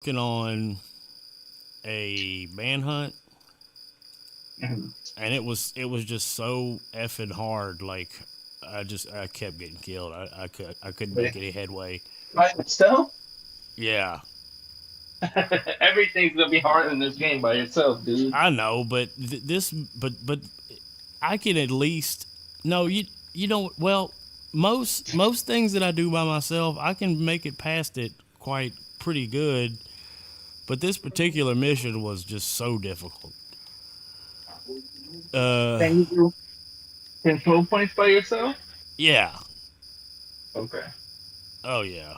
working on a manhunt, Mhm. and it was just so effing hard. Like I kept getting killed. I couldn't Wait, make any headway. by itself? Yeah, Everything's gonna be hard in this game by itself, dude. I know, but but I can at least no you don't well most things that I do by myself I can make it past it quite pretty good, but this particular mission was just so difficult. Uh, Can you do control points by yourself? yeah, Okay. oh yeah,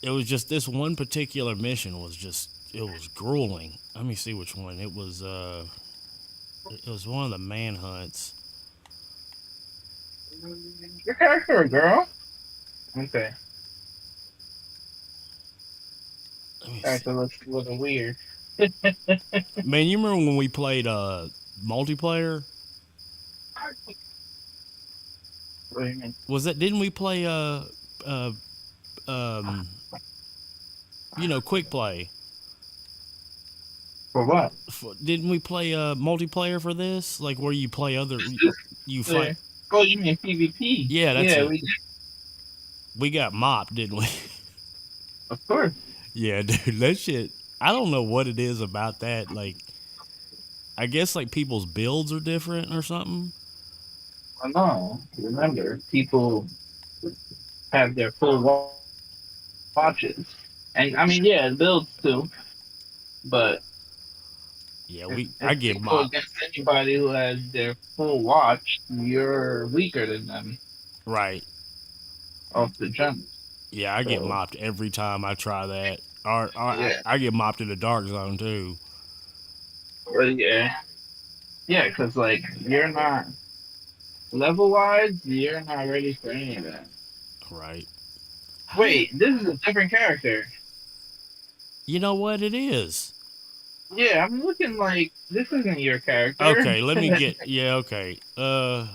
it was just this one particular mission was just it was grueling. Let me see which one it was one of the manhunts. Your character, a girl? Okay. Let me see. Character looks looking weird. Man, you remember when we played multiplayer? What do you mean? Was that didn't we play uh um quick play? For what? Didn't we play multiplayer for this? Like where you play other Is this you fight. the? Oh, you mean PvP? Yeah, that's Yeah, it. we We got mopped, didn't we? of course. Yeah, dude, that shit. I don't know what it is about that. Like, I guess like people's builds are different or something. I know. Remember, people have their full watches, and I mean, yeah, it builds too. But Yeah, if, I if get they go mopped. against anybody who has their full watch, you're weaker than them Right. off the jump. Yeah, I get So mopped every time I try that. Or yeah, I get mopped in the dark zone too. well, yeah, yeah, because like you're not level wise, you're not ready for any of that. Right. How the Wait, this is a different character. You know what it is? Yeah, I'm looking like this isn't your character. Okay, let me get. Yeah, okay. So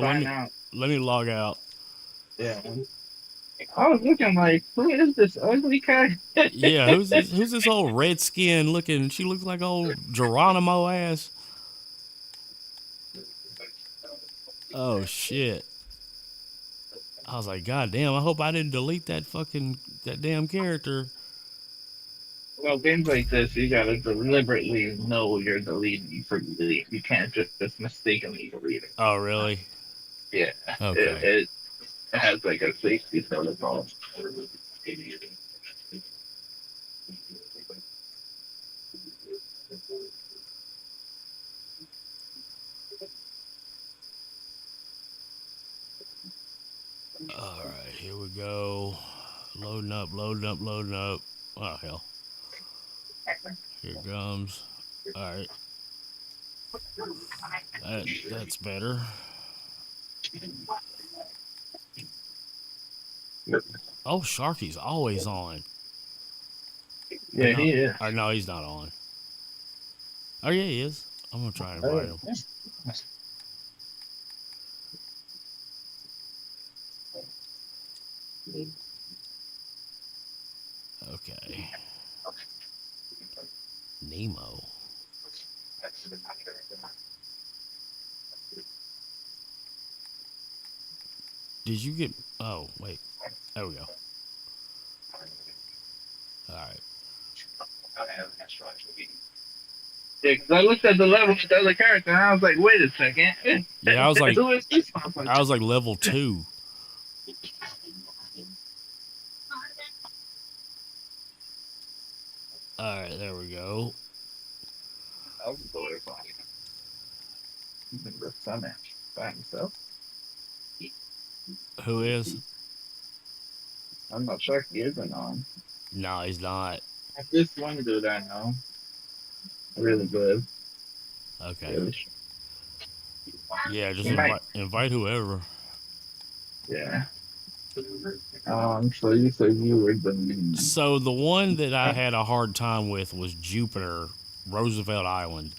Sign out. let me log out. Yeah. I was looking like, who is this ugly guy? Yeah, who's this? Who's this old red skin looking? She looks like old Geronimo ass. Oh shit! I was like, God damn! I hope I didn't delete that damn character. Well, games like this, you gotta deliberately know you're deleting before you delete. You can't just mistakenly delete it. Oh really? Yeah, Okay. it has like a safety protocol. All right, here we go. Loading up, loading up, loading up. Oh hell! Here it comes. All right, that's better. Oh, Sharky's always on. Or Yeah, no, he is. or no, he's not on. Oh yeah, he is. I'm gonna try and invite Oh, him. Okay, Nemo. Did you get? Oh wait, there we go. All right. yeah, because I looked at the level of the other character and I was like, wait a second. Yeah, Who is this motherfucker? I was like level 2. All right, there we go. I was going to the summit by himself. Who is? I'm not sure if he isn't on. No, he's not. This one dude I know. Really good. Okay. Really. Yeah, just He might. invite whoever. Yeah. So you said you were the So the one that I had a hard time with was Jupiter, Roosevelt Island.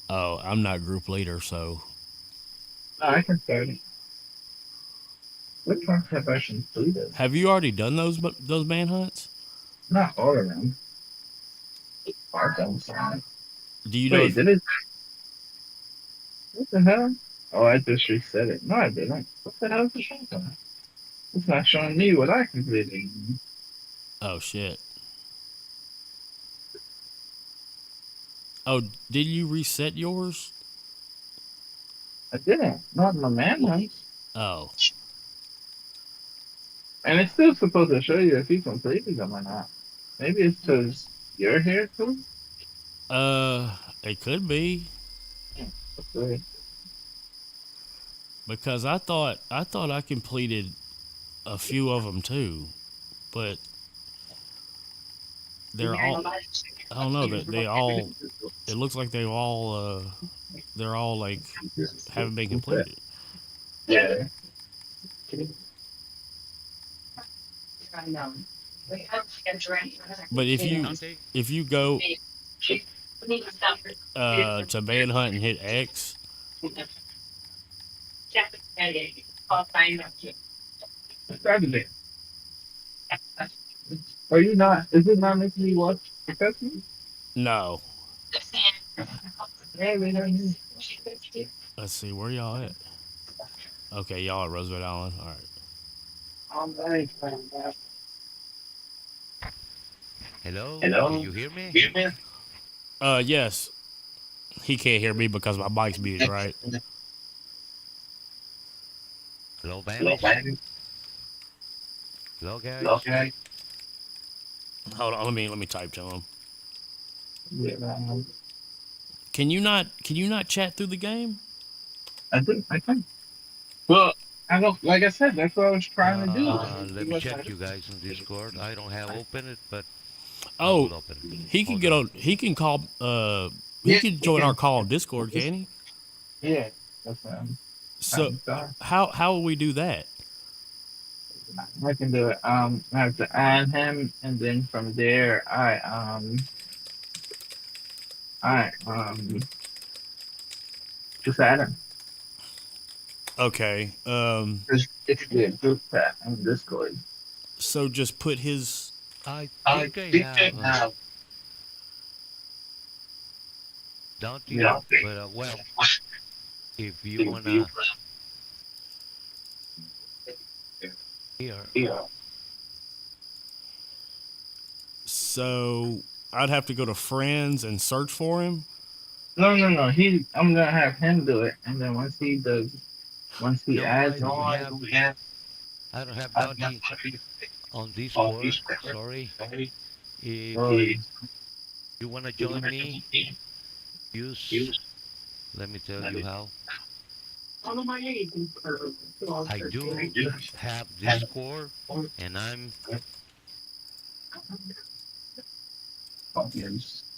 Oh, I'm not group leader, so I can start it. Which ones have I completed? Have you already done those manhunts? Not all of them. Part of them. Some. Do you know Wait, if did it? What the hell? Oh, I just reset it. No, I didn't. What the hell is the shotgun? It's not showing me what I completed. oh shit. Oh, did you reset yours? I didn't. Not in the manhunt. Oh. And it's still supposed to show you if you completed them or not. Maybe it's because you're here too? It could be Okay. because I thought I completed a few of them too, but they're all I don't know that they all it looks like they're all like haven't been completed. Yeah. But Dante? if you go to manhunt and hit X, Saturday. Are you not? Is it not making me watch the cutscene? no. Hey, we don't need- Let's see where y'all at. Okay, y'all at Roosevelt Island. All right. I'm very Hello? Can Hello? you hear me? Yes. He can't hear me because my mic's muted, right? Hello, Hello, Vanish? man. Hello, guys? Okay. Hold on, let me type to him. Yeah, Can you not chat through the game? I think. Well, I don't. Like I said, that's what I was trying to do. Let me check you guys on Discord. I don't have open it, but I Oh, will open it. he can Hold get on. on. He can call. He Yeah, can we join our can. call on Discord, can he? Yeah, that's what So done. how will we do that? I can do it. I have to add him, and then from there, I just add him. Okay. It's the group chat on Discord. So just put his. I I think I think have I have. Dante, Yeah. but well, if you wanna hear, Yeah. So I'd have to go to friends and search for him. No, no, no. I'm gonna have him do it, and then once he no, adds on, I don't have I've got Dante on Discord. Sorry. If oh, you wanna join me, use. Let me tell you how. I do have Discord, and I'm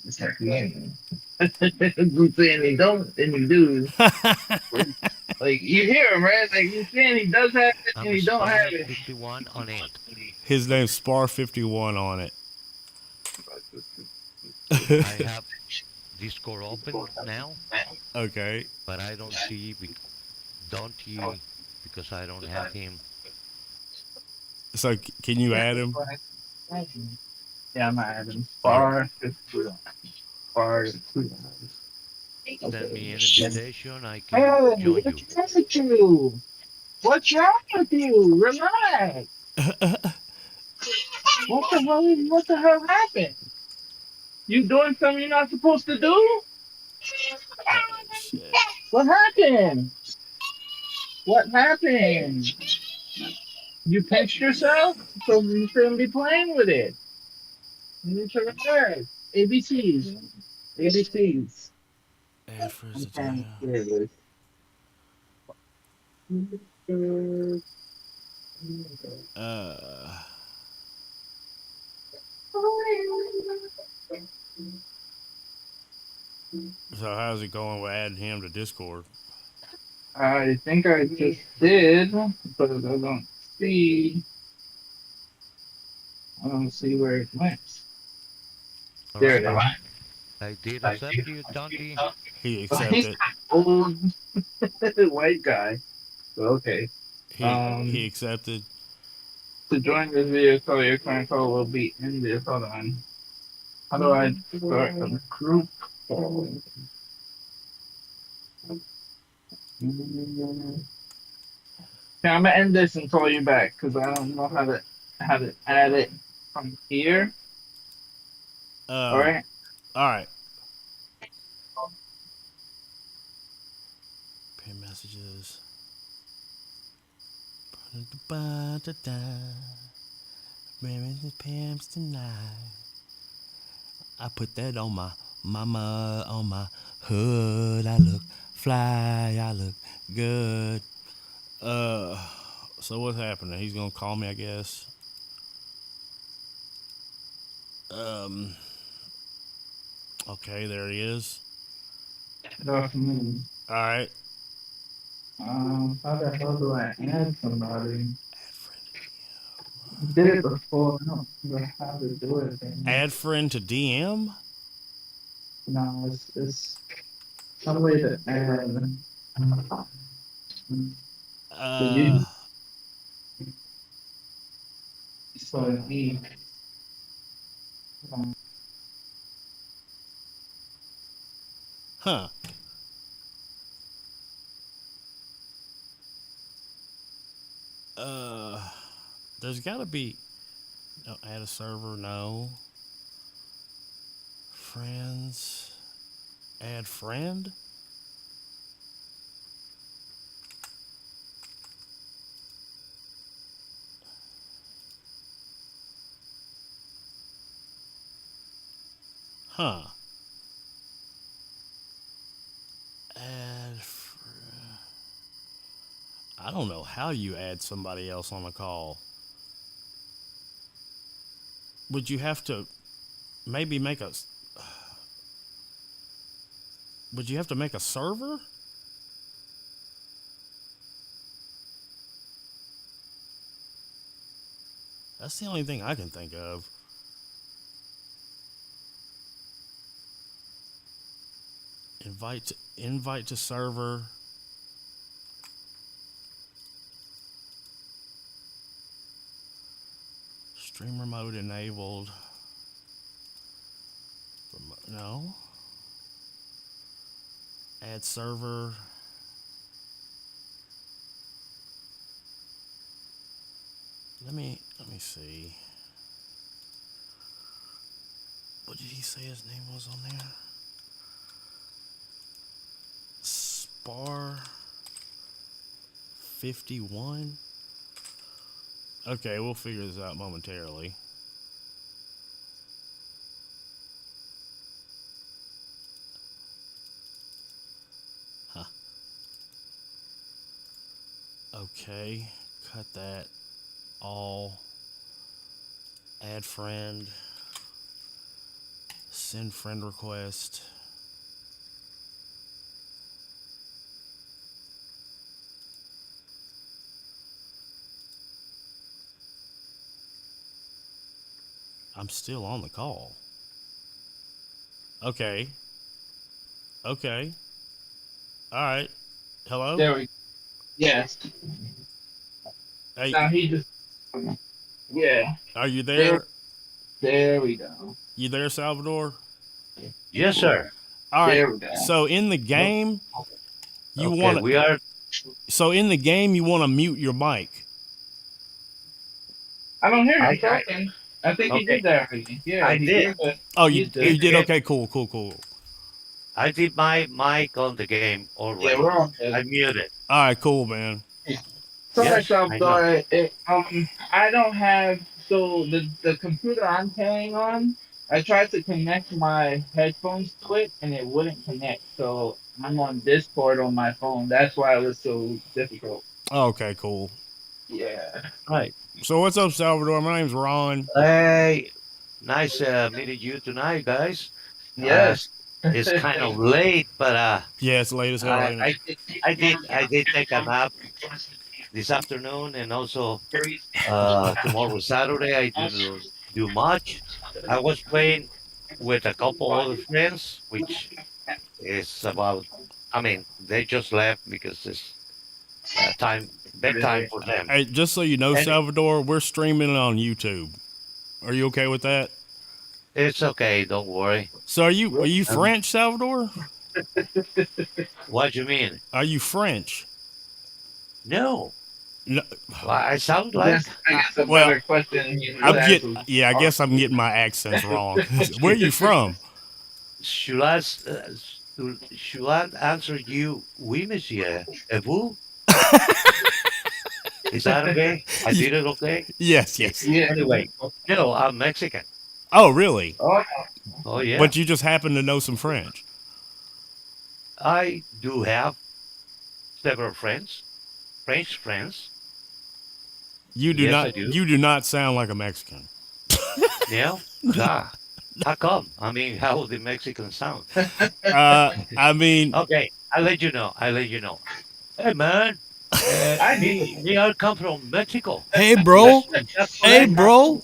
it's happy. You saying he don't, and he do. Like you hear him, right? Like you saying he does have it, and I'm a he don't have Spar it. 51 on it. His name's Spar51 on it. I have Discord open now, Okay. but I don't see Dante because I don't have him. So can you add him? Yeah, I'm adding All right. Spar 51. Spar 51. Send me Okay. an invitation. I can Hey, join you. what's wrong with you? What's wrong with you? Relax. What the hell happened? You doing something you're not supposed to do? Oh shit. What happened? What happened? You pinched yourself? So you shouldn't be playing with it. You need to relax. ABCs. ABCs. Add first I'm to trying jail. to hear this. Uh. So how's it going with adding him to Discord? I think I just did, but see. I don't see where it went. All There right. it is. I did accept you, Dante. He Oh, he's accepted. old white guy. Okay. He Um, accepted. to join this video call, your current call will be ended. Hold on. How do I start a group call? Yeah, I'm gonna end this and call you back because I don't know how to add it from here. All Um. right. All right. Pin messages. Marrying the pimps tonight. I put that on my mama, on my hood. I look fly. I look good. Uh. So what's happening? He's gonna call me, I guess. Um. Okay, there he is. Good afternoon. All right. How the hell do I add somebody? Add friend. Did it before. I don't know how to do it. Add friend to DM. No, it's some way to add. So Uh. you so he Huh. Uh. There's got to be. No, add a server. No. Friends. Add friend. Huh. Add. I don't know how you add somebody else on a call. Would you have to maybe make a? Would you have to make a server? That's the only thing I can think of. Invite to server. Streamer mode enabled. No. Add server. Let me see. What did he say his name was on there? Spar 51. Okay, we'll figure this out momentarily. Huh. Okay, cut that. All. Add friend. Send friend request. I'm still on the call. Okay. Okay. All right. Hello? there we yes. Hey, Now he just yeah. are you There there? there we go. You there, Salvador? Yes, sir. All right. There we go. So in the No. game, you Okay, want we to. are. So in the game, you want to mute your mic. I don't hear him I talking. I think he okay. did that already. Yeah, I he did. did it. Oh, He's you good. did. It, Okay. Cool. Cool. Cool. I did my mic on the game Yeah, already. we're all I good. muted. All right. Cool, man. Sorry, Yes, I know. Salvador. I don't have so the computer I'm playing on. I tried to connect my headphones to it, and it wouldn't connect. So I'm on Discord on my phone. That's why it was so difficult. Okay. Cool. Yeah. Right. So what's up, Salvador? My name's Ron. Hey, nice meeting you tonight, guys. Uh, Yes. it's kind of late, but Yeah, it's late as hell, I, ain't it? I did, I did take a nap this afternoon, and also tomorrow Saturday I didn't do much. I was playing with a couple other friends, which is about. I mean, they just left because it's time. bedtime for them. Hey, just so you know, And Salvador, we're streaming it on YouTube. Are you okay with that? it's okay, don't worry. So are you Um, French, Salvador? what do you mean? Are you French? No. No, Well, I sound That's, like I guess, a well, better question you would I'm ask. get yeah, I guess I'm getting my accents wrong. Where are you from? should I should I answer you, oui, monsieur, et vous? Is that okay? I did it okay? Yes, yes. Yeah. Anyway, no, I'm Mexican. Oh, really? Oh, Oh yeah, But you just happen to know some French. I do have several friends, French friends. You do Yes, not I do. you do not sound like a Mexican. Yeah. Ah, how come? I mean, how the Mexican sound? I mean, Okay, I'll let you know. I'll let you know. Hey man, I do. me I come from Mexico. hey bro, That's hey correct. bro.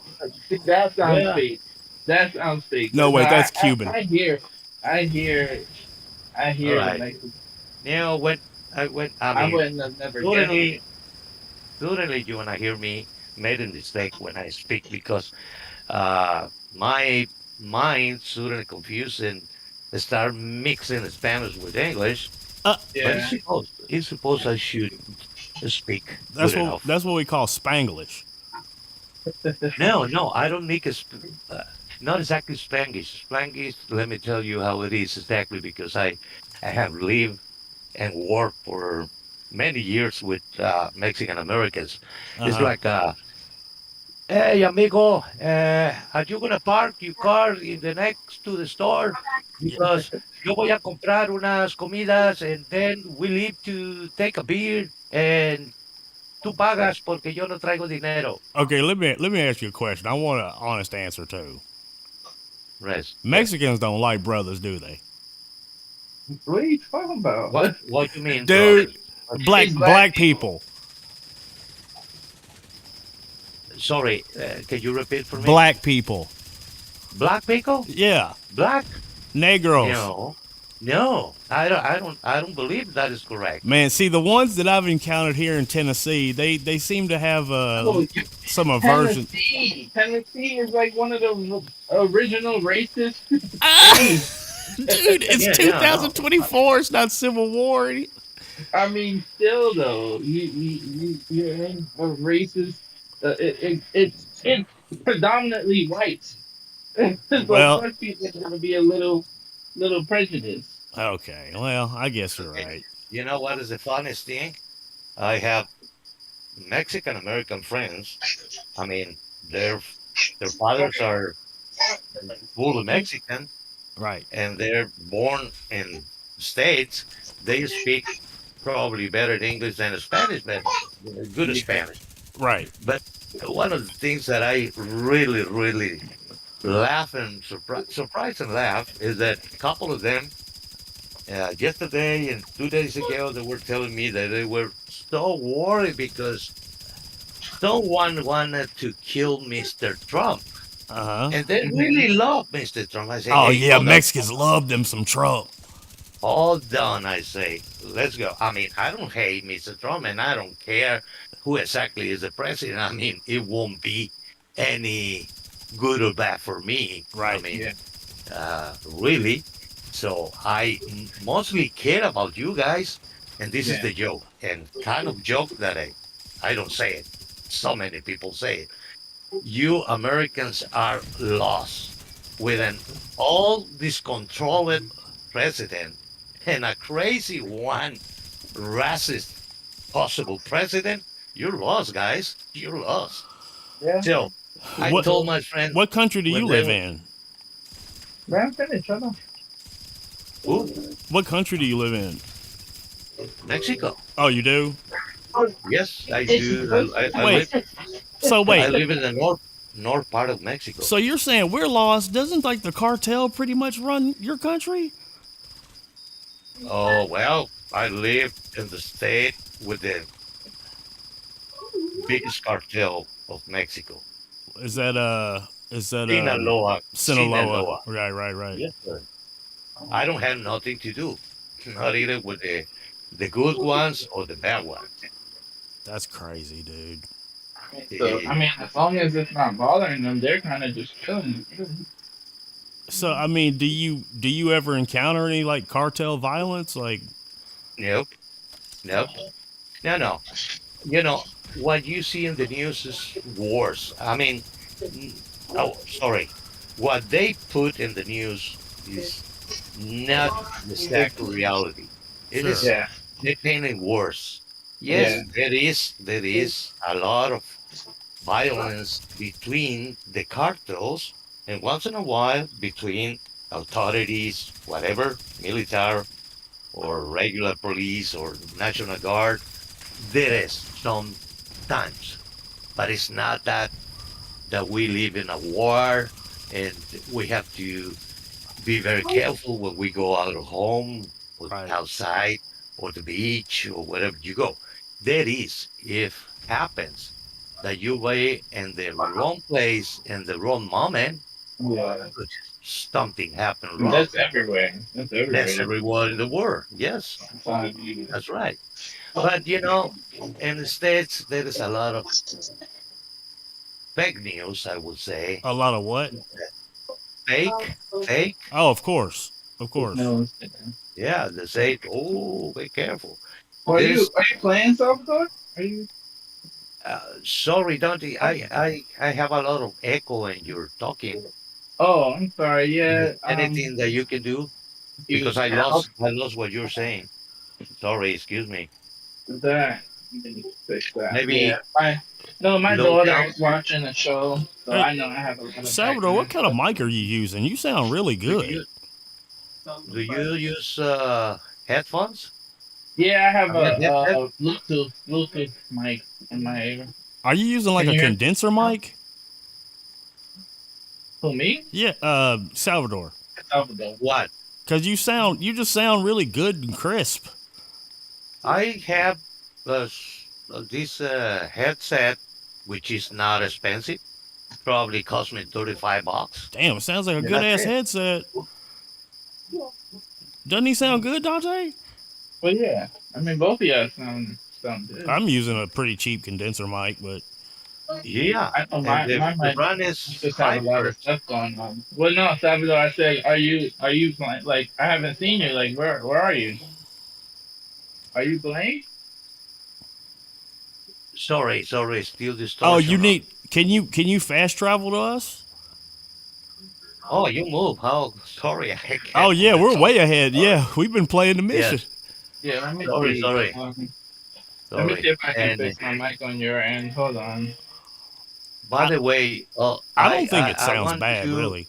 That sounds Yeah. fake. That sounds fake. No, But no, wait, that's Cuban. I hear, I All hear the right. Mexican. Now when I I mean wouldn't have never guessed it. suddenly suddenly you wanna hear me made a mistake when I speak because my mind suddenly confused and start mixing Spanish with English. Uh, But Yeah. it's supposed I should speak that's good what enough. that's what we call Spanglish. No, no, I don't make not exactly Spanglish. Spanglish, let me tell you how it is exactly because I have lived and worked for many years with Mexican Americans. Uh It's huh. like, hey, amigo, are you gonna park your car in the next to the store? Because yo voy a comprar unas comidas and then we leave to take a beer and tú pagas porque yo no traigo dinero. Okay, let me ask you a question. I want an honest answer too. Rest, yes. Mexicans don't like brothers, do they? What are you talking about? What you mean, Dude, brothers? What you black mean? Big black black people. people, Sorry, can you repeat for me? black people. Black people? Yeah, Black? negros. No, no. I don't believe that is correct. Man, see the ones that I've encountered here in Tennessee, they seem to have Oh, some aversion. Tennessee. Tennessee is like one of the original racist Ah, states. dude, it's Yeah, yeah, I know. 2024. It's not Civil War. I mean, still though, you're in a racist. It's predominantly white, so of Well, course people are going to be a little prejudiced. okay. Well, I guess you're Okay. right. You know what is the funniest thing? I have Mexican American friends. I mean, their fathers are fully Mexican Right. and they're born in states. They speak probably better English than Spanish, but good Yeah, Spanish. Right. But one of the things that I really, really laugh and surprise and laugh is that a couple of them, yesterday and 2 days ago, they were telling me that they were so worried because someone wanted to kill Mr. Trump. Uh huh. And they hmm really love Mr. Trump. I say, Oh hey, yeah, hold on, Mexicans love them some Trump. hold on. I say, let's go. I mean, I don't hate Mr. Trump and I don't care who exactly is the president. I mean, it won't be any good or bad for me. I Right. mean, yeah, really. So mostly care about you guys, and this is yeah, the joke, and kind of joke that I don't say it. So many people say it. You Americans are lost with an all discontrolled president and a crazy one racist possible president. You're lost, guys. You're lost. yeah. So I What told my friend what country do when you they live were, in? Let him finish. Shut up. ooh, What country do you live in? Mexico. Oh, you do. Yes, I It's do. Wait. So I wait. live in the north part of Mexico. So you're saying we're lost? Doesn't like the cartel pretty much run your country? Oh well, I live in the state with the biggest cartel of Mexico, Is that Sinaloa. Sinaloa? Sinaloa. Right. Right. Right. Yes, sir. I don't have nothing to do, not either with the good ones or the bad ones. That's crazy, dude. So I Eh, mean, as long as it's not bothering them, they're kind of just chilling. So I mean, do you ever encounter any like cartel violence? Like, nope, nope, no, no. You know, what you see in the news is wars. I mean, oh, sorry. What they put in the news is not the exact reality. It sure, is Yeah, they painting worse. yeah, Yes, there is a lot of violence between the cartels, and once in a while between authorities, whatever, military or regular police or national guard. There is sometimes, but it's not that we live in a war and we have to be very careful when we go out of home or right, outside or the beach or wherever you go. There is, if happens that you were in the wrong place in the wrong moment, yeah. but something happened And wrong. that's everywhere. That's That's everywhere. everywhere in the world. Yes, Sometimes that's right. But in the States, there is a lot of fake news, I would say. a lot of what? Fake. Oh, of course, of course. no. Yeah, they say, oh, be careful. Are There you is, are you playing Salvador? Are you? sorry, Dante, I have a lot of echo in your talking. Oh, I'm sorry. Is Yeah. there anything that you can do? You Because I lost what you're saying. Sorry, excuse me. that. Fix that. Yeah. Maybe No, my low daughter down. is watching a show, so Hey, I know I have a lot of Salvador, what background kind of stuff. mic are you using? You sound really Do good. you do you use headphones? Yeah, I have I mean, headset? a Bluetooth mic in my ear. Are you using like Can a you hear me condenser now? mic? Who, me? Yeah, Salvador. Salvador. What? Cause you just sound really good and crisp. I have this headset, which is not expensive. Probably cost me $35, Damn, it sounds like a and good that's ass it. headset. Doesn't he sound good, Dante? But yeah, I mean, both of y'all sound good. I'm using a pretty cheap condenser mic, but Yeah, I know and my the mic brand is just have a lot of Hypers. stuff going on. Well, no, Salvador, I said, are you playing? Like, I haven't seen you. Like, where are you? Are you playing? Sorry, still oh, you distortion on. need. Can you fast travel to us? Oh, you move. How? Sorry, I Oh can't yeah, move at we're all. way ahead. Sorry. Yeah, we've been playing the mission. Yes. Yeah, let me Sorry, see. sorry, Let me see sorry. if I can And fix my mic on your end. Hold on. by I the way, I don't think it I sounds want bad, to, really.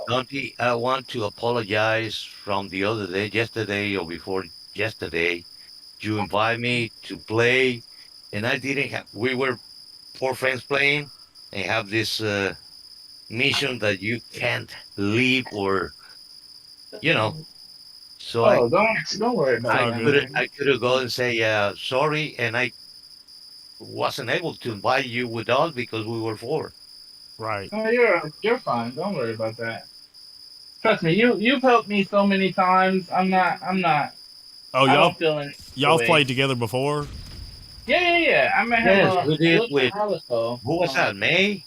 Dante, I want to apologize from the other day, yesterday or before yesterday. You invite me to play, and I didn't have. We were four friends playing, and have this mission that you can't leave, or you know. So I Oh, don't worry It's about I all that, good. couldn't man. I couldn't go and say sorry, and I wasn't able to invite you with us because we were four. Right. No, you're fine. Don't worry about that. Trust me, you've helped me so many times. I'm not. Oh, I y'all don't feel any the y'all way. played together before? Yeah. I met him Yes, we a did little with while ago. who was that? May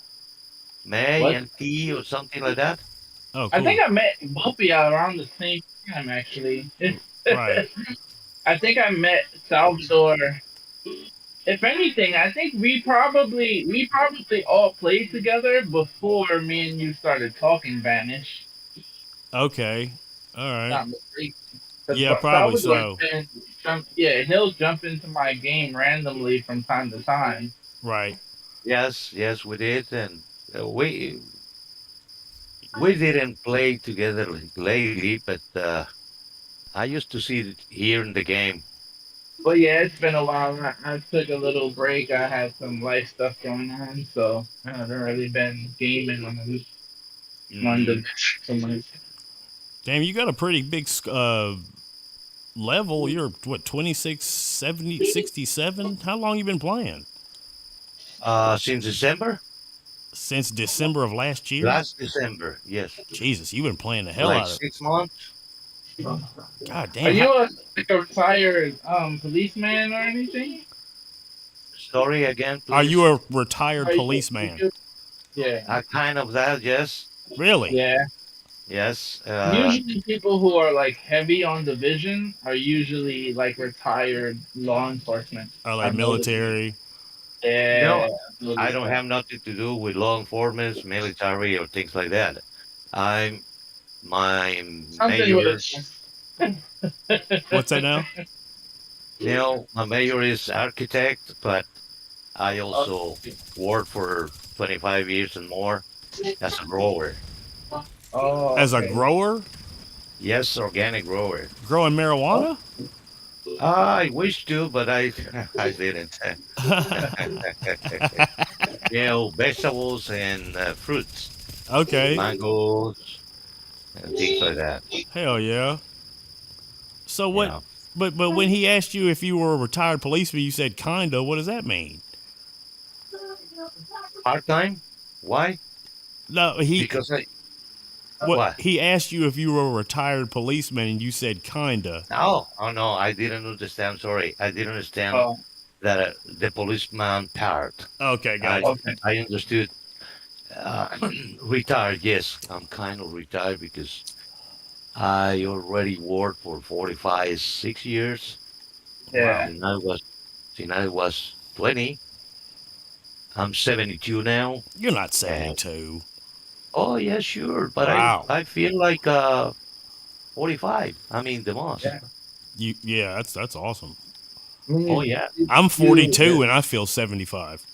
What? and T or something like that. Oh, I think cool. I met both of y'all around the same time, actually. Right. I think I met Salvador. If anything, I think we probably all played together before me and you started talking Spanish. Okay. All right. Not mistaken. Because Yeah, probably Salvador's so. been yeah, he'll jump into my game randomly from time to time. Right. Yes, we did, and we didn't play together lately, but I used to see it here in the game. But yeah, it's been a while. I took a little break. I had some life stuff going on, so I haven't really been gaming on Hmm. the so much. Damn, you got a pretty big level. You're what 26, 70, 67? How long you been playing? Since December, Since December of last year? last December, yes, Jesus, you've been playing the hell like out of. 6 months. God Are damn. you like a retired policeman or anything? story again, Are you please? a retired Are you, policeman? you- yeah, Kind of that, yes. Really? yeah. Yes. Usually, people who are like heavy on division are usually like retired law enforcement. Or like I've noticed. military? No, Yeah, I've I noticed don't that. have nothing to do with law enforcement, military, or things like that. I'm my Something with major. a. What's that now? My major is architect, but I Oh, also worked for 25 years and more as a grower. oh, As a okay. grower? Yes, organic grower. Growing Oh, marijuana? I wish to, but I I didn't. Vegetables and fruits, Okay. mangoes and things like that. Hell yeah. So what? Yeah, But when he asked you if you were a retired policeman, you said kinda. What does that mean? part time. Why? No, he Because I what what? he asked you if you were a retired policeman, and you said kinda. Oh no, I didn't understand. Sorry, I didn't understand oh, that the policeman part. Okay, I gotcha. okay. I understood. Retired, yes, I'm kind of retired because I already worked for 45, 6 years. Yeah. Wow. Since I was 20. I'm 72 now, You're not and 72. oh yeah, sure, but I Wow. I feel like 45. I mean the most. Yeah. Yeah, that's awesome. Oh yeah. I'm You, 42 and I feel 75.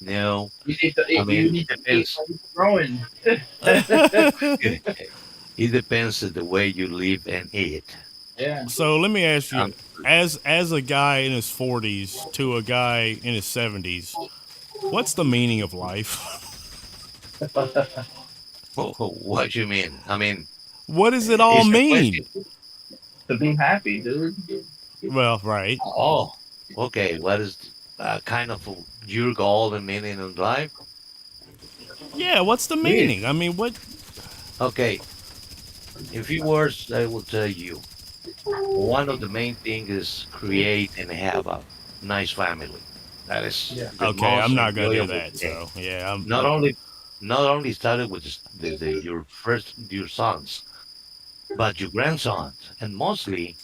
No, I you mean need it to keep depends. growing. It depends on the way you live and eat. Yeah. So let me ask you, Um, as a guy in his 40s to a guy in his 70s, what's the meaning of life? what you mean? I mean, What does it all it's a question. mean? To be happy, dude. Well, right. Oh, okay. What is kind of your goal and meaning in life? Yeah, what's the Yeah. meaning? I mean, what? Okay. In few words, I will tell you. One of the main things is create and have a nice family. That is Yeah. the Okay, I'm most not gonna do enjoyable that. thing. So yeah, Not only not only started with your sons, but your grandsons, and mostly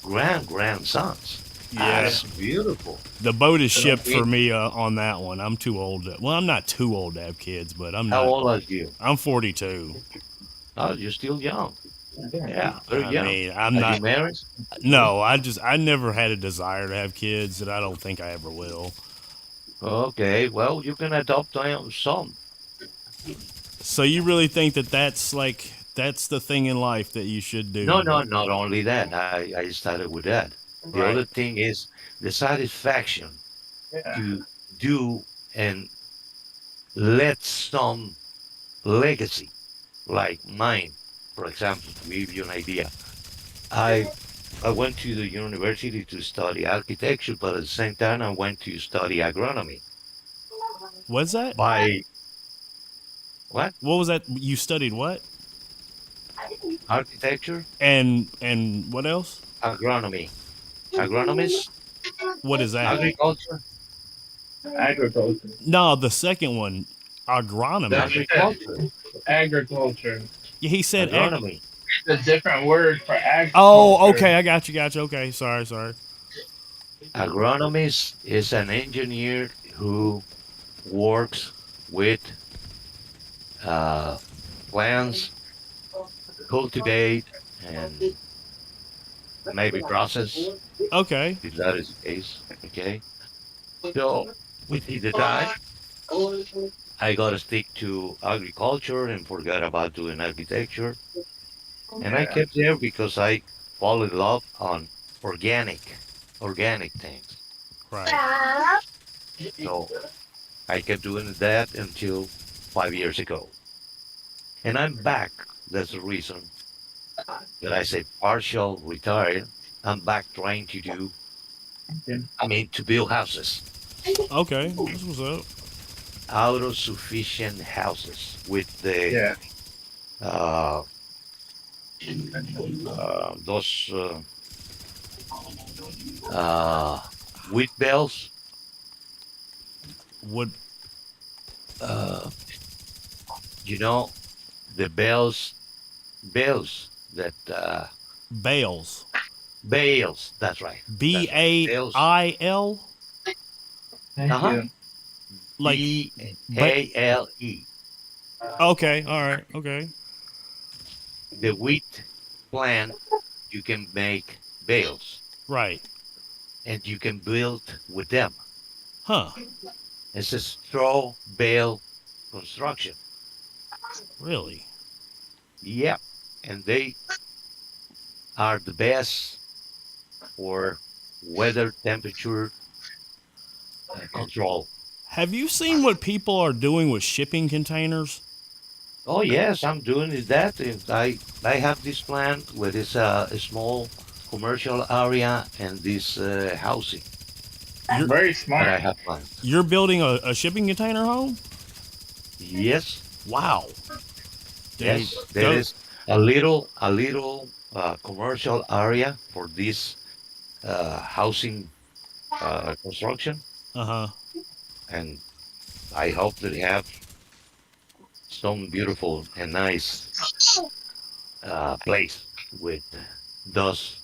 grandsons. yeah. That's beautiful. The boat is Yeah. shipped for me on that one. I'm too old. Well, I'm not too old to have kids, but I'm How not. old are you? I'm 42. Oh, you're still young. Yeah. Yeah, very I young. mean, I'm Are you not. married? No, I never had a desire to have kids, and I don't think I ever will. Okay, well, you can adopt some. So you really think that that's the thing in life that you should No, do, no, not only that. I started with that. The right? other thing is the satisfaction Yeah. to do and let some legacy, like mine, for example, to give you an idea. I I went to the university to study architecture, but at the same time I went to study agronomy. What's that? By what? What was that? You studied what? Architecture? And what else? Agronomy. Agronomist? What is that? Agriculture? Agriculture. No, the second one, That's agronomy. Agriculture. agriculture. Yeah, he said Agronomy. It's a different word for Oh, okay, agriculture. I got you, got you. Okay, sorry. Agronomist is an engineer who works with uh, plants, cultivate, and maybe process, Okay, if that is the case. Okay. So within the time, I got to stick to agriculture and forget about doing architecture. And I Yeah. kept there because I fall in love on organic things. right. So I kept doing that until 5 years ago. And I'm back. That's the reason that I say partial retired. I'm back trying to do, Yeah. I mean, to build houses, Okay, this was up. auto-sufficient houses with the Yeah. uh, those wheat bells. Wood Uh, you know the bells that bales. bales. That's right. B That's right. A Bales. I L. Uh Thank huh. you. Like, ba- BALE. okay, all right, okay, The wheat plant. You can make bales, right. and you can build with them. Huh? It's a straw bale construction. Really? Yep. And they are the best for weather temperature control. Have you seen what people are doing with shipping containers? Oh yes, I'm doing is that. And I have this plan with this a small commercial area and this housing You're Very that smart. I have planned. you're building a shipping container home? Yes, Wow, dude. yes, there Go. is a little commercial area for this housing construction, Uh huh. and I hope that they have some beautiful and nice place with those.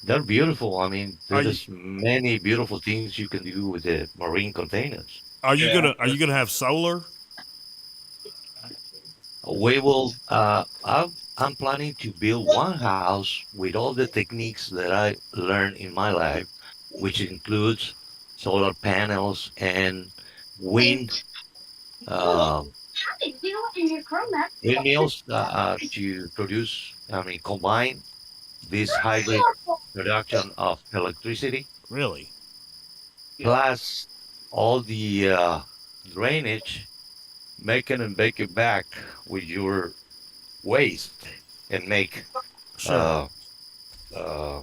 They're beautiful. I mean, Are there you is many beautiful things you can do with the marine containers. Yeah. are you gonna have solar? We will. I'm planning to build one house with all the techniques that I learned in my life, which includes solar panels and wind uh, windmills to produce. I mean, combine this hybrid production of electricity Really? plus all the drainage, making and bake it back with your waste and make Sure. uh, uh,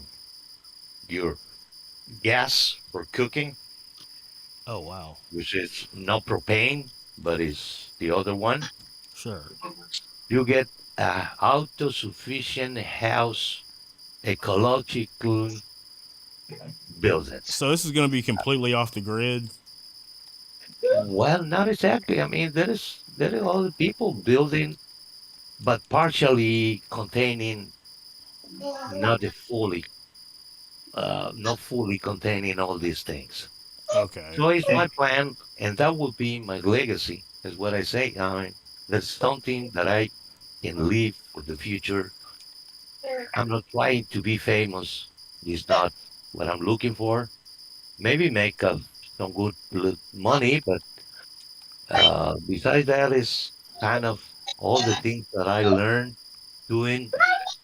your gas for cooking, Oh wow. which is not propane, but is the other one. Sure. You get a auto-sufficient house, ecological buildings. So this is gonna be completely off the grid. Well, not exactly. I mean, there is other people building, but partially containing, not the fully, not fully containing all these things. Okay. So it's my plan, and that will be my legacy, is what I say. I mean, that's something that I can leave for the future. I'm not trying to be famous. It's not what I'm looking for. Maybe make some good money, but besides that is kind of all the things that I learned doing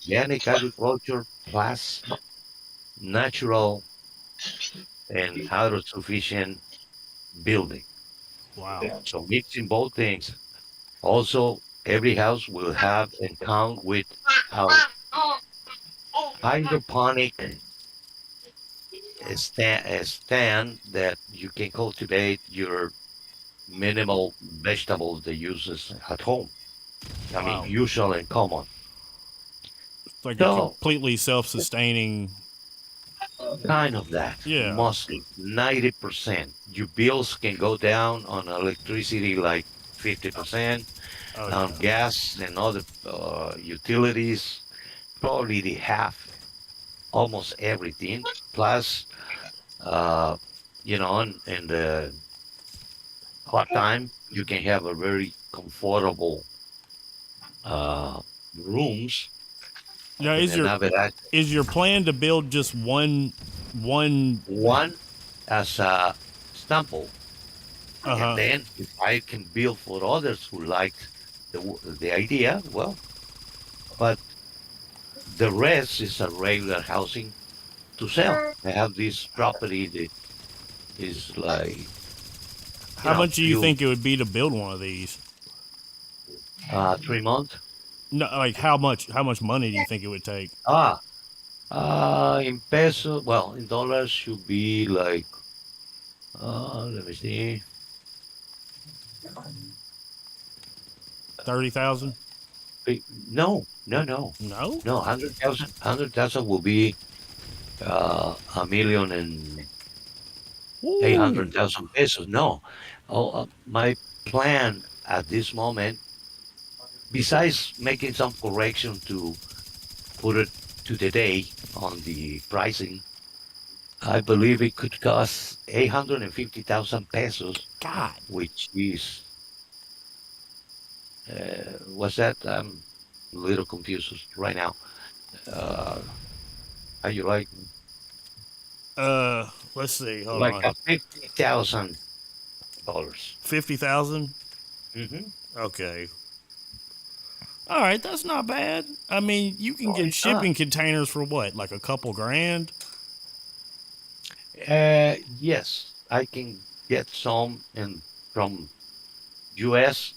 organic agriculture plus natural and autosufficient building. Wow. So mixing both things. Also, every house will have and count with a hydroponic stand that you can cultivate your minimal vegetables that uses at home. I mean, Wow. usual and common. It's like a So completely self-sustaining. kind of that, Yeah. mostly 90%. Your bills can go down on electricity like 50%, Oh on yeah. gas and other utilities, probably the half, almost everything. Plus, uh, in the hot time, you can have a very comfortable uh, rooms Now in an average. is your plan to build just one? One as a sample. Uh And huh. then if I can build for others who liked the idea, well, but the rest is a regular housing to sell. I have this property that is like, How much do you few think it would be to build one of these? 3 months. No, like how much money do you think it would take? Ah, in peso, well, in dollars should be like, let me see. 30,000? No, no, no, No. no, 100,000 will be a million and Ooh, 800,000 pesos. No. My plan at this moment, besides making some correction to put it to the day on the pricing, I believe it could cost 850,000 pesos, God. which is, what's that? I'm a little confused right now. Uh, are you Let's see. Hold like on. a $50,000? 50,000. Mm-hmm. Okay. All right, that's not bad. I mean, you can No, get it's not. shipping containers for what, like a couple grand? Yes, I can get some in from US,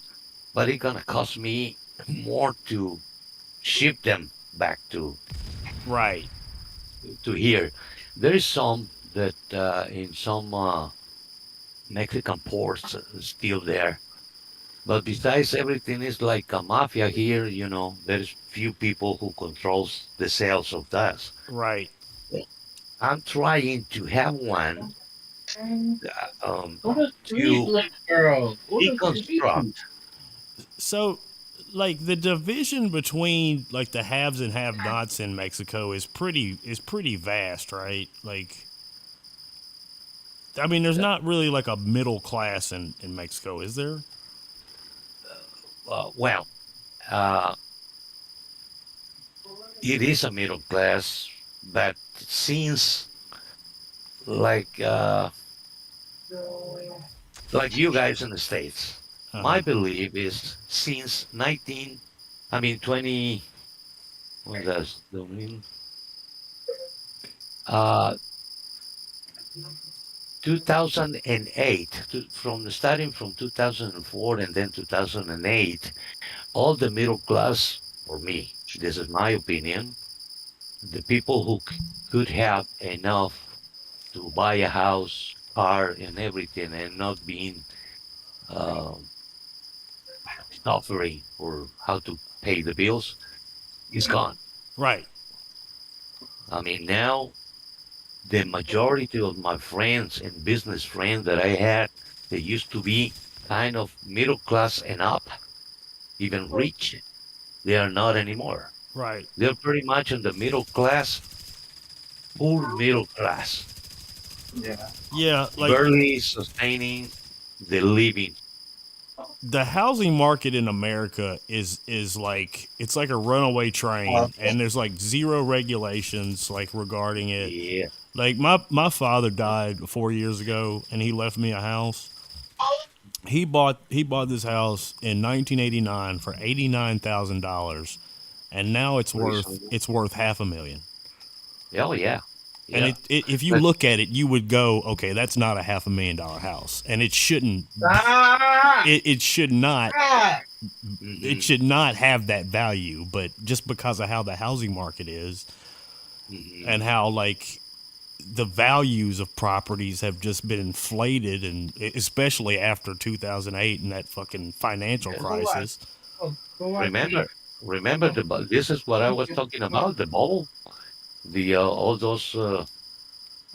but it's gonna cost me more to ship them back Right. to here. There is some that in some Mexican ports still there. But besides, everything is like a mafia here. There's few people who controls the sales of that. Right. I'm trying to have one What a sweet to little girl. What a sweet. deconstruct. So, like the division between like the haves and have-nots in Mexico is pretty vast, right? Like, I mean, there's not really like a middle class in Mexico, is there? Well, uh, it is a middle class, but since like uh, like you guys in the states, Uh my huh. belief is since 19, I mean 20, what does the mean? Uh, 2008, starting from 2004 and then 2008, all the middle class, for me, this is my opinion, the people who could have enough to buy a house, car, and everything, and not being um, suffering for how to pay the bills, is gone. Right. I mean, now the majority of my friends and business friends that I had, they used to be kind of middle class and up, even rich. They are not anymore. Right. They're pretty much in the middle class, poor middle class, Yeah. Yeah. Like barely sustaining the living. the housing market in America is like it's like a runaway train, and there's like zero regulations like regarding it. Yeah, Like my father died 4 years ago, and he left me a house. He bought this house in 1989 for $89,000, and now it's worth recently. it's worth half a million. Oh yeah, And yeah. if you But look at it, you would go, okay, that's not a $500,000 house, and it shouldn't. Ah! It should not. Ah! It hmm should not have that value, but just because of how the housing market is, hmm and how like the values of properties have just been inflated, and especially after 2008 and that fucking financial yes. Go on. crisis. Go on. Remember, remember this is what I was talking about, the bubble, the all those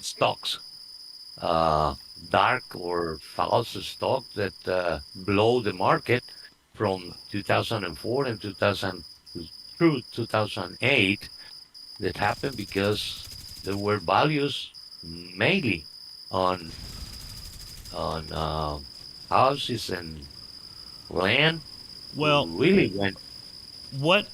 stocks, uh, dark or false stock that blow the market from 2004 and 2000 through 2008, that happened because there were values mainly on on houses and land Well, really went. what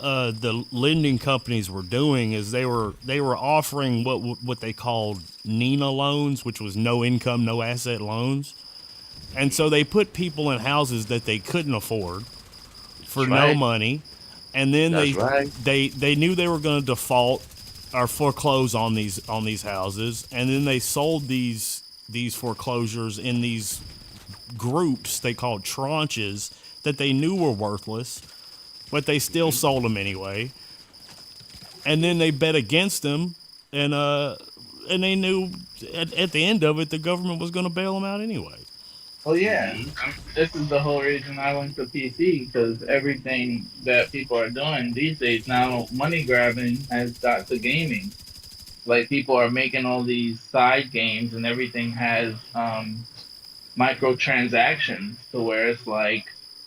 the lending companies were doing is they were offering what they called Nina loans, which was no income, no asset loans, and Mhm. so they put people in houses that they couldn't afford for That's no right. money, and then That's they right. they they knew they were going to default or foreclose on these houses, and then they sold these foreclosures in these groups they called tranches that they knew were worthless, but they still Mhm. sold them anyway. And then they bet against them, and they knew at the end of it the government was going to bail them out anyway. Well, yeah. Mhm. This is the whole reason I went to PC because everything that people are doing these days now, money grabbing has got to gaming. Like people are making all these side games, and everything has microtransactions to where it's like,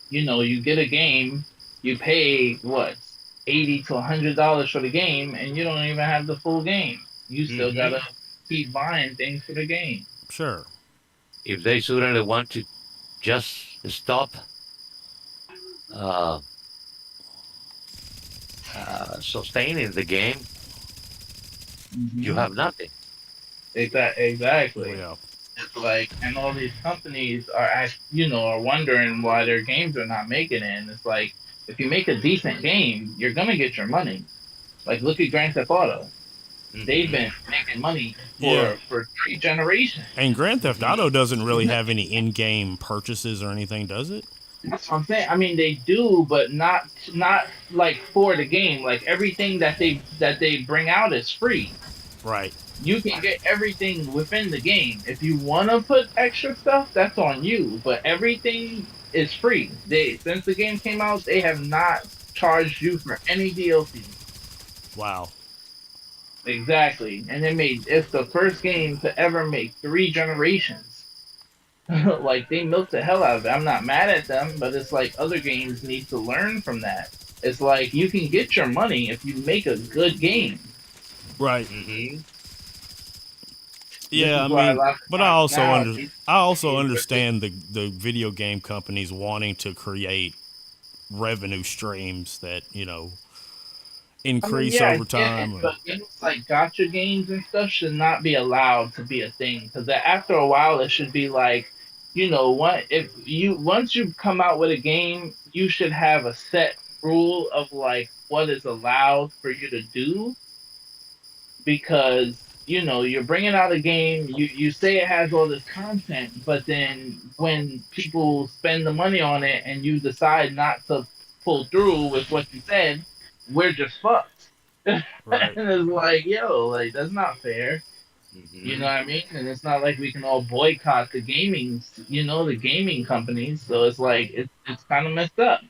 you get a game, you pay what, $80 to $100 for the game, and you don't even have the full game. You still Hmm. gotta keep buying things for the game. Sure. If they suddenly want to just stop uh, sustaining the game, you Hmm. have nothing. Exactly. Well, It's like, and all these companies are are wondering why their games are not making it. And it's like, if you make a decent game, you're gonna get your money. Like, look at Grand Theft Auto. They've Hmm. been making money yeah. for 3 generations. And Grand Theft Hmm. Auto doesn't really have any in-game purchases or anything, does it? That's what I'm saying. I mean, they do, but not like for the game. Like everything that they bring out is free. Right. You can get everything within the game. If you want to put extra stuff, that's on you. But everything is free. They Since the game came out, they have not charged you for any DLC. Wow. Exactly, and it's the first game to ever make 3 generations. Like they milked the hell out of it. I'm not mad at them, but it's like other games need to learn from that. It's like you can get your money if you make a good game. Right. Hmm. This Yeah, I is why a mean, lot of but times now I also games are just, understand the video game companies wanting to create revenue streams that, I mean, increase yeah, I over get it, time or but games like gotcha games and stuff should not be allowed to be a thing. Because after a while, it should be like, what if you once you come out with a game, you should have a set rule of like what is allowed for you to do. Because you're bringing out a game, you say it has all this content, but then when people spend the money on it and you decide not to pull through with what you said, we're just fucked. And right. it's like, yo, like that's not fair. You know Hmm. what I mean? And it's not like we can all boycott the gaming companies. So it's like it's kind of messed up.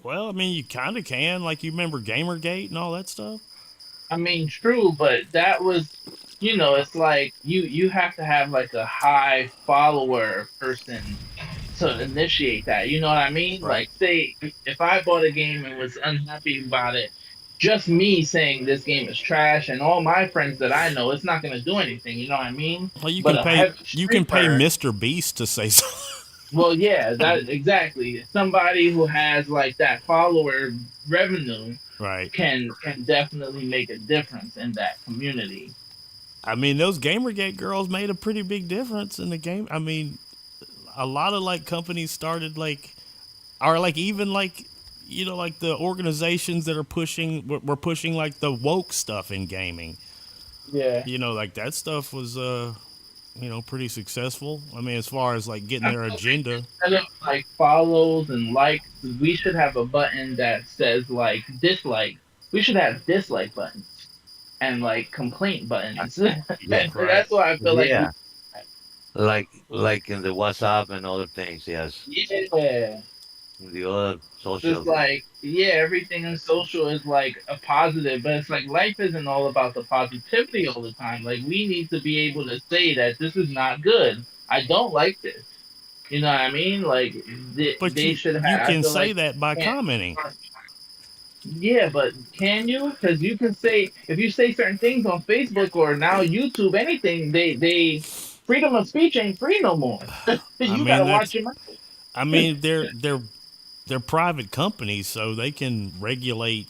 Well, I mean, you kind of can. Like, you remember Gamergate and all that stuff? I mean, true, but that was, it's like you have to have like a high follower person to initiate that. You know what I mean? Right. Like, say if I bought a game and was unhappy about it, just me saying this game is trash and all my friends that I know, it's not going to do anything. You know what I mean? Well, But a heavy you can pay streamer, Mr. Beast to say so. well, yeah, that exactly. Somebody who has like that follower revenue Right. can definitely make a difference in that community. I mean, those Gamergate girls made a pretty big difference in the game. I mean, a lot of like companies started like, or like even like, like the organizations that are pushing, were pushing like the woke stuff in gaming. Yeah. Like that stuff was, pretty successful. I mean, as far as like getting I their feel like agenda. instead of like follows and likes, we should have a button that says like dislike. We should have dislike buttons and like complaint buttons. Yeah, Right. That's why I feel like we. yeah. Like in the WhatsApp and other things. Yes, Yeah. the other Just social. like, yeah, everything in social is like a positive, but it's like life isn't all about the positivity all the time. Like we need to be able to say that this is not good. I don't like this. You know what I mean? Like But they should you have. I can feel say like that by can't. commenting. Yeah, but can you? Because you can say if you say certain things on Facebook or now YouTube, anything, they freedom of speech ain't free no more. I You mean, gotta watch your mouth. they're private companies, so they can regulate,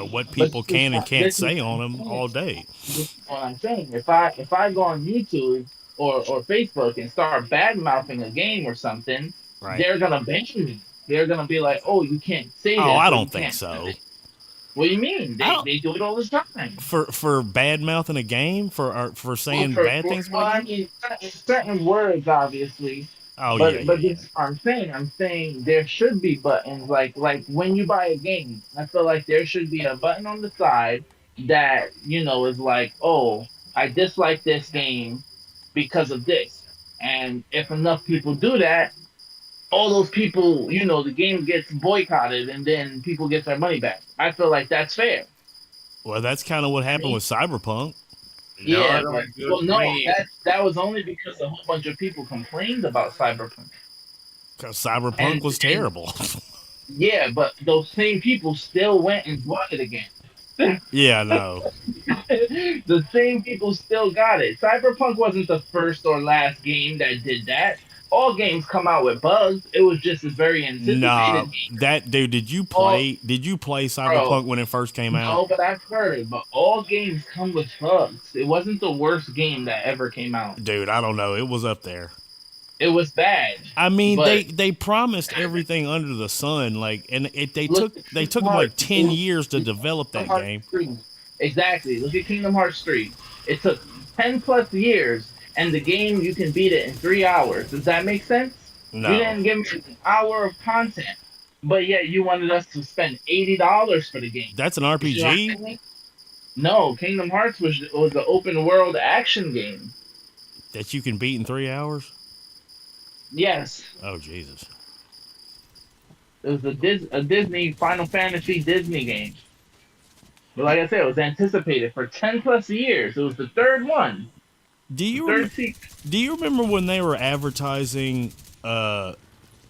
what But people can and can't this is say what on I'm them saying. all day. This is what I'm saying. If I go on YouTube or Facebook and start bad mouthing a game or something, Right. they're gonna ban me. They're gonna be like, "Oh, you can't say Oh, this I or you don't think can't do so. this." What do you mean? I They don't they do it all the time. for bad mouthing a game for Well, saying bad things about well, a I game. mean, certain words, obviously, Oh yeah, but yeah, this yeah. is what I'm saying. I'm saying there should be buttons like when you buy a game. I feel like there should be a button on the side that is like, oh, I dislike this game because of this. And if enough people do that, all those people, the game gets boycotted, and then people get their money back. I feel like that's fair. Well, that's kind of what I happened mean, with Cyberpunk. yeah, Not but a good well, no, dream. that was only because a whole bunch of people complained about Cyberpunk, Because Cyberpunk and was and terrible. yeah, but those same people still went and bought it again. Yeah, no. The same people still got it. Cyberpunk wasn't the first or last game that did that. All games come out with bugs. It was just a very Nah, anticipated game. that dude. Did you All play? Did you play bro, Cyberpunk when it first came out? no, but I've heard. But all games come with bugs. It wasn't the worst game that ever came out. Dude, I don't know. It was up there. It was bad, I mean, but they promised everything under the sun, like, and look at they Kingdom took them like Hearts. 10 years to Look develop at Kingdom that Hearts game. 3. Exactly. Look at Kingdom Hearts 3. It took 10 plus years, and the game you can beat it in 3 hours. Does that make sense? You No, didn't give me an hour of content, but yet you wanted us to spend $80 for the game. that's an You see what RPG I'm saying? No, Kingdom Hearts was the open world action game. that you can beat in 3 hours. Yes, Oh Jesus! it was a Disney Final Fantasy Disney game. But like I said, it was anticipated for 10 plus years. It was the third one, Do the you third sequel. do you remember when they were advertising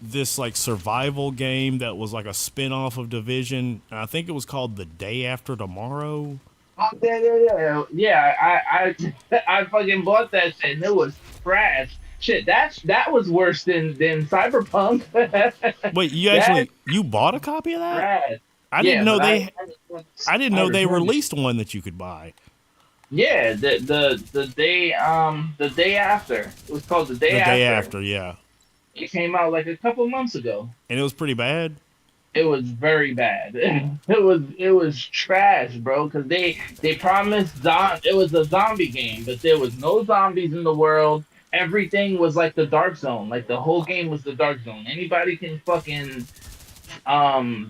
this like survival game that was like a spin-off of Division? And I think it was called The Day After Tomorrow. Oh, yeah. I fucking bought that shit and it was trash. Shit, that was worse than Cyberpunk. Wait, you That's actually you bought a copy of that? trash. I didn't Yeah, know but I didn't I know they returned it. released one that you could buy. Yeah, the day after. It was called the day The day after. after, yeah. It came out like a couple months ago. And it was pretty bad. It was very bad. It was trash, bro. Because they promised it was a zombie game, but there was no zombies in the world. Everything was like the Dark Zone. Like the whole game was the Dark Zone. Anybody can fucking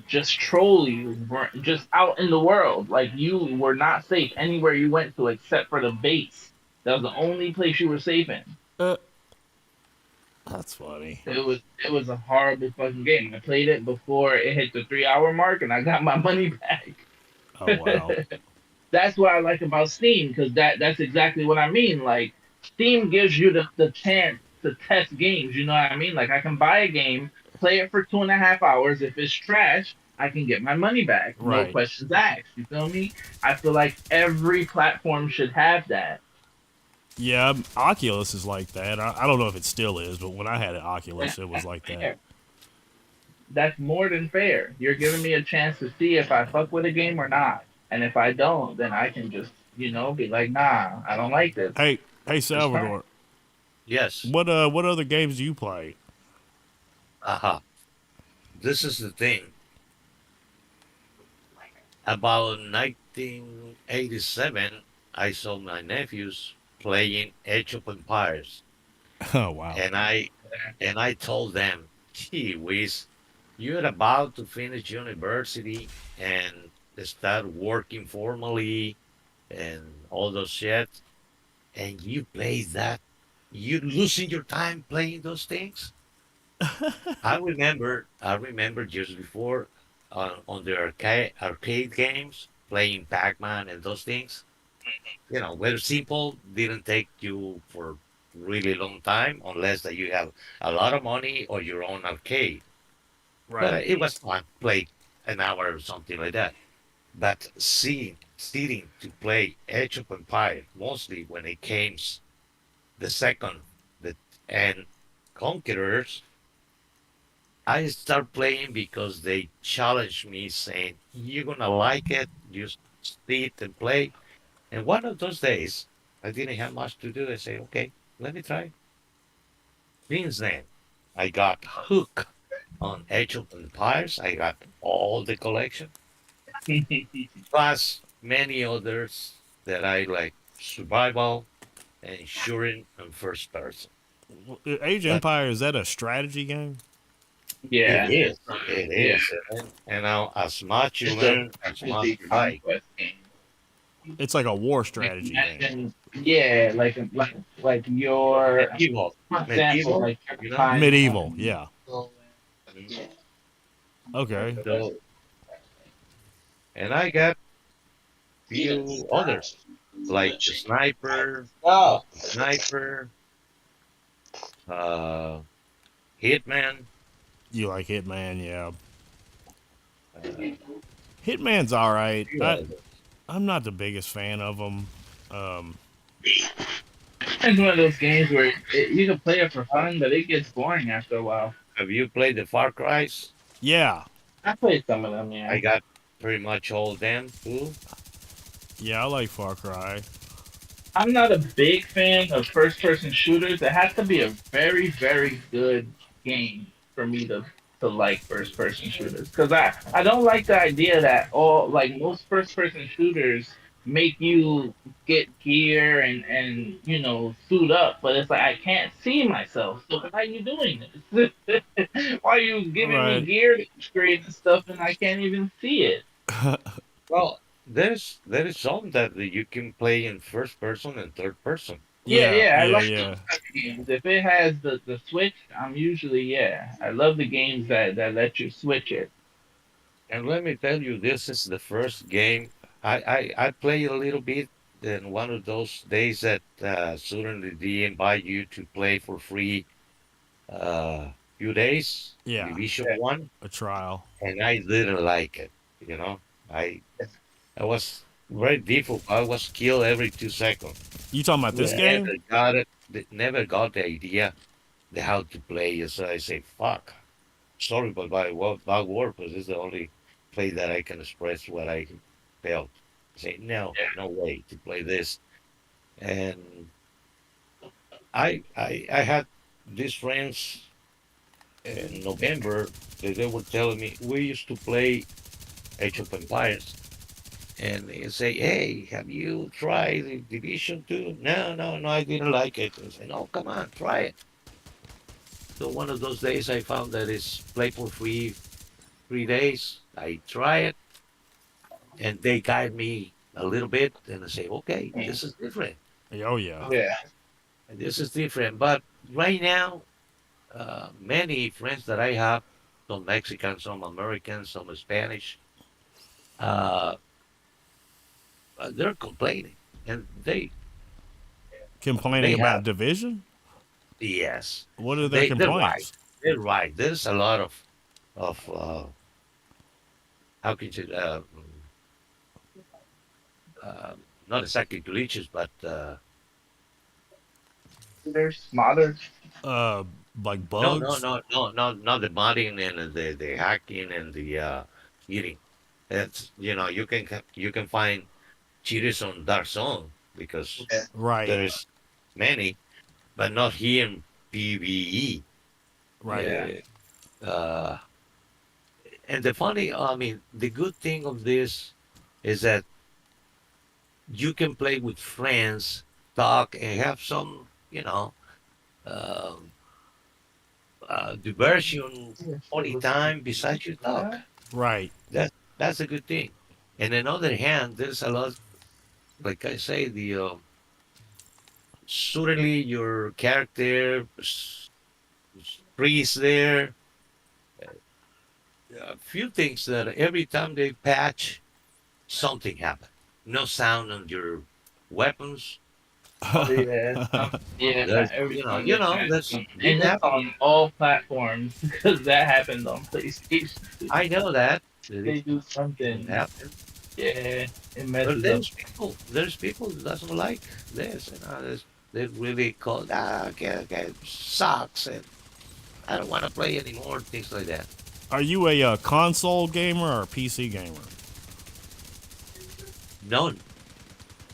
just troll you, just out in the world. Like you were not safe anywhere you went to except for the base. That was the only place you were safe in. Uh, that's funny. It was a horrible fucking game. I played it before it hit the 3 hour mark, and I got my money back. Oh wow. That's what I like about Steam because that's exactly what I mean. Like Steam gives you the chance to test games. You know what I mean? Like I can buy a game, play it for 2.5 hours. If it's trash, I can get my money back. No Right. questions asked. You feel me? I feel like every platform should have that. Yeah, Oculus is like that. I don't know if it still is, but when I had an Oculus, it was That's like that. fair. That's more than fair. You're giving me a chance to see if I fuck with a game or not. And if I don't, then I can just, be like, nah, I don't like this. Hey Just turn. Salvador, Yes. what other games do you play? Aha. This is the thing. About 1987, I saw my nephews playing Age of Empires, Oh wow. and I told them, "Gee whiz, you're about to finish university and start working formally and all those shit, and you play that. You losing your time playing those things." I remember just before on the arcade games playing Pac-Man and those things. Very simple, didn't take you for really long time unless that you have a lot of money or your own arcade. But Right. it was fun, play an hour or something like that. But sitting to play Age of Empire, mostly when it came the second, the and Conquerors, I start playing because they challenged me, saying, "You're gonna like it. Just sit and play." And one of those days, I didn't have much to do. I say, "Okay, let me try." Since then, I got hooked on Age of Empires. I got all the collection, plus many others that I like: survival, and shooting, and first person. Age of But Empire, is that a strategy game? it Yeah, is, it yeah. is, and now as much you It's a learn, as much fantasy you like. conquest game. It's like a war Like strategy game. imagine, yeah, like your, Medieval, for example, medieval, like your you know. time Medieval, on. yeah. Yeah. Okay. So, and I got few others like the sniper, Oh, Ultra Sniper, uh, Hitman. You like Hitman? Yeah, Uh, Hitman's all right. few others. I'm not the biggest fan of them. it's one of those games where you can play it for Uh, fun, but it gets boring after a while. have you played the Far Cry's? Yeah, I played some of them, I yeah. got pretty much all of them too. yeah, I like Far Cry. I'm not a big fan of first person shooters. It has to be a very, very good game for me to like first person shooters. Because I don't like the idea that all like most first person shooters make you get gear and suit up, but it's like I can't see myself. So why are you doing this? Why are you giving me Right. gear to upgrade and stuff and I can't even see it? Well, there is some that you can play in first person and third person. Yeah, Yeah, yeah, I yeah, like those yeah. type of games. If it has the switch, I'm usually yeah. I love the games that let you switch it. And let me tell you, this is the first game I play a little bit. Then one of those days that suddenly they invite you to play for free few days, Yeah, Division Yeah, One, a trial. and I didn't like it. You know, I I was very difficult. I was killed every 2 seconds. You talking about this yeah, game? Never got it. Never got the idea the how to play. So I say, fuck. Sorry, but by what bad word, because it's the only play that I can express what I felt. Say, no, yeah. no way to play this. And I had these friends in November that they were telling me we used to play Age of Empires. And they say, hey, have you tried the Division 2? No, no, no, I didn't like it. I say, no, come on, try it. So one of those days I found that it's play for free 3 days. I try it and they guide me a little bit and I say, okay, Mm. this is different. Oh yeah. Yeah. And this is different. But right now, many friends that I have, some Mexican, some American, some Spanish, uh, they're complaining. And Complaining they about have, division? yes, What are their they're right. complaints? They're right. There's a lot of how can you say, not exactly glitches, but There's modders. Uh, like no, no, bugs? no, no, no, not the modding and the hacking and the cheating. It's you can find cheaters on Dark Zone because Yeah. Right, there's many, but not here in PvE. right. Yeah. Uh, uh, and the funny, I mean, the good thing of this is that you can play with friends, talk, and have some, um, diversion, funny time besides you talk. Right. That's a good thing. And on the other hand, there's a lot, like I say, the suddenly your character freeze there. A few things that every time they patch, something happen. No sound on your weapons. Oh yeah. Yeah. There's, Every time they that's and didn't it's happen. on all platforms because that happened on PlayStation. I know that They do it something. happened. Yeah. It But messes up. there's people that doesn't like this, they really call okay, okay, sucks, and I don't want to play anymore, things like that. Are you a console gamer or a PC gamer? None,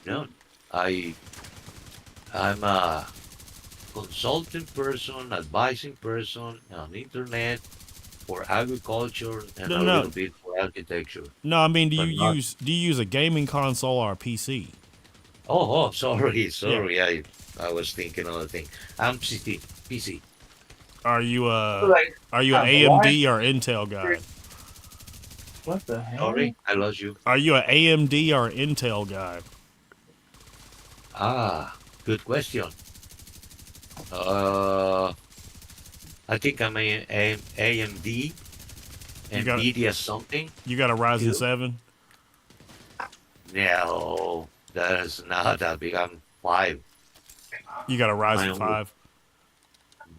none. I I'm a consulting person, advising person on internet for agriculture and No, a no, little bit for architecture, no. I mean, but not. do you use a gaming console or a PC? Oh, sorry, Yeah. sorry. I was thinking other thing. I'm PC. Are you Like are you an why? AMD or Intel guy? What the hell? Sorry, I lost you. Are you an AMD or Intel guy? Good question. Uh, I think I'm AMD, You got Nvidia something you got a Ryzen too. 7? No, that is not that big. I'm 5. You got a I Ryzen only. 5.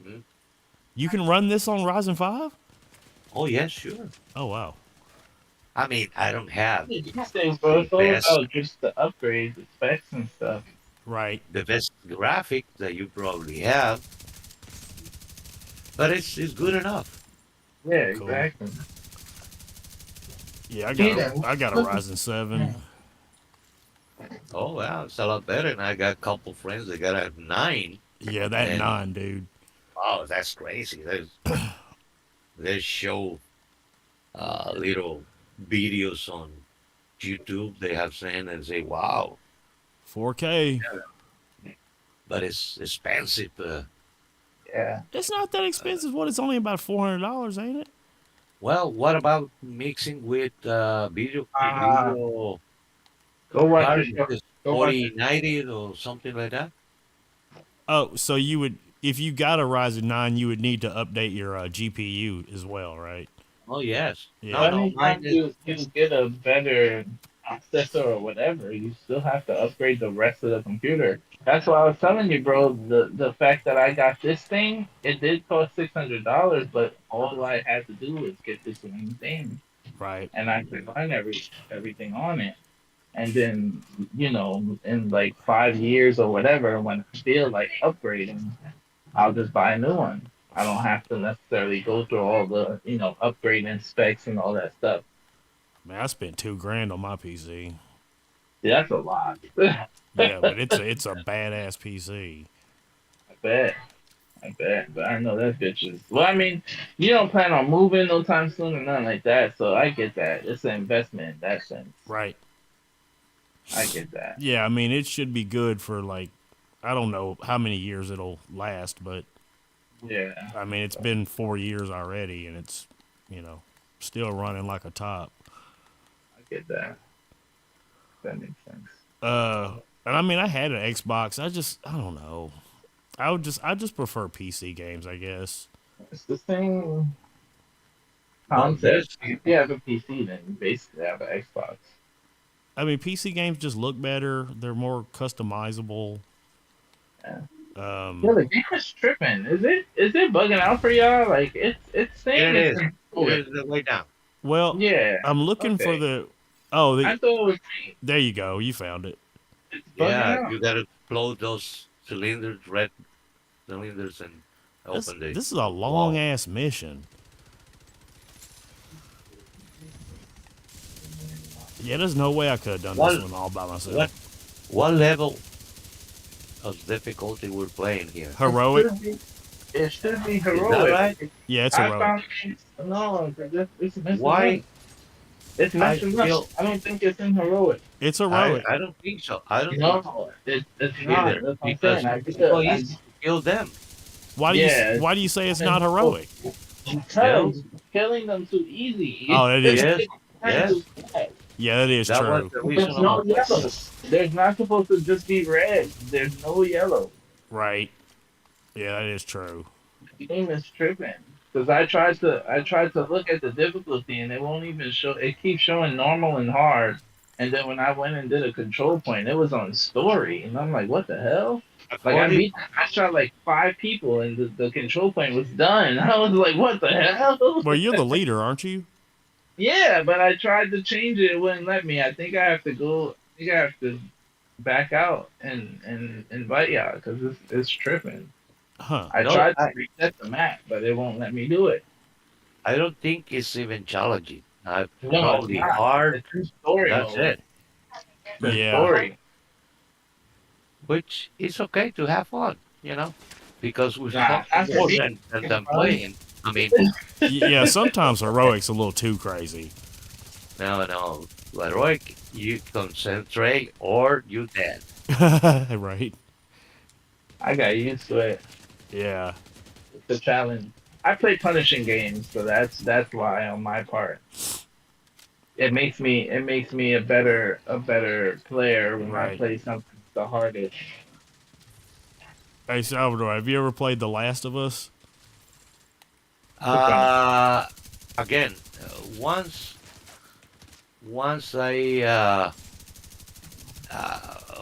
Mhm. You can run this on Ryzen 5? Oh yes, sure. Oh wow. I mean, I don't have These days, bro, the it's all best about just the upgrades, the specs and stuff. Right. the best graphic that you probably have, but it's good enough. Yeah, Cool. exactly. Yeah, Peter, I got a Ryzen 7. Oh well, it's a lot better. And I got a couple friends that got a 9, Yeah, that and 9, dude. oh, that's crazy. They show little videos on YouTube. They have saying and say, "Wow," 4K. but it's expensive. yeah. It's not that expensive. What? It's only about $400, ain't it? Well, what about mixing with Uh, video go watch card? your Is show. this Go watch your 4090 or something like that? Oh, so you would, if you got a Ryzen 9, you would need to update your GPU as well, right? Oh yes. No, Yeah. no, mine anytime is. you get a better processor or whatever, you still have to upgrade the rest of the computer. That's why I was telling you, bro. The fact that I got this thing, it did cost $600, but all I had to do was get this one thing, Right. and I could run everything on it. And then, in like 5 years or whatever, when I feel like upgrading, I'll just buy a new one. I don't have to necessarily go through all the, upgrading specs and all that stuff. Man, I spent 2 grand on my PC. See, that's a lot. Yeah, but I it's a badass PC. bet. I bet. But I know that bitch is. Well, I mean, you don't plan on moving no time soon or nothing like that. So I get that. It's an investment in that sense. Right. I get that. Yeah, I mean, it should be good for like, I don't know how many years it'll last, but Yeah. I mean, it's been 4 years already, and it's, you know, still running like a top. I get that. That makes sense. And I mean, I had an Xbox. I don't know. I just prefer PC games, I guess. It's the same Well, concept. this. If you have a PC, then you basically have an Xbox. I mean, PC games just look better. They're more customizable. Yeah. Yeah, Um, the game is tripping. Is it bugging out for y'all? Like it's Here saying it it's is. gonna do Here it. is the way down. well, Yeah. I'm looking for Okay. the. Oh, I thought it was me. there you go. You found it. It's bugging Yeah, out. you gotta close those cylinders, red cylinders, and open the This is a long wall. ass mission. Yeah, there's no way I could have done this What one all by what myself. what level of difficulty we're playing here? It Heroic. should be. It should be Is that heroic. right? Yeah, it's I heroic. found no, 'cause it's messing up. Why It's I messing up. feel I don't think it's in heroic. It's I heroic. I don't think so. I don't think so No, it's not. either That's what I'm saying. because it's so easy to kill them. Yeah, Why do you say it's not it's heroic? Well, because killing them too easy. Oh, that is. yes, yes, Yeah, that is that was true. the reason There's of my no yellow. There's not supposed to just be red. There's no yellow. Right. Yeah, that is true. The game is tripping. Because I tried to look at the difficulty and it won't even show. It keeps showing normal and hard. And then when I went and did a control point, it was on story, and I'm like, what the hell? Like according. I shot like 5 people, and the control point was done. I was like, what the hell? Well, you're the leader, aren't you? Yeah, but I tried to change it. It wouldn't let me. I think I have to go. I think I have to back out and invite y'all because it's tripping. Huh. I No, tried to reset the map, but it won't let me do it. I don't think it's even challenging. No, it's Probably not. hard. It's in story That's mode. it. It's in Yeah. story. Which is okay to have fun, because we're Nah, talking after more me, than it's fun. playing. I mean, Yeah, sometimes heroic's a little too crazy. no, heroic, you concentrate or you dead. Right. I got used to it. Yeah. It's a challenge. I play punishing games, so that's why on my part. It makes me a better player when I Right. play something the hardest. Hey, Salvador, have you ever played The Last of Us? Which one? Again, once I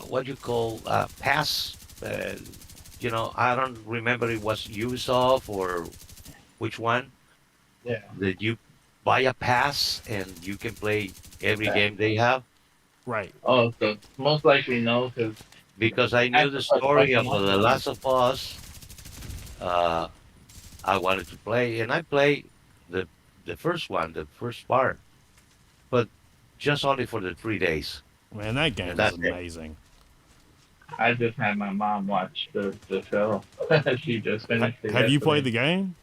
what you call pass. I don't remember it was Ubisoft or which one Yeah. that you buy a pass and you can play every Okay. game they have. Right. Oh, so most likely no, because Because I I knew the have to story question of one The of you. Last of Us. Uh, I wanted to play, and I played the the first one, the first part, but just only for the 3 days, Man, that and game is that's it. amazing. I just had my mom watch the show. She just finished it Have you played yesterday. the game?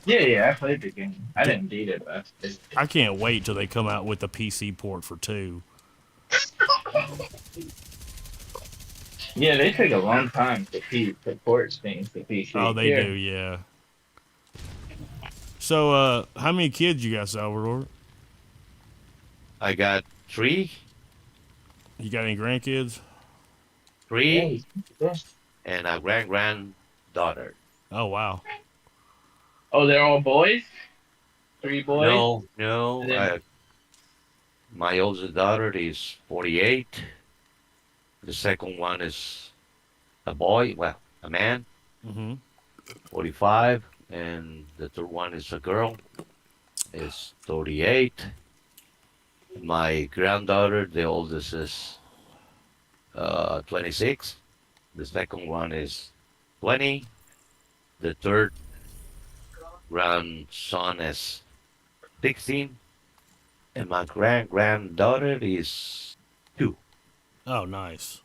Yeah, yeah, I played the game. I Dude, didn't beat it, but I played I can't wait till they come out with the PC port for 2. it. Yeah, they take a long time to port things to Oh, PC. they do, Here, yeah. So, how many kids you got, Salvador? I got three, You got any grandkids? yeah, three, yeah. and a granddaughter. Oh, wow. Oh, they're all boys. 3 boys, No, no. and then My oldest daughter is 48. The second one is a boy, well, a man, Mm-hmm. 45, and the third one is a girl, is 38. My granddaughter, the oldest, is 26. The second one is 20. The third grandson is 16. And my granddaughter is 2. Oh, nice.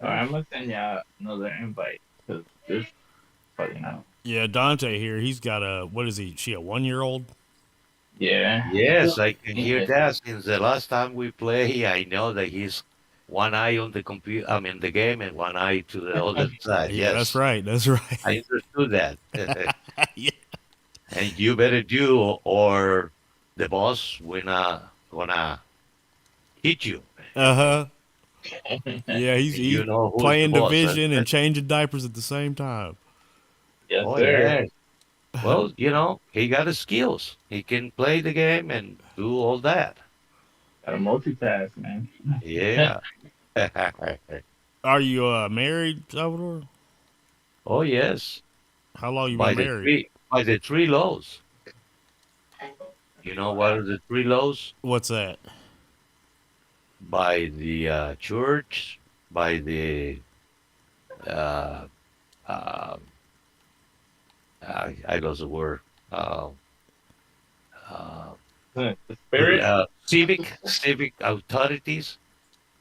all right, I'm gonna send you out another invite because this fucking out. Yeah, Dante here, he's got a, what is he? She a 1-year old? Yeah. Yes, I can hear Yeah. that. Since the last time we play, I know that he's one eye on the computer, I mean the game, and one eye to the other side. Yeah, that's Yes, right. That's right. I understood that. Yeah. And you better do, or the boss will not gonna hit you. Uh-huh. Yeah, he's You know who is the playing boss. Huh? division and changing diapers at the same time. Yes, Oh sir. yeah. Well, he got the skills. He can play the game and do all that. Gotta multitask, man. Yeah. Are you married, Salvador? Oh yes. How long you By been the married? three by the three lows. You know what are the three lows? What's that? By the church, by the uh, uh, I lost the word. Uh, uh, The spirit. civic authorities,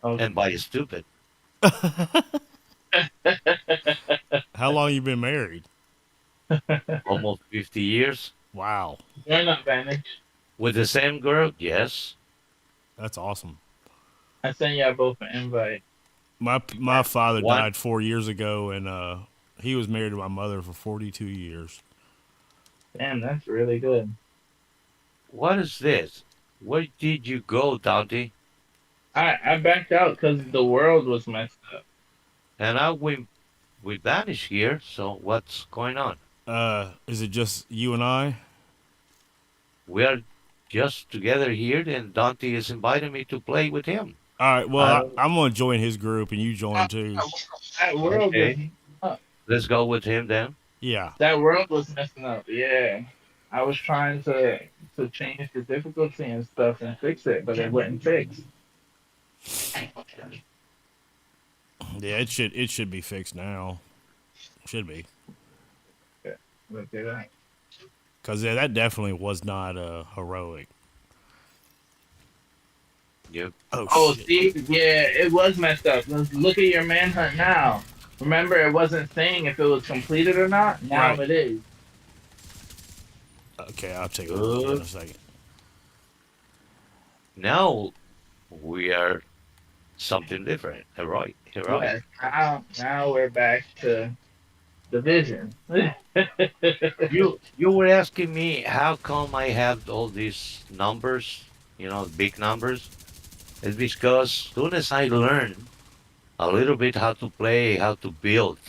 Oh, and by stupid. How long you been married? Almost 50 years Wow, join advantage. with the same girl. Yes, that's awesome. I sent y'all both an invite. My father one. died 4 years ago, and he was married to my mother for 42 years. Damn, that's really good. What is this? Where did you go, Dante? I backed out because the world was messed up. And we vanished here. So what's going on? Is it just you and I? We are just together here, and Dante is inviting me to play with him. All right. Well, I don't. I'm gonna join his group, and you join too. That world was Okay, up. let's go with him then. Yeah. That world was messing up. Yeah, I was trying to change the difficulty and stuff and fix it, but it wouldn't fix. Yeah. It should be fixed now. Should be. Yeah, look at that. Cause yeah, that definitely was not heroic. Yep. Oh Oh, shit. see, yeah, it was messed up. Look at your manhunt now. Remember, it wasn't saying if it was completed or not. Now Right. it is. Okay, I'll take a look in Good. a second. Now we are something different. Heroic. Heroic. Yeah. Now we're back to division. You were asking me how come I have all these numbers, big numbers. It's because soon as I learn a little bit how to play, how to build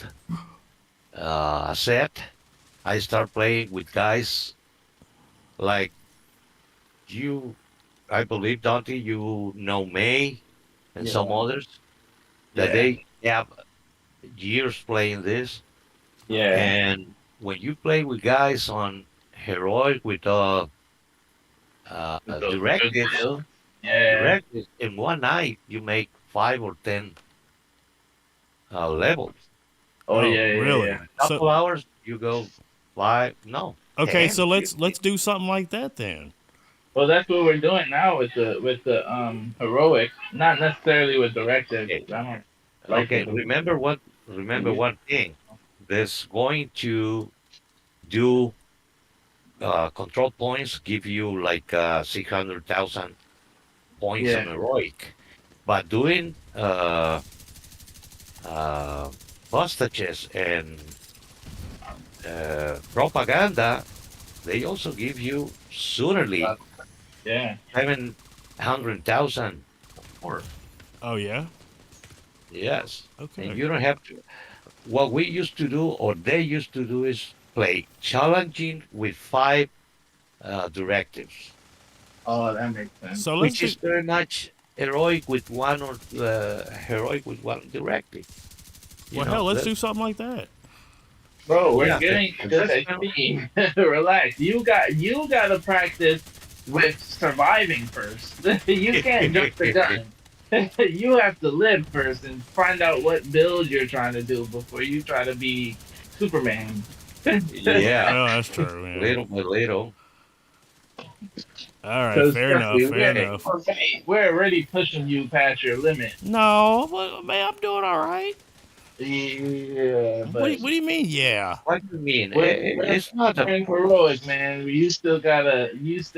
a set, I start playing with guys like you. I believe, Dante, you know May. and some Yeah. others that Yeah. they have years playing this. Yeah. And when you play with guys on heroic with With those good directives, skills. Yeah. directives in one night you make 5 or 10 levels. Oh Oh, yeah, yeah, In yeah. really? a So couple hours you go five, no, okay, so 10, let's 15. do something like that then. Well, that's what we're doing now with the heroic, not necessarily with directive. Okay, I don't like okay. it. Remember one thing. There's going to do control points give you like 600,000 points on Yeah. heroic, but doing uh, hostages and propaganda, they also give you Uh, soonerly yeah. 700,000 more. Oh yeah. Yes, and Okay. you don't have to. What we used to do, or they used to do, is play challenging with 5 directives, Oh, that makes sense. So let's which do. is very much heroic with one or heroic with one directive. You Well, hell, know, let's that, do something like that. Bro, we're yeah, getting and good that's kind of XP. Relax. You got to practice with surviving first. You can't jump the gun. You have to live first and find out what build you're trying to do before you try to be Superman. Because yeah, Well, that's true, man. little by little. All right, fair trust enough, me, fair enough. we're already pushing you past your limit. No, well, man, I'm doing all right. Yeah, but What do you mean? Yeah. What do you mean? we're It's not a. playing heroic, man. You still get It's used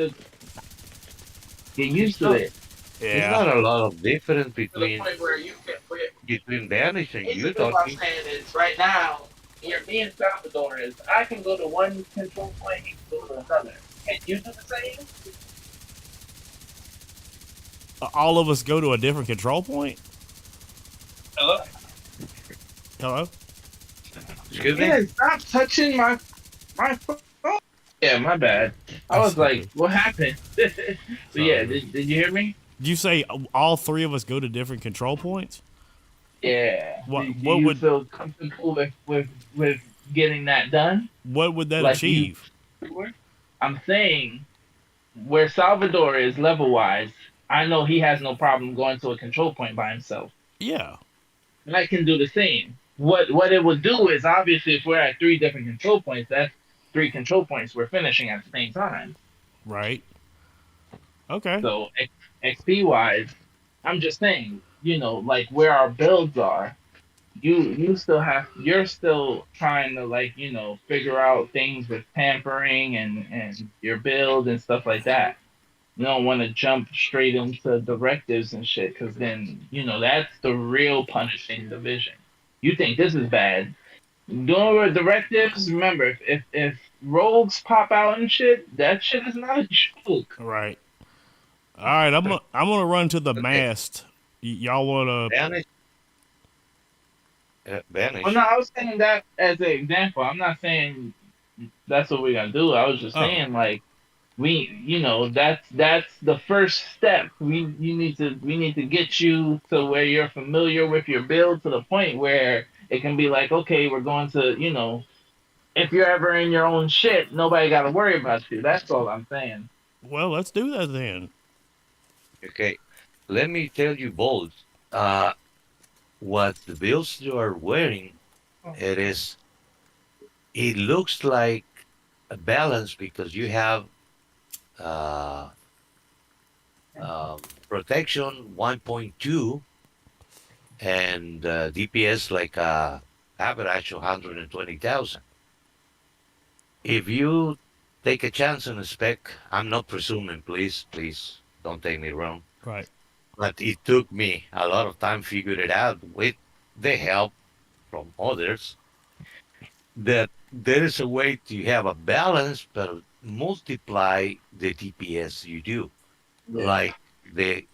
to not. it. It's Yeah. not a lot of difference To the point where you can quit. between Vanish and you, Basically, what I'm Dante. saying is, right now, here, me and Salvador is, I can go to one control point, he can go to another. Can you do the same? All of us go to a different control point. Hello? Hello. Excuse me. Yeah, stop touching my phone. Yeah, my bad. I That's was like, stupid. what happened? So yeah, Sorry. did you hear me? Did you say all three of us go to different control points? Yeah. Do What you would feel comfortable with getting that done? what would that Like you achieve? were? I'm saying where Salvador is level wise, I know he has no problem going to a control point by himself. Yeah. And I can do the same. What it would do is obviously if we're at three different control points, that's three control points we're finishing at the same time. Right. Okay. So XP wise, I'm just saying, like where our builds are, you're still trying to like, figure out things with tampering and your build and stuff like that. You don't want to jump straight into directives and shit, because then that's the real punishing division. You think this is bad? Doing with directives. Remember, if rogues pop out and shit, that shit is not a joke. Right. All right. I'm gonna run to the Okay, mast. Y'all wanna? Vanish. Well, no, Vanish. I was saying that as an example. I'm not saying that's what we're gonna do. I was just Oh, saying like that's the first step. We need to get you to where you're familiar with your build to the point where it can be like, okay, we're going to, if you're ever in your own shit, nobody got to worry about you. That's all I'm saying. well, let's do that then. Okay, let me tell you both. Uh, what the bills you are wearing, it is. It looks like a balance because you have uh, protection 1.2 and DPS like average 120,000. If you take a chance on a spec, I'm not presuming, please don't take me wrong. Right. But it took me a lot of time figure it out with the help from others that there is a way to have a balance but multiply the DPS you do. Yeah. Like the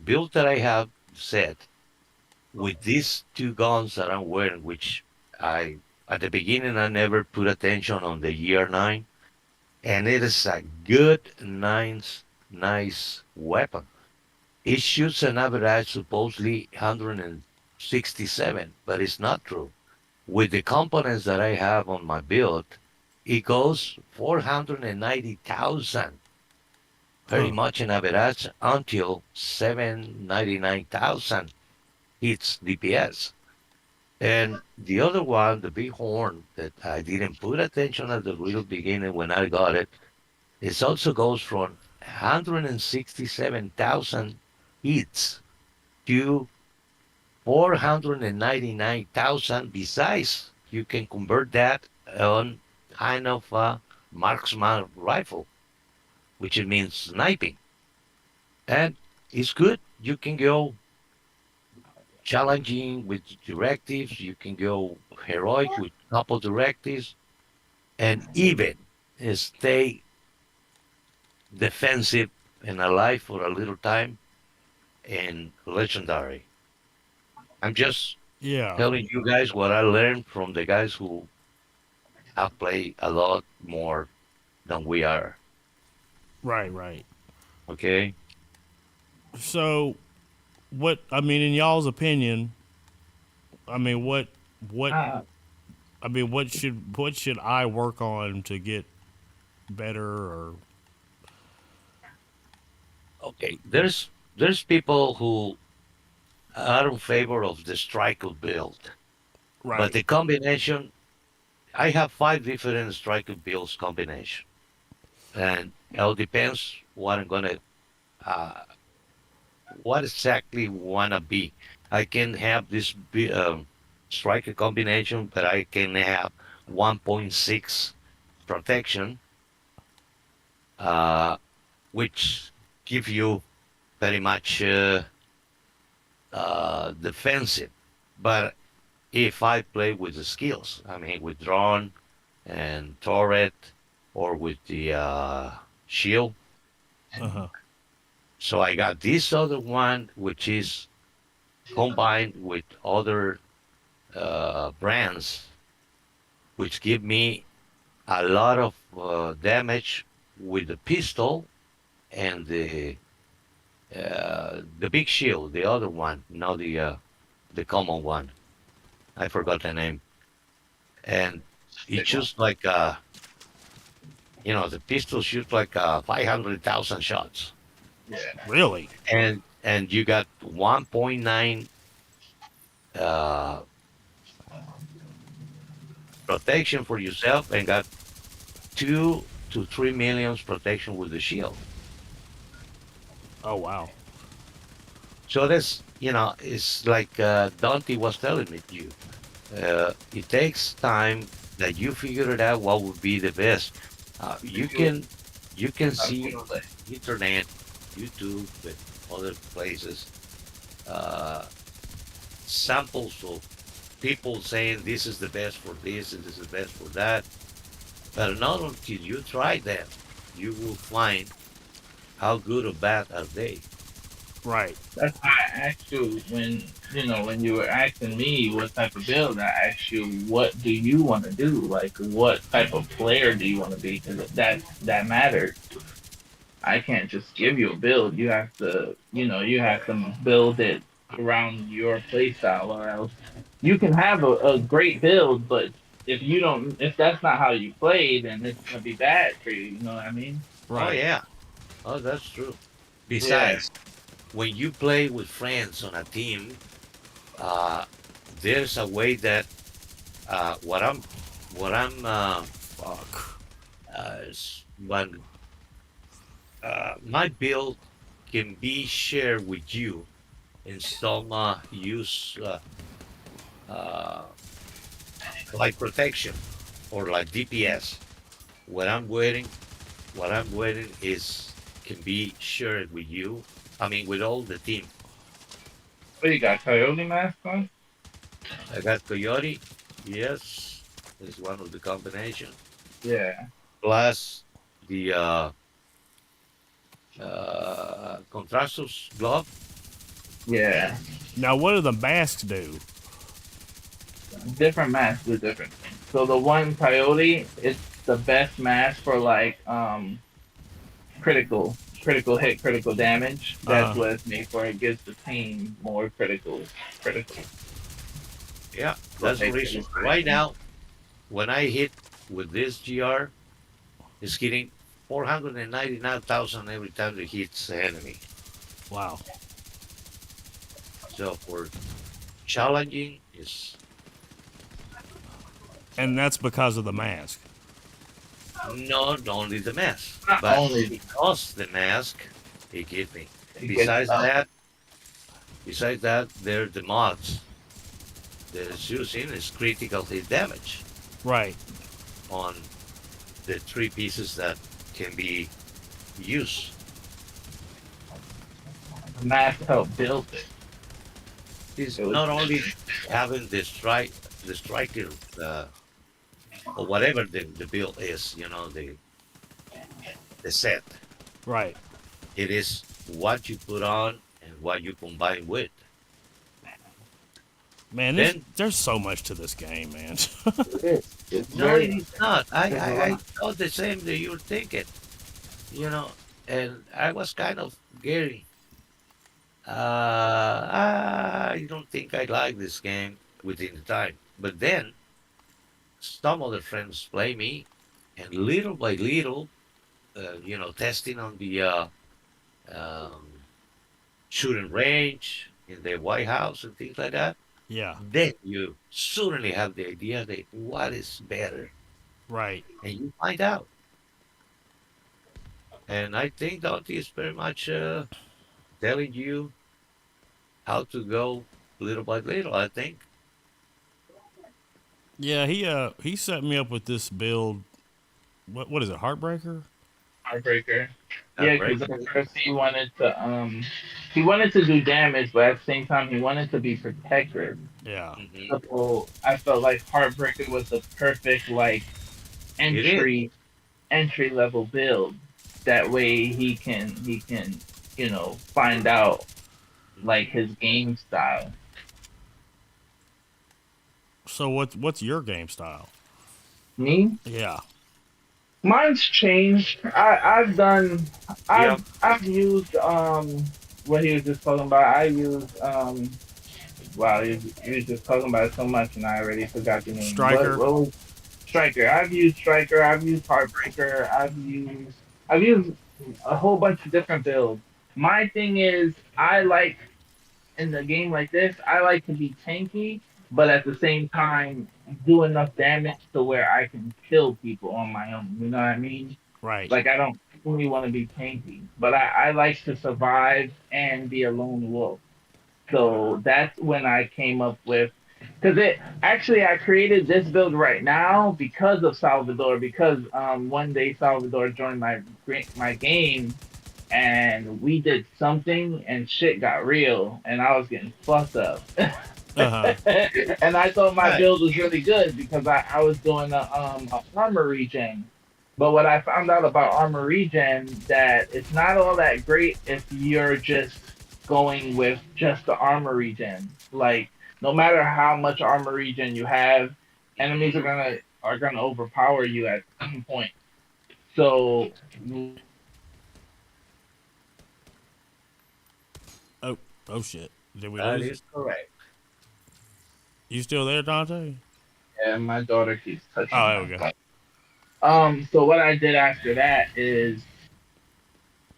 build that I have set with these two guns that I'm wearing, which I at the beginning I never put attention on the year 9, and it is a good nice weapon. It shoots an average supposedly 167, but it's not true. With the components that I have on my build, it goes 490,000, very Huh. much an average until 799,000 hits DPS. And the other one, the big horn that I didn't put attention at the real beginning when I got it, it also goes from 167,000 hits to 499,000. Besides, you can convert that on kind of a marksman rifle, which it means sniping. And it's good. You can go challenging with directives. You can go heroic with couple directives, and even stay defensive and alive for a little time in legendary. I'm just Yeah. telling you guys what I learned from the guys who have played a lot more than we are. Right. Right. Okay. So, what I mean, in y'all's opinion, I mean, what Uh, what should I work on to get better or Okay. There's people who are in favor of the striker build, but right? the combination. I have five different striker builds combination, and it all depends what I'm gonna uh, what exactly wanna be. I can have this striker combination, but I can have 1.6 protection, uh, which give you very much defensive. But if I play with the skills, I mean, with drone and turret or with the shield, Uh huh. so I got this other one, which is combined with other brands, which give me a lot of damage with the pistol and the big shield, the other one, not the common one. I forgot the name. And it big one. shoots like the pistol shoots like 500,000 shots, Yeah. Really? and you got 1.9 uh, protection for yourself, and got 2 to 3 millions protection with the shield. Oh wow. So that's it's like Dante was telling me you. It takes time that you figure it out what would be the best. You can see Absolutely. internet, YouTube, and other places uh, samples of people saying this is the best for this and this is the best for that. But not until you try them, you will find how good or bad are they. Right. That's why I asked you when you were asking me what type of build. I asked you, what do you want to do? Like, what type of player do you want to be? Because that matters. I can't just give you a build. You have to build it around your play style, or else you can have a great build, but if that's not how you play, then it's gonna be bad for you. You know what I mean? Oh Right. yeah, oh that's true. Yeah. Besides, when you play with friends on a team, uh, there's a way that what I'm Fuck. when my build can be shared with you in some use uh, like protection or like DPS. What I'm wearing, what I'm wearing is can be shared with you. I mean, with all the team. What you got, Coyote mask on? I got Coyote, yes, is one of the combination. Yeah. Plus the Contrastus glove. Yeah. Now, what do the masks do? Different masks do different things. So the one Coyote, it's the best mask for like critical. critical hit, critical damage. That's Uh huh. what it's made for. It gives the team more critical Yeah, that's the hit, reason. critical Right damage. now, when I hit with this GR, it's hitting 499,000 every time it hits the enemy. Wow. So for challenging is And that's because of the mask. not only the mask, Not but only because the mask it gives me. it gets Besides that, besides that, there are the mods that is using is critical hit damage Right. on the three pieces that can be used. the mask help build it. Is It was not only having the striker, or whatever the build is, the set. Right. It is what you put on and what you combine with. Man, Then there's so much to this game, man. it is. It's no, it very is not. there's a I lot. thought the same that you're thinking, you know, and I was kind of getting. I don't think I like this game within the time. But then some other friends play me, and little by little, testing on the um, shooting range in the White House and things like that. Yeah. Then you suddenly have the idea that what is better, Right. and you find out. And I think Dante is very much telling you how to go little by little. I think Yeah. He set me up with this build. What is it? Heartbreaker. Heartbreaker. that Yeah, break. because at first he wanted to do damage, but at the same time he wanted to be protector. Yeah. Hmm. So I felt like Heartbreaker was the perfect like It is. entry level build. That way he can find out like Hmm. his game style. So what's your game style? Me, Yeah. mine's changed. I've done Yeah. I've used what he was just talking about. I used wow, he was just talking about it so much and I already forgot the name. Striker. What was Striker? I've used Striker. I've used Heartbreaker. I've used a whole bunch of different builds. My thing is, I like in the game like this, I like to be tanky, but at the same time do enough damage to where I can kill people on my own. You know what I mean? Right. Like I don't really want to be tanky, but I like to survive and be a lone wolf. So that's when I came up with because it actually I created this build right now because of Salvador because one day Salvador joined my game and we did something and shit got real and I was getting fucked up. Uh huh. And I thought my Right. build was really good because I was doing a armor regen. But what I found out about armor regen that it's not all that great if you're just going with just the armor regen. Like no matter how much armor regen you have, enemies Hmm. are gonna overpower you at some point. So Oh. Oh shit. Did we That lose it? is correct. You still there, Dante? yeah, my daughter keeps touching Oh, there we my go. phone. So what I did after that is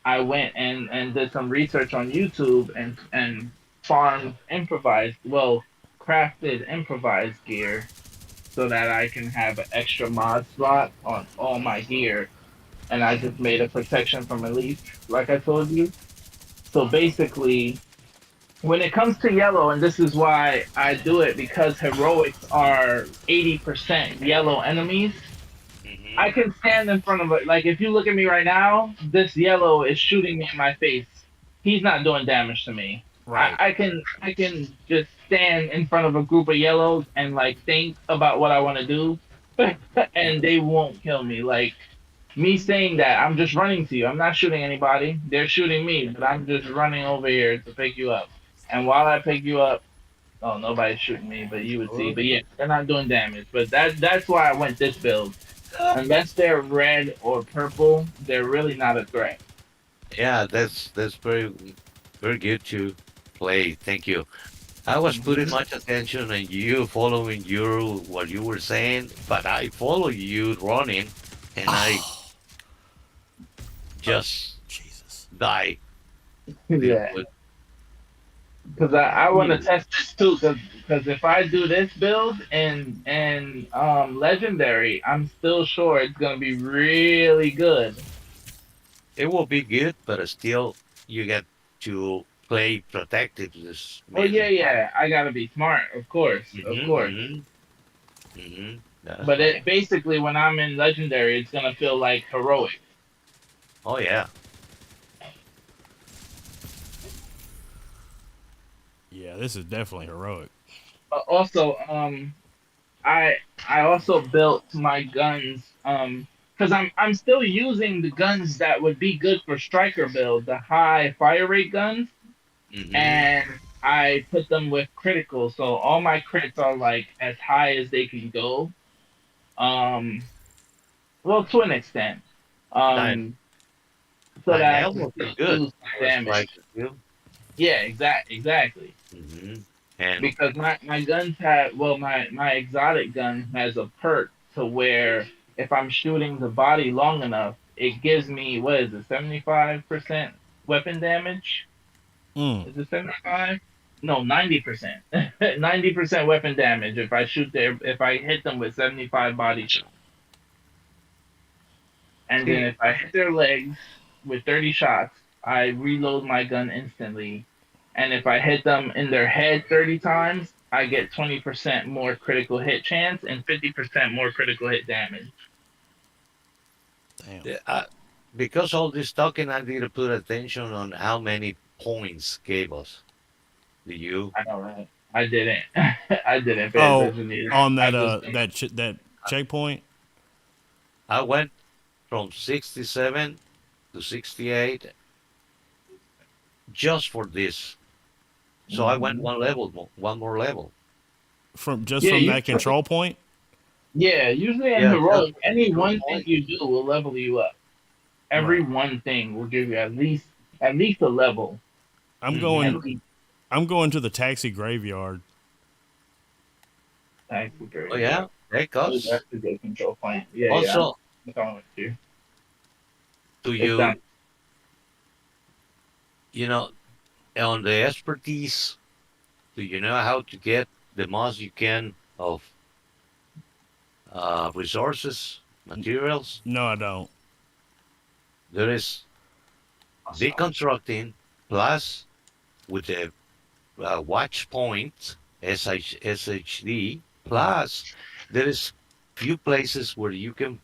I went and did some research on YouTube and farmed improvised, well, crafted improvised gear so that I can have an extra mod slot on all my gear. And I just made a protection from elite, like I told you. So basically, when it comes to yellow, and this is why I do it because heroics are 80% yellow enemies. I Hmm. can stand in front of it. Like if you look at me right now, this yellow is shooting me in my face. He's not doing damage to me. Right. I can just stand in front of a group of yellows and like think about what I want to do, and they won't kill me. Like me saying that, I'm just running to you. I'm not shooting anybody. They're shooting me, but I'm just running over here to pick you up. And while I pick you up, oh, nobody's shooting me, but you would see. Good. But yeah, they're not doing damage. But that's why I went this build. Unless they're red or purple, they're really not a threat. Yeah, that's very good to play. Thank you. I was putting much attention on you, following you what you were saying, but I follow you running, and I just Jesus. die. The- Yeah, with- because I want to test this too. Because if I do this build and legendary, I'm still sure it's gonna be really good. It will be good, but still, you get to play protective this Oh yeah, mainly. yeah. I gotta be smart, of course, of course. That's But right. it basically when I'm in legendary, it's gonna feel like heroic. Oh yeah. Yeah, this is definitely heroic. But also, I I also built my guns because I'm still using the guns that would be good for striker build, the high fire rate guns, hmm and I put them with critical, so all my crits are like as high as they can go. Um, well, to an extent, Nine um, so nine that I can elbows are still good do some for a damage. striker too. Yeah, exactly. hmm And Because my guns have well my exotic gun has a perk to where if I'm shooting the body long enough, it gives me what is it, 75% weapon damage? Mm. Is it 75? No, 90%. 90% weapon damage if I hit them with 75 body shots. And then see, if I hit their legs with 30 shots, I reload my gun instantly. And if I hit them in their head 30 times, I get 20% more critical hit chance and 50% more critical hit damage. Damn. uh, because all this talking, I need to put attention on how many points gave us. Do you? I know, right? I didn't. I didn't pay Oh, attention either. on I that just that checkpoint. I went from 67 to 68 just for this. So I went Mhm. one more level. From just Yeah, from that control point. usually in Yeah, just heroic, for any control one thing point. you do will level you up. Every Right. one thing will give you at least a level. I'm At going. hmm least I'm going to the taxi graveyard. thank you Oh very yeah, much. because That's a good control point. Yeah, yeah. also I'm going with you. to It's done. you, you know, on the expertise, do you know how to get the most you can of resources, materials? No, I don't. There is deconstructing plus with the watch point SHD plus there is few places where you can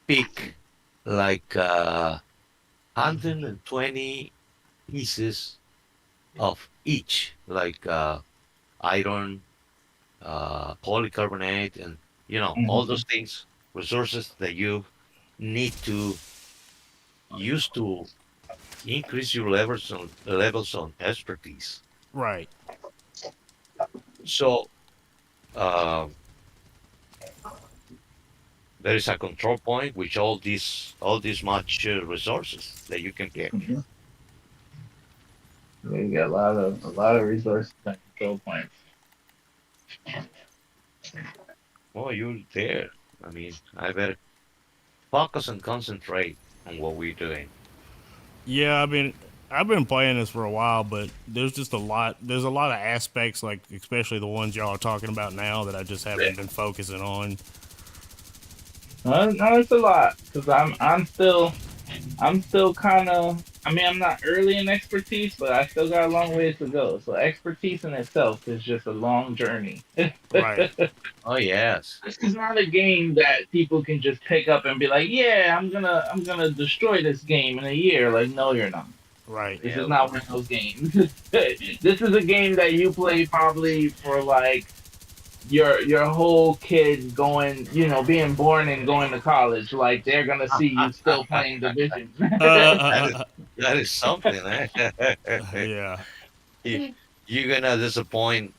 pick like 120 pieces of each, like iron, polycarbonate, and all Mhm. those things, resources that you need to use to increase your levels on expertise. Right. So um, there is a control point with all these much resources that you can pick. Mhm. Yeah, you got a lot of resources and control points. Well, you're there. I mean, I better focus and concentrate on what we're doing. Yeah, I've been playing this for a while, but there's just a lot. There's a lot of aspects, like especially the ones y'all are talking about now, that I just haven't been focusing on. No, it's a lot because I'm still kind of. I mean, I'm not early in expertise, but I still got a long ways to go. So expertise in itself is just a long journey. Right. Oh yes, This is not a game that people can just pick up and be like, "Yeah, I'm gonna destroy this game in a year." Like, no, you're not. Right. This is no, not one of those games. This is a game that you play probably for like your whole kid going, being born and going to college. Like they're gonna see you still playing Division. that is Uh, that is something. yeah. you, you're gonna disappoint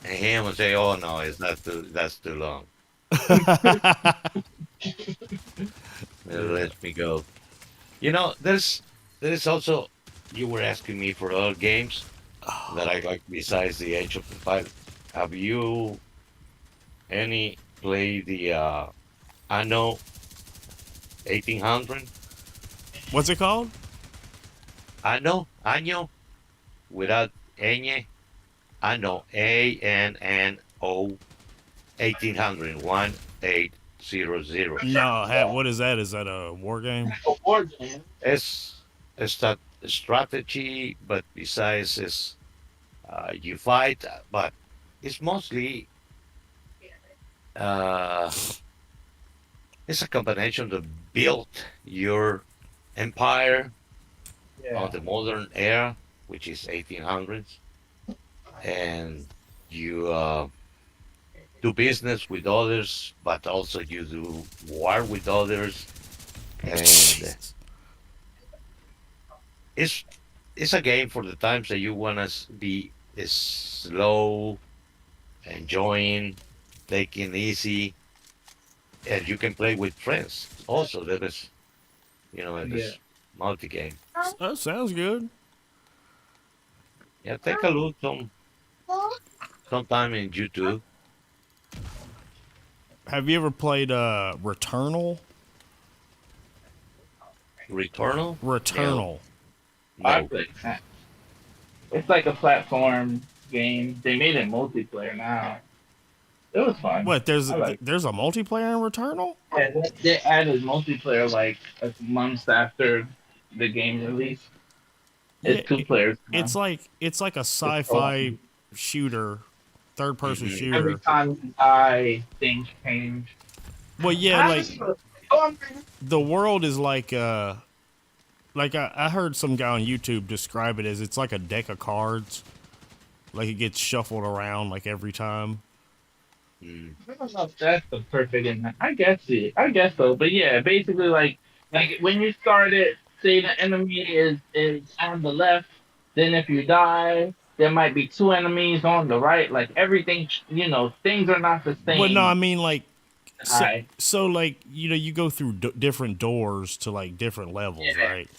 him and say, "Oh no, it's not too. That's too long. Yeah. Let me go." There's there is also, you were asking me for other games that I like besides the Age of Empires. Have you any play the Anno 1800? What's it called? Año without ñ. Anno ANNO 1800 1800. No. What is that? Is that a war game? A war game. It's that strategy, but besides is you fight, but it's mostly uh, it's a combination to build your empire Yeah. on the modern era, which is 1800s, and you do business with others, but also you do war with others, and Jesus. it's it's a game for the times that you want to be slow, enjoying, taking easy, and you can play with friends. Also, there is, in Yeah. this multi game. That sounds good. Yeah, take a look sometime in YouTube. Have you ever played Returnal? Returnal? No, Returnal. I no. played that. It's like a platform game. They made it multiplayer now. It was fun. What? There's I like. there's a multiplayer in Returnal? Yeah, they added multiplayer like months after the game release. Yeah, It's two players now. it's like a sci-fi shooter, third person Mhm. Every shooter. time you die, things change. Well, yeah, like Oh, the world is like I heard some guy on YouTube describe it as it's like a deck of cards. Like it gets shuffled around like every time. Mm. I don't know if that's the perfect. I guess it. I guess so. But yeah, basically like when you start it, say the enemy is on the left. Then if you die, there might be two enemies on the right. Like everything, things are not the Well, no, I same. mean like so, High. so like you go through different doors to like different levels, Yeah. right?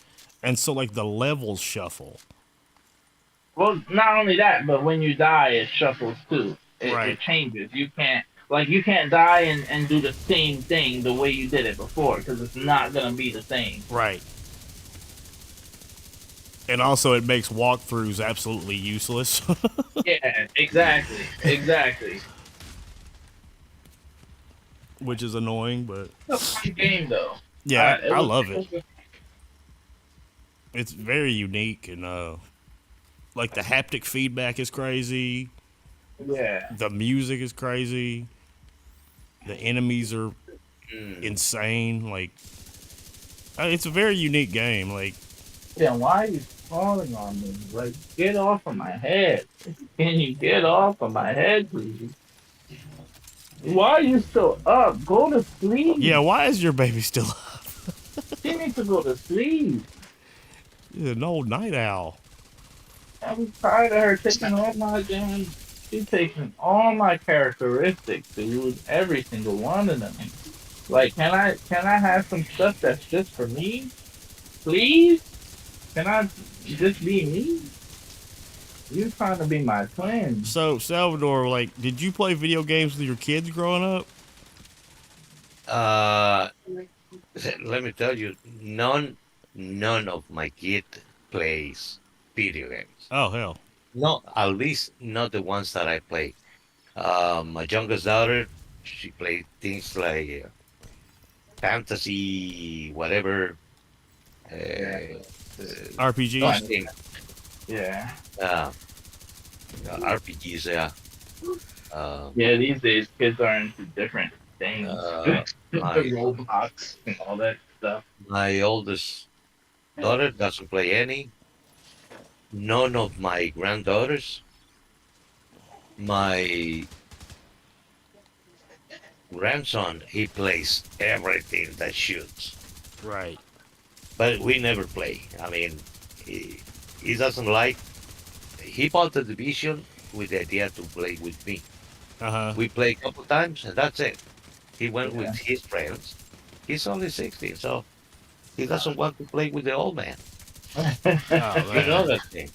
And so like the levels shuffle. Well, not only that, but when you die, it shuffles too. It, Right. it changes. You can't die and do the same thing the way you did it before because it's not gonna be the same. Right. And also it makes walkthroughs absolutely useless. Yeah, exactly. Which is annoying, but It's a fun game though. yeah, It I was, love it it. was It's very unique and like the haptic feedback is crazy. yeah. The music is crazy. The enemies are Mm. insane. Like it's a very unique game. Like Yeah, why are you falling on me? Like, get off of my head. Can you get off of my head, please? Why are you still up? Go to sleep. yeah, why is your baby still up? She needs to go to sleep. She's an old night owl. I'm tired of her taking all my damn. She's taking all my characteristics, dude. Every single one of them. Like, can I have some stuff that's just for me, please? Can I just be me? You trying to be my twin? So Salvador, like, did you play video games with your kids growing up? Uh, Let me tell you, none of my kid plays video games. Oh hell. No, at least not the ones that I play. My youngest daughter, she played things like fantasy, whatever. Yeah. RPGs. Thing, Yeah. uh, RPGs, yeah. Yeah, these days kids are into different things. The My Roblox and all that stuff. my oldest daughter doesn't play any. None of my granddaughters. My grandson, he plays everything that shoots, Right. but we never play. I mean, he doesn't like. He bought the division with the idea to play with me. Uh-huh. We play a couple times, and that's it. He went Yeah. with his friends. He's only 16, so he doesn't want to play with the old man. Oh man. Another thing,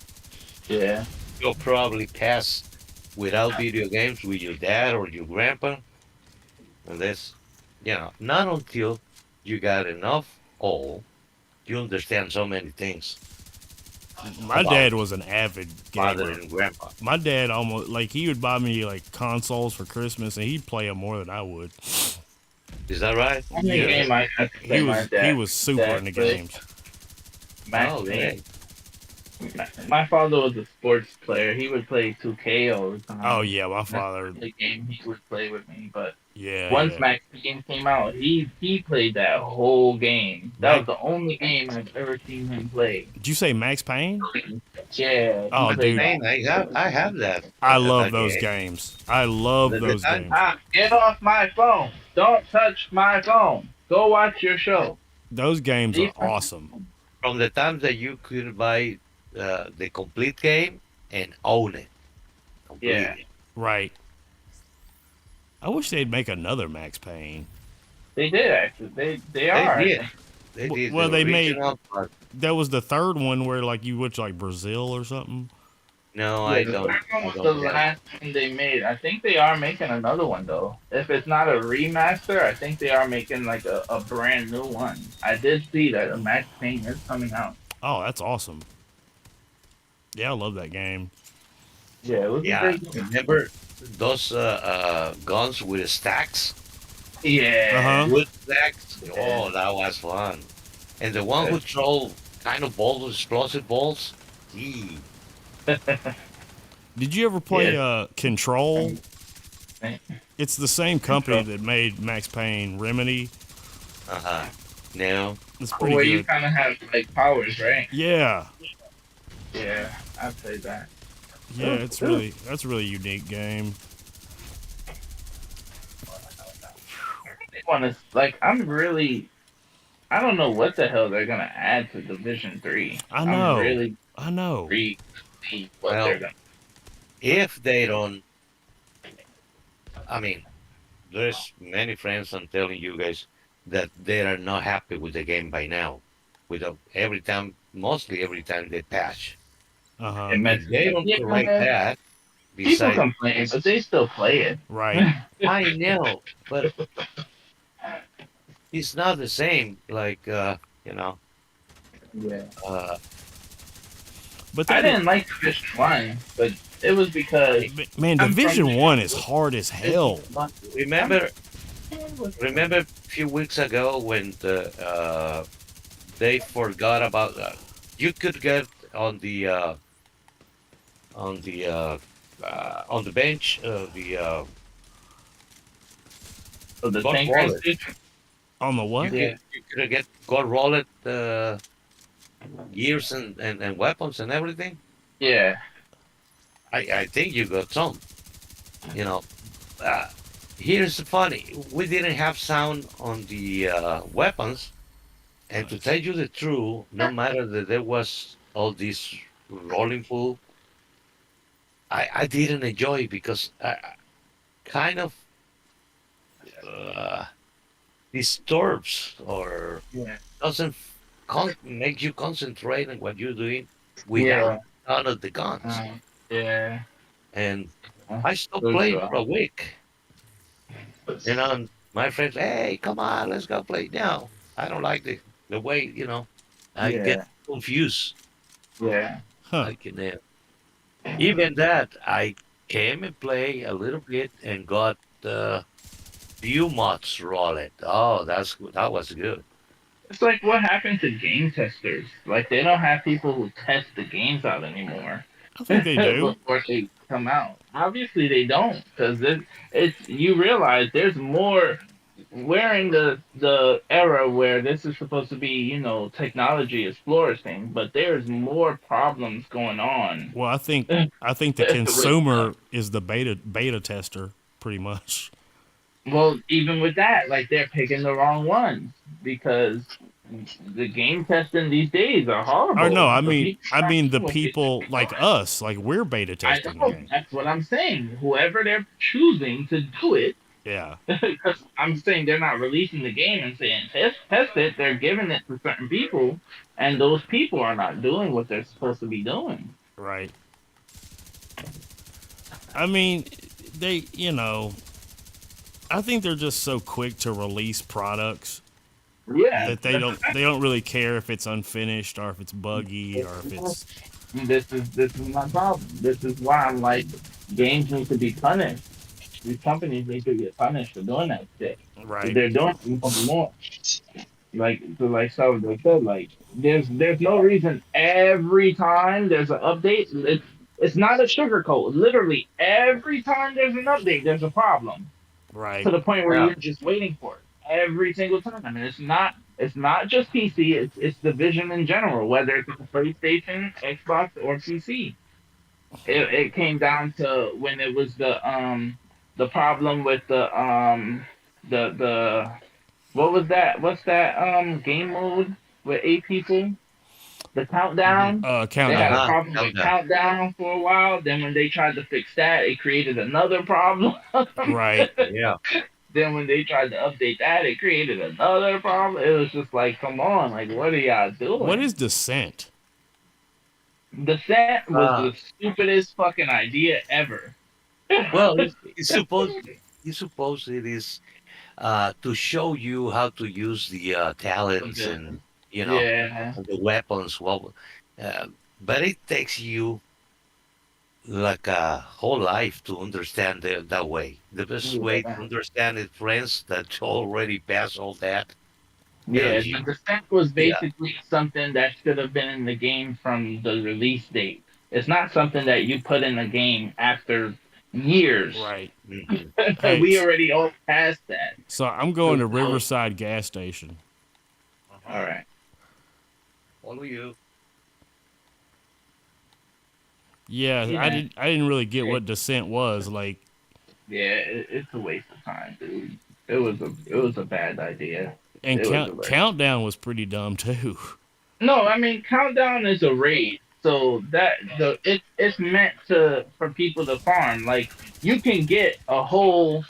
Yeah. you'll probably pass without video games with your dad or your grandpa, and that's, not until you got enough old, you understand so many things My about dad was an avid father gamer. and grandpa. My dad almost like he would buy me like consoles for Christmas, and he'd play them more than I would. Is that right? Only Yeah, game I got to play my he dad. was super Dad into played games. Max Oh, Payne. great. My father was a sports player. He would play 2K all the Oh time. yeah, my That's father. the game he would play with me. But Yeah, once yeah. Max Payne came out, he played that whole game. That was Mac, the only game I've ever seen him play. did you say Max Payne? Yeah, he Oh, Max played dude, that. Payne, I have that I love that those game. games. I love The those time games. Get off my phone! Don't touch my phone! Go watch your show. Those games are Leave my awesome. phone. from the time that you could buy the complete game and own it Yeah, completely. Right. I wish they'd make another Max Payne. they did actually. They They are. I did. think. They did Well, the they made original, but that was the third one where like you went to like Brazil or something. no, Yeah, I the don't. third one I was the don't have. last one they made. I think they are making another one though. If it's not a remaster, I think they are making like a brand new one. I did see that a Max Payne is coming out. Oh, that's awesome. Yeah, I love that game. Yeah, it was a Yeah, great game. remember those guns with stacks, Uh Yeah, huh. wood stacks? yeah. Oh, that was fun. And the one who throw kind of balls, explosive balls. Gee, Did you ever play Yes. Control? Um, It's the same company Control. that made Max Payne Remedy. uh-huh. No, It's pretty Where you good. kind of have like powers, right? Yeah, Yeah, I played that. yeah. It's really that's a really unique game. They want to like. I'm really. I don't know what the hell they're gonna add to Division 3. I I'm know. really I know. intrigued to see what they're well, gonna. if they don't, I mean, there's many friends I'm telling you guys that they are not happy with the game by now. With every time, mostly every time they patch. Uh huh. It If messes they up. don't Yeah, correct that, people besides, complain, but they still play it. Right. I know, but it's not the same. Like, you know, Yeah. uh, But I that didn't like Division 1, but it was because man, I'm from Division One is hard as hell. remember, remember a few weeks ago when they forgot about you could get on the on the on the bench of the God tank wallet. races. On the You what? Yeah. could get God wallet gears and weapons and everything. Yeah. I think you got some. You know, uh, here's the funny: we didn't have sound on the weapons, and to tell you the truth, no matter that there was all this rolling pool, I didn't enjoy it because I kind of uh, disturbs or Yeah. doesn't make you concentrate on what you're doing without Yeah. none of the guns. Yeah. And Uh, I stopped Those playing are for a week. My friends, hey, come on, let's go play. No, I don't like the way, I get yeah. confused. Yeah. Huh. I can even that I came and play a little bit and got few mods rolling. Oh, that was good. It's like what happened to game testers? Like they don't have people who test the games out anymore I think they do. before they come out. Obviously they don't because it's you realize there's more. We're in the era where this is supposed to be technology explorers thing, but there's more problems going on. Well, I think the with consumer is the beta tester pretty much. Well, even with that, like they're picking the wrong ones because the game testing these days are Or no, horrible. I The mean people I aren't mean the doing what they should people be like doing. us, like we're beta I testing the know game. that's what I'm saying. Whoever they're choosing to do it Yeah. Because I'm saying they're not releasing the game and saying test it. They're giving it to certain people, and those people are not doing what they're supposed to be doing. Right. I mean, they, I think they're just so quick to release products Yeah, that they don't really care if it's unfinished or if it's buggy or if it's this is my problem. This is why I'm like, games need to be punished. These companies need to get punished for doing that shit. If right. they're doing it more, like so they said, like there's no reason every time there's an update, it's not a sugarcoat. Literally every time there's an update, there's a problem Right. to the point where Yeah. you're just waiting for it every single time. I mean, it's not just PC. It's division in general, whether it's a PlayStation, Xbox, or PC. It came down to when it was the problem with the what was that? What's that game mode with 8 people? The countdown. They had a Countdown. Uh-huh. problem with Countdown. countdown for a while. Then when they tried to fix that, it created another problem. Right. Yeah. Then when they tried to update that, it created another problem. It was just like, come on, like what are y'all What is doing? Descent? The set was Uh, the stupidest fucking idea ever. well, you suppose it is to show you how to use the talents Okay. and Yeah. and the weapons. Well, uh, but it takes you like a whole life to understand that way. The best way to Yeah. understand it, friends that already passed all that. Yeah, You, the descent was yeah. basically something that should have been in the game from the release date. It's not something that you put in the game after years. Right. Hmm. Hey, We already all passed that. so I'm going So to now, Riverside gas station. all Uh-huh. right. Follow you. Yeah, I Yeah, didn't. I didn't really get yeah, what Descent was like. yeah. It's a waste of time, dude. It was a bad idea. And It was a waste. Countdown was pretty dumb too. No, I mean countdown is a raid, so it's meant to for people to farm. Like you can get a whole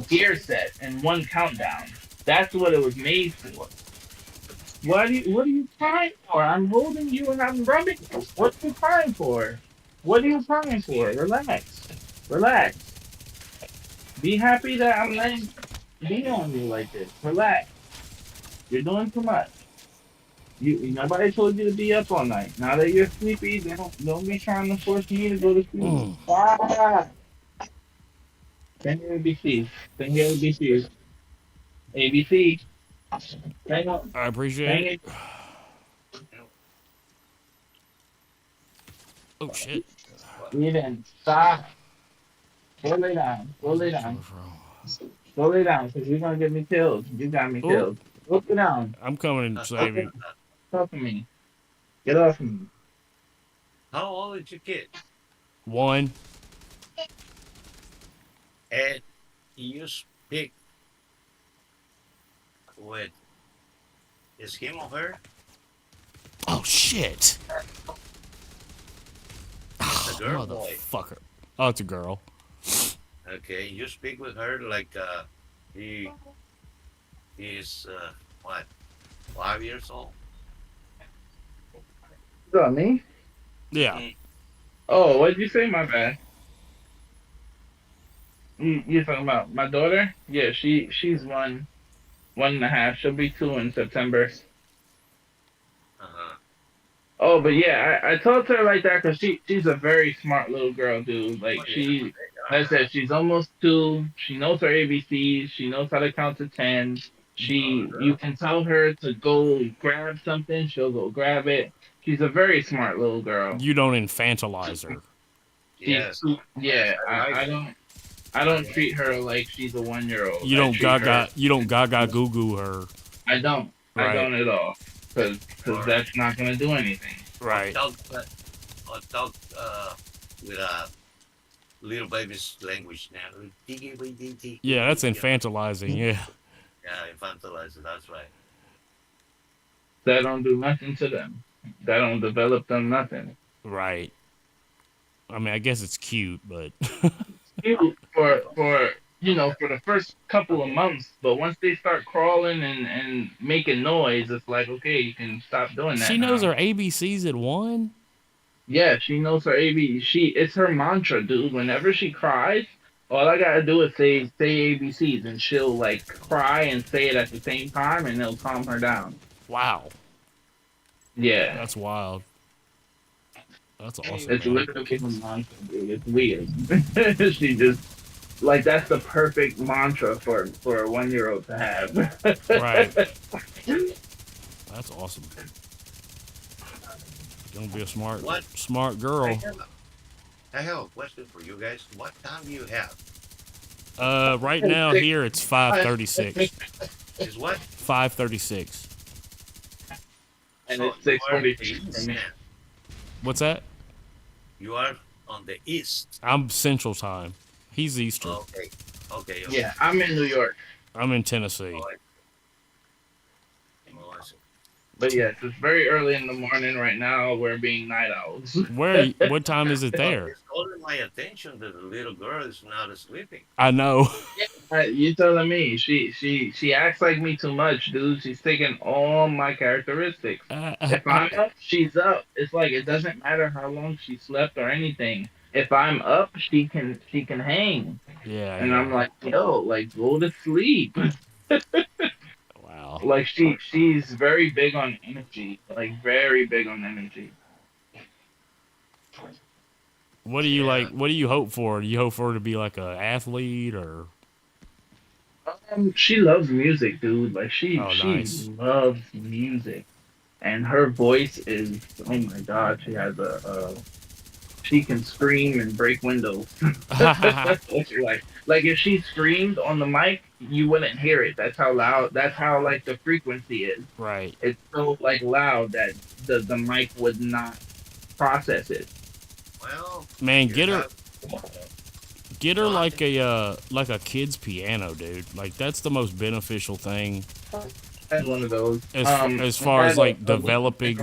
gear set in one countdown. That's what it was made for. What are you crying for? I'm holding you and I'm rubbing you. What are you crying for? What are you crying for? Relax. Relax. Be happy that I'm letting be on you like this. Relax. You're doing too much. Nobody told you to be up all night. Now that you're sleepy, don't be trying to force me to go to sleep. Mm, Ah, sing your ABC. Sing your ABC. ABC. Sing it. I appreciate Sing it. it. Oh shit. Breathe in. Stop. Go lay down. Go lay down. Go lay down, because you're gonna get me killed. You got me Oh, killed. Go sit down. I'm coming to Go save sit you. down. Talk to me. Get off me. How old is your kid? One. And you speak with is him or her? Oh shit. It's a girl, boy. Motherfucker. Oh, it's a girl. Okay, you speak with her like he is what 5 years old. Is that me? Yeah. Mm. Oh, what did you say? My bad. You talking about my daughter? Yeah, she's 1.5. She'll be 2 in September. Uh-huh. Oh, but yeah, I talked to her like that because she's a very smart little girl, dude. Oh Like yeah. like I said, she's almost 2. She knows her ABCs. She knows how to count to 10. You can tell her to go grab something, she'll go grab it. She's a very smart little girl. You don't infantilize her. Yes. Yes, Yeah. I like I it. don't I I don't like treat her like she's a 1-year-old. You I don't treat her. gaga. You don't gaga goo goo her. I don't. I Right. don't at all. Because All right. that's not gonna do anything. Or Right. talk, with a little baby's language now. Tiki, wiki, tiki, Yeah, that's tiki. infantilizing. Yeah. Yeah, infantilize. That's right. That don't do nothing to them. That don't develop them nothing. Right. I mean, I guess it's cute, but Cute for for the first couple of months. But once they start crawling and making noise, it's like, okay, you can stop doing She that knows now. her ABCs at one. Yeah, she knows her AB. It's her mantra, dude. Whenever she cries, all I gotta do is say ABCs, and she'll like cry and say it at the same time, and it'll calm her down. Wow, Yeah, that's wild. That's awesome, it's man. literally her mantra, dude. It's weird. She just like that's the perfect mantra for a 1 year old to Right. have. That's awesome. Gonna be a smart, What? smart I girl. have a, I have a question for you guys. What time do you have? Right now here it's 5:36. Is what? 5:36. And So it's you six are on forty the for east me. then. What's that? You are on the east. I'm Central Time. He's Eastern. Okay. Okay. Okay. Yeah, I'm in New York. I'm in Tennessee. Oh, I see. But yes, it's very early in the morning right now. We're being night owls. What time is it Well, there? it's calling my attention that the little girl is not sleeping. I know. You telling me she acts like me too much, dude. She's taking all my characteristics. If I'm up, she's up. It's like it doesn't matter how long she slept or anything. If I'm up, she can hang. Yeah, And I'm yeah. like, yo, like go to sleep. Wow. Like she's very big on energy. Like very big on energy. What do you like? Yeah. What do you hope for? Do you hope for her to be like a athlete or? She loves music, dude. Like she Oh, she nice. loves music, and her voice is oh my god. She has she can scream and break windows. Like if she screamed on the mic, you wouldn't hear it. That's how loud. That's how like the frequency is. Right. It's so like loud that the mic would not process it. Well, Man, you have get her nothing. like a kid's piano, dude. Like that's the most beneficial thing I had one of those. as I far as had like a little developing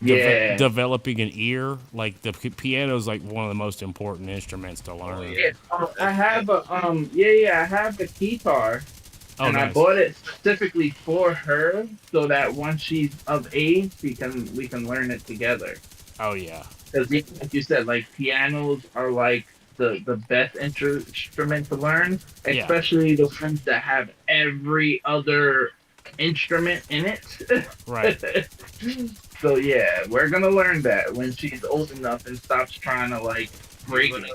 yeah. developing an ear. Like the piano is like one of the most important instruments to Oh learn. yeah, Yeah, I that's have a I have the guitar, Oh, and I nice. bought it specifically for her so that once she's of age, we can learn it together. Oh yeah. Because like you said, like pianos are like the best instrument to learn, Yeah. especially the ones that have every other instrument in Right. it. So yeah, we're gonna learn that when she's old enough and stops trying to like you're break gonna. me.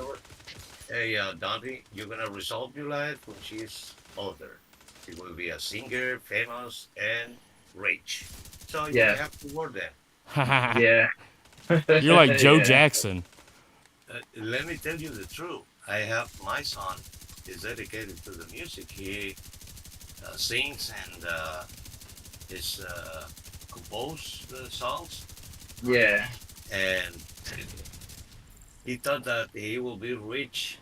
Hey, Dante, you're gonna resolve your life when she's older. She will be a singer, famous, and rich. So you Yeah, have to work then. yeah, You're like Joe yeah. Jackson. Let me tell you the truth. I have my son is dedicated to the music. He sings and is compose the songs, Yeah, and he thought that he will be rich.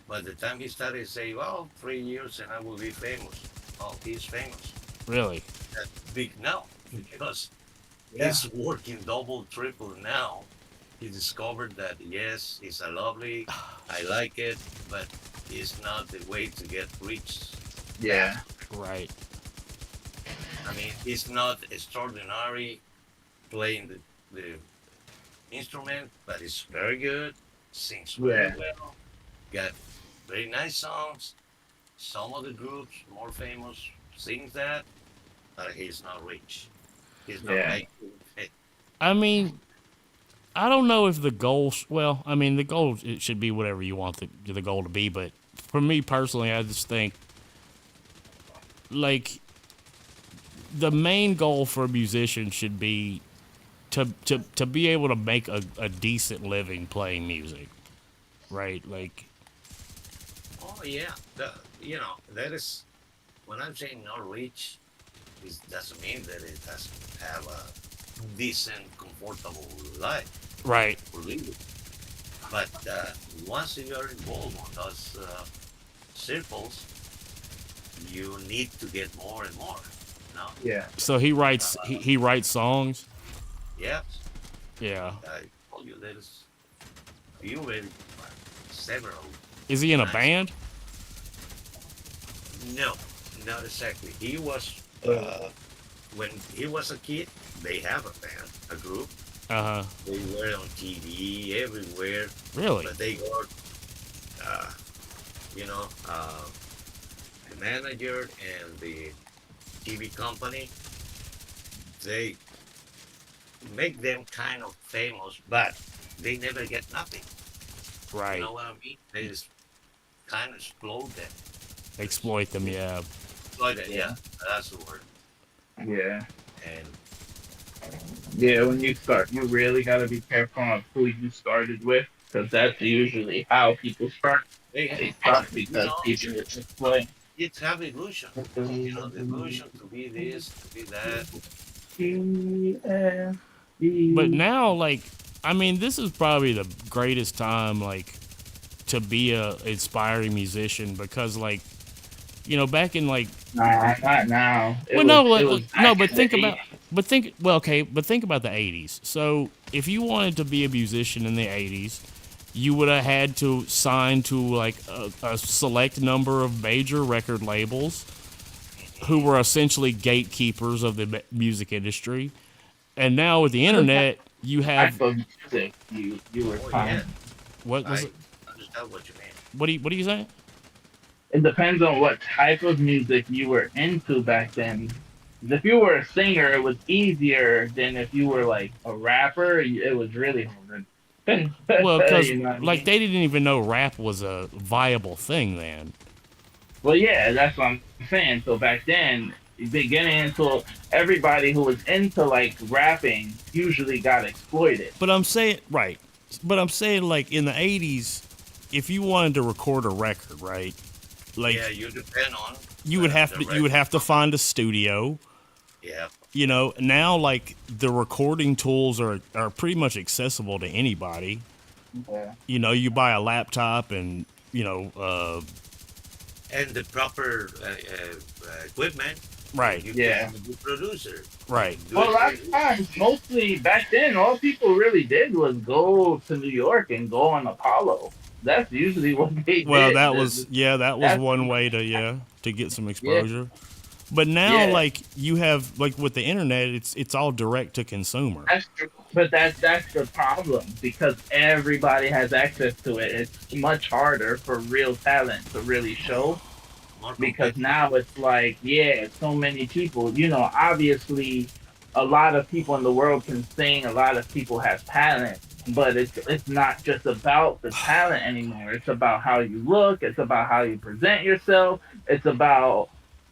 By the time he started, he say, "Well, 3 years and I will be famous." Oh, he's famous. Really. That big now because yeah, he's working double, triple now. He discovered that yes, it's a lovely, I like it, but it's not the way to get rich yeah, fast. Right. I mean, it's not extraordinary playing the instrument, but it's very good, sings very yeah, well, got very nice songs. Some of the groups more famous sings that, but he's not rich. He's not yeah, making it. I mean, I don't know if the goal. Well, I mean, the goal it should be whatever you want the goal to be. But for me personally, I just think like the main goal for a musician should be to be able to make a decent living playing music, right? Like, Oh yeah, that is when I'm saying not rich. It doesn't mean that it has to have a decent, comfortable life right, for living. But once you are involved in those circles, you need to get more and more. No, yeah. so he writes songs. yes, Yeah, I told you there's you read several is he in a nice. band? No, not exactly. He was Uh, when he was a kid. They have a band, a group. Uh huh. They were on TV everywhere, Really? but they got uh, you know the manager and the TV company. They make them kind of famous, but they never get nothing. You Right. know what I mean? They just kind of explode them. Just Exploit them. Yeah. exploit it. Yeah, yeah, that's the word. yeah, And yeah. When you start, you really got to be careful of who you started with, because that's usually how people start. they, They start you because know, people explain. kids have illusion. You know, the illusion to be this, to be that. But TFB. now, like, I mean, this is probably the greatest time, like, to be a inspiring musician because, like, back in like, Nah, not now. well, no, It like, was no, back but in the think about, 80s. but think about the '80s. So if you wanted to be a musician in the '80s, you would have had to sign to like a select number of major record labels who were essentially gatekeepers of the music industry. And now with the What internet, you type have of music you were Oh yeah, finding? what was I it? understand what you mean. What are you saying? It depends on what type of music you were into back then. 'Cause if you were a singer, it was easier than if you were like a rapper. It was really hard. Well, because You know what I like mean? they didn't even know rap was a viable thing then. Well, yeah, that's what I'm saying. So back then, beginning into everybody who was into like rapping usually got exploited. But I'm saying right. But I'm saying like in the '80s, if you wanted to record a record, right? Like Yeah, you depend on the you would record have to company. find a studio. Yeah, Now like the recording tools are pretty much accessible to anybody. Yeah. You buy a laptop and and the proper equipment, and right, you Yeah. can be producer right. and do Well, a it lot very of good. times, mostly back then, all people really did was go to New York and go on Apollo. That's usually what they Well, did. that was That's one way to get some yeah, exposure. But now, yeah. like you have, like with the internet, it's all direct to consumer. That's true. But that's the problem because everybody has access to it. It's much harder for real talent to really show More because competitive. now it's like, yeah, so many people. Obviously, a lot of people in the world can sing. A lot of people have talent, but it's not just about the talent anymore. It's about how you look. It's about how you present yourself. It's about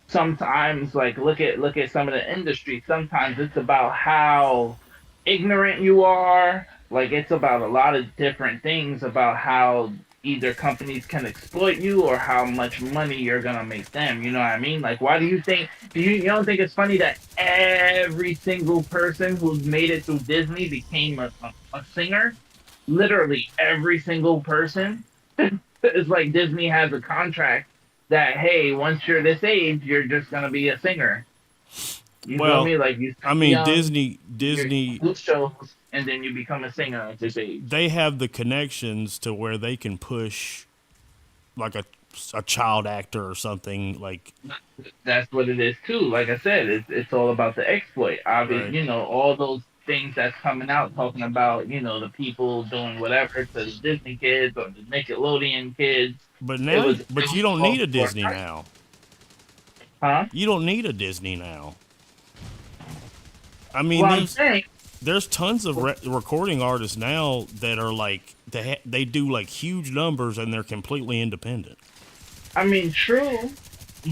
sometimes like look at some of the industry. Sometimes it's about how ignorant you are. Like it's about a lot of different things about how either companies can exploit you or how much money you're gonna make them. You know what I mean? Like, why do you think? You don't think it's funny that every single person who's made it through Disney became a singer? Literally every single person. It's like Disney has a contract that hey, once you're this age, you're just gonna be a singer. You feel Well, me? Like you I start mean, young, Disney you Disney do shows, and then you become a singer at this age. they have the connections to where they can push like a child actor or something like That's what it is too. Like I said, it's all about the exploit. right. Obviously, all those things that's coming out talking about the people doing whatever to the Disney kids or the Nickelodeon kids. But It now, was it but you was don't all need a for Disney now. huh? You don't need a Disney now. I mean, Well, I'm saying, there's tons of recording artists now that are like they do like huge numbers and they're completely independent. I mean, true,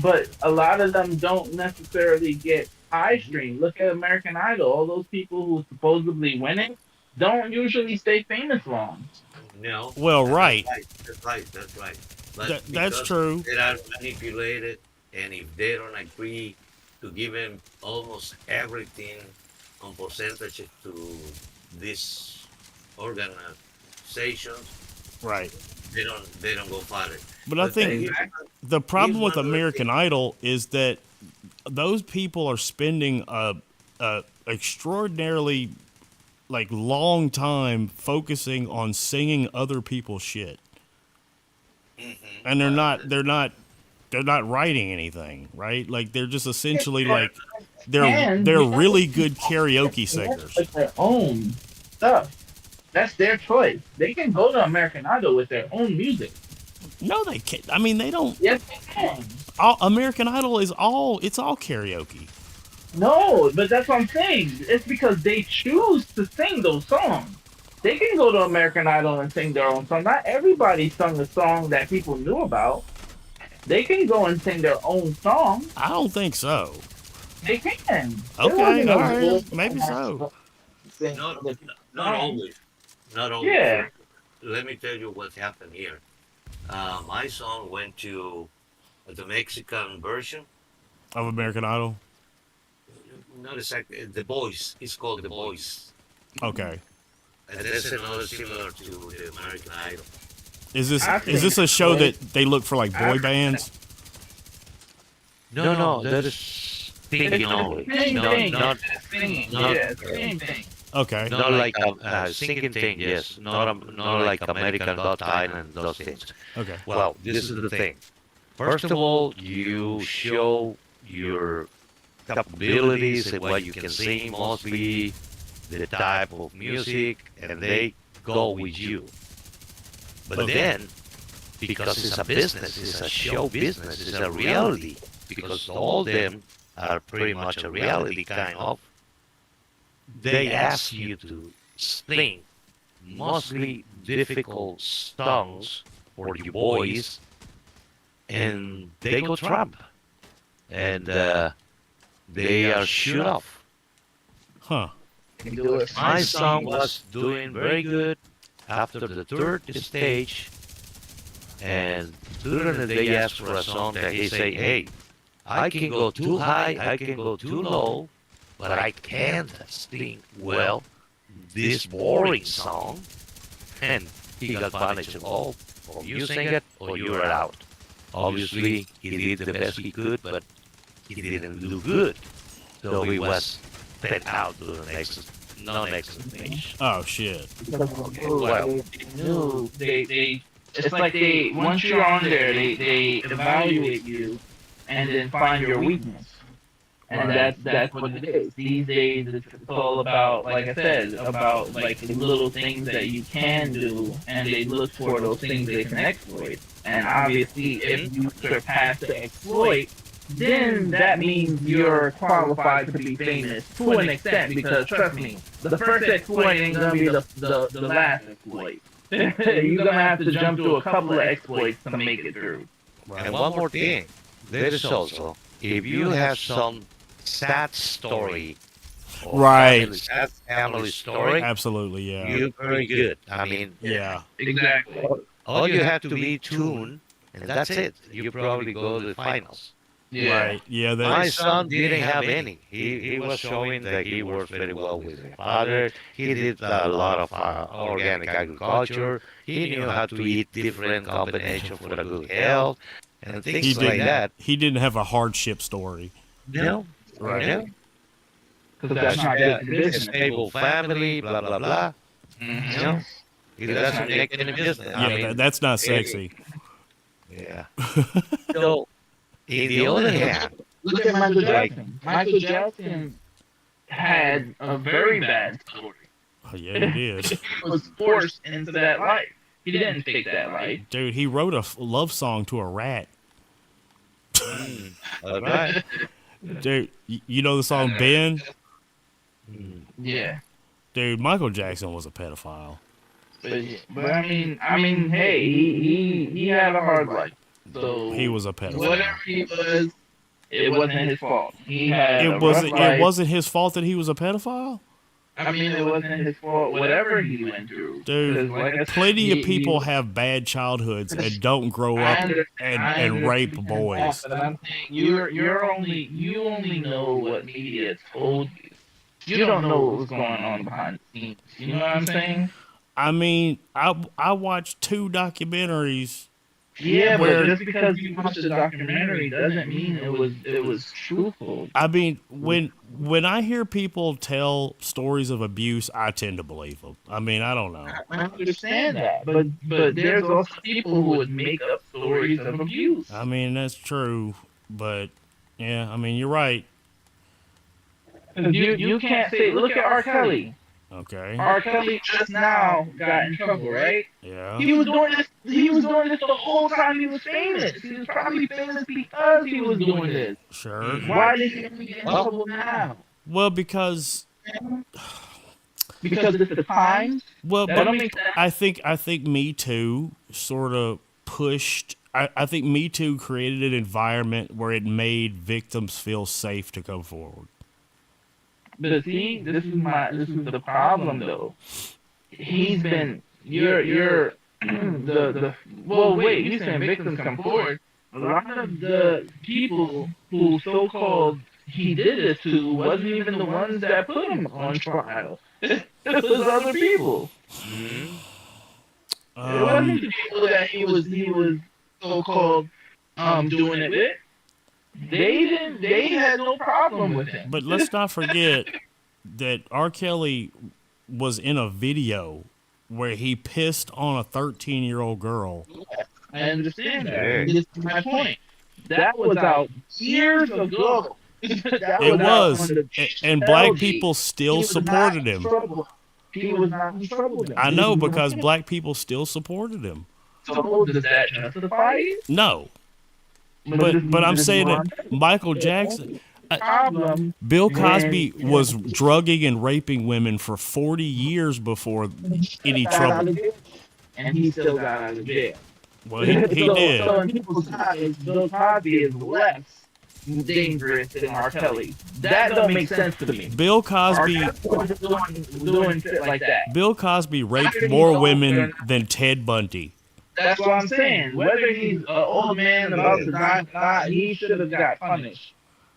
but a lot of them don't necessarily get high stream. Look at American Idol. All those people who supposedly win it don't usually stay famous long. No, Well, that's right. right. That's right. That's right. But That's because true. they are manipulated, and if they don't agree to give them almost everything on percentages to these organizations, Right. they don't go for it. But I But think Exactly. the here's problem with one other thing. American Idol is that those people are spending a extraordinarily like long time focusing on singing other people's shit, and Well, they're not they're not writing anything, right? Like they're just essentially Yeah, like they're and they're you know, really good karaoke they have singers. like their own stuff. That's their choice. They can go to American Idol with their own music. No, they can't. I mean, they don't. Yes, they can. American Idol is all karaoke. No, but that's what I'm saying. It's because they choose to sing those songs. They can go to American Idol and sing their own song. Not everybody sung a song that people knew about. They can go and sing their own song. I don't think so. They can. There Okay, wasn't all a rule right, maybe so. sing Not, the not song. always. Not always. Yeah. Let me tell you what happened here. My song went to the Mexican version. Of American Idol. Not exactly. The Voice. It's called The Voice. Okay. And that's another similar to the American Idol. Is this a show that they look for like boy bands? No, that is singing only. Same No, thing. not Singing. not- Yeah, same thing. Okay. not like a singing thing. Yes, not like American Got Talent and those things. Okay. Well, this is the thing. First of all, you show your capabilities and what you can sing, mostly the type of music, and they go with you. But Okay. then, because it's a business, it's a show business, it's a reality, because all of them are pretty much a reality kind of, they ask you to sing mostly difficult songs for your voice, and they go Trump. And they are shoot off. Huh. You do it. My song was doing very good after the third stage, and suddenly they asked for a song that he say, hey, I can go too high, I can go too low, but I can't sing well this boring song. And he got punished. Oh, or you sing it or you're out. Obviously, he did the best he could, but he didn't do good. So he was sent out to the next stage. Oh shit. Well, They it's like they once you're on there, they evaluate you and then find your weakness. And that's what it is. These days it's all about, like I said, about like the little things that you can do, and they look for those things they can exploit. And obviously, if you surpass the exploit, then that means you're qualified to be famous to an extent. Because trust me, the first exploit ain't gonna be the last exploit. You're gonna have to jump through a couple of exploits to make it through. and one more thing, there is also, if you have some sad story, or Right. sad family story, Absolutely. Yeah. you're very good. I mean, Yeah. Exactly. all you have to be tuned, and that's it. You probably go to the finals. Yeah. Right. Yeah. My That. son didn't have any. He was showing that he worked very well with his father. He did a lot of organic agriculture. He knew how to eat different combinations for the good health and He things like didn't. that. He didn't have a hardship story. No, Right. no. Because that's not good for A business. stable family, blah blah blah. Mhm. You know, he doesn't make any business. Yeah. I mean, That's not sexy. yeah. So, in the other hand, Look at Michael Jackson. Michael Jackson had a very bad story. Oh, yeah, he did. He was forced into that life. He didn't take that life. Dude, he wrote a love song to a rat. all right. Dude, you know the song Ben? Yeah. Dude, Michael Jackson was a pedophile. But I mean, hey, he had a hard life. So He was a pedophile. whatever he was, it wasn't his fault. He had a It wasn't. rough life. It wasn't his fault that he was a pedophile. I mean, it wasn't his fault. Whatever he went through, Dude, 'Cause like I said, plenty of people he- have bad childhoods and don't grow I up understand- I and rape understand boys. that, but I'm saying you only know what media told you. You don't know what was going on behind the scenes. You know what I'm saying? I mean, I watched 2 documentaries. Yeah, Where- but just because you watched the documentary doesn't mean it was truthful. I mean, when I hear people tell stories of abuse, I tend to believe them. I mean, I don't know. I understand that, but there's also people who would make up stories of abuse. I mean, that's true, but yeah, I mean, you're right. You can't say, look at R. Kelly. Okay. R. Kelly just now got in trouble, right? Yeah. He was doing this. He was doing this the whole time he was famous. He was probably famous because he was doing this. Sure. Why did he get in trouble now? Well, because Because it's the times. well, That but don't make sense. I think Me Too sort of pushed. I think Me Too created an environment where it made victims feel safe to come forward. But see, this is the problem though. He's been you're the well wait, you saying victims come forward. A lot of the people who so called he did this to wasn't even the ones that put him on trial. It was other people. It wasn't the people that he was so called doing it with. They had no problem with him. But let's not forget that R. Kelly was in a video where he pissed on a 13-year-old girl. I understand that. Yeah. This is my point. That was out years ago. That It out was, under and black LG. people still He was supported not him. trouble. He was not in trouble. Then. I know, because black people still supported him. So does that justify it? No, this- but I'm this saying is that Michael Jackson, problem. Bill Cosby was drugging and raping women for 40 years before any Got out trouble. of jail, and he still got out of jail. Well, he So did. in people's eyes, Bill Cosby is less dangerous than R. Kelly. That don't make sense to me. Bill R. Cosby, Kelly was doing shit like that. Bill Cosby raped more women than Ted Bundy. That's what I'm saying. Whether he's an old man about to die, or not, he should have got punished.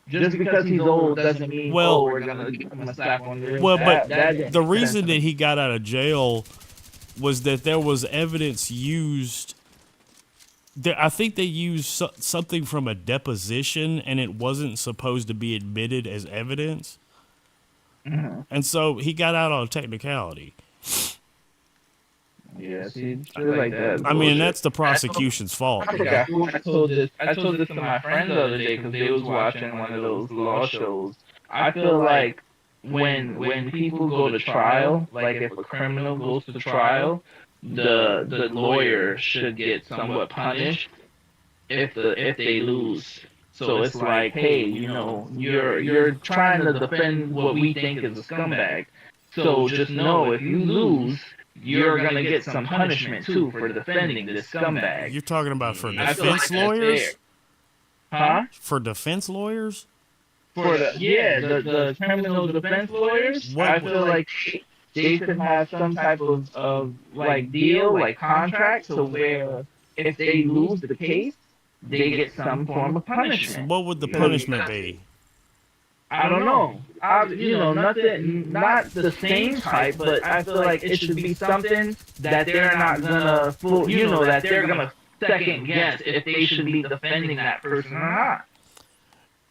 Just because he's old doesn't mean we're gonna give him a slap on the wrist. Well, but that the reason that he got out of jail was that there was evidence used. I think they used something from a deposition, and it wasn't supposed to be admitted as evidence. And so he got out on a technicality. Yeah, see, shit like that. I mean, that's the prosecution's fault. I forgot who I told this. I told this to my friend the other day because they was watching one of those law shows. I feel like when people go to trial, like if a criminal goes to trial, the lawyer should get somewhat punished if they lose. So it's like, hey, you're trying to defend what we think is a scumbag. So just know if you lose, you're gonna get some punishment too for defending this scumbag. You're talking about for I feel like defense that's lawyers? fair. Huh? For defense lawyers? For the criminal defense lawyers, What I would- feel like they should have some type of like deal, like contract, to where if they lose the case, they get some form of punishment. What would the punishment be? I don't know. Nothing, not the same type, but I feel like it should be something that they're not gonna, that they're gonna second guess if they should be defending that person or not.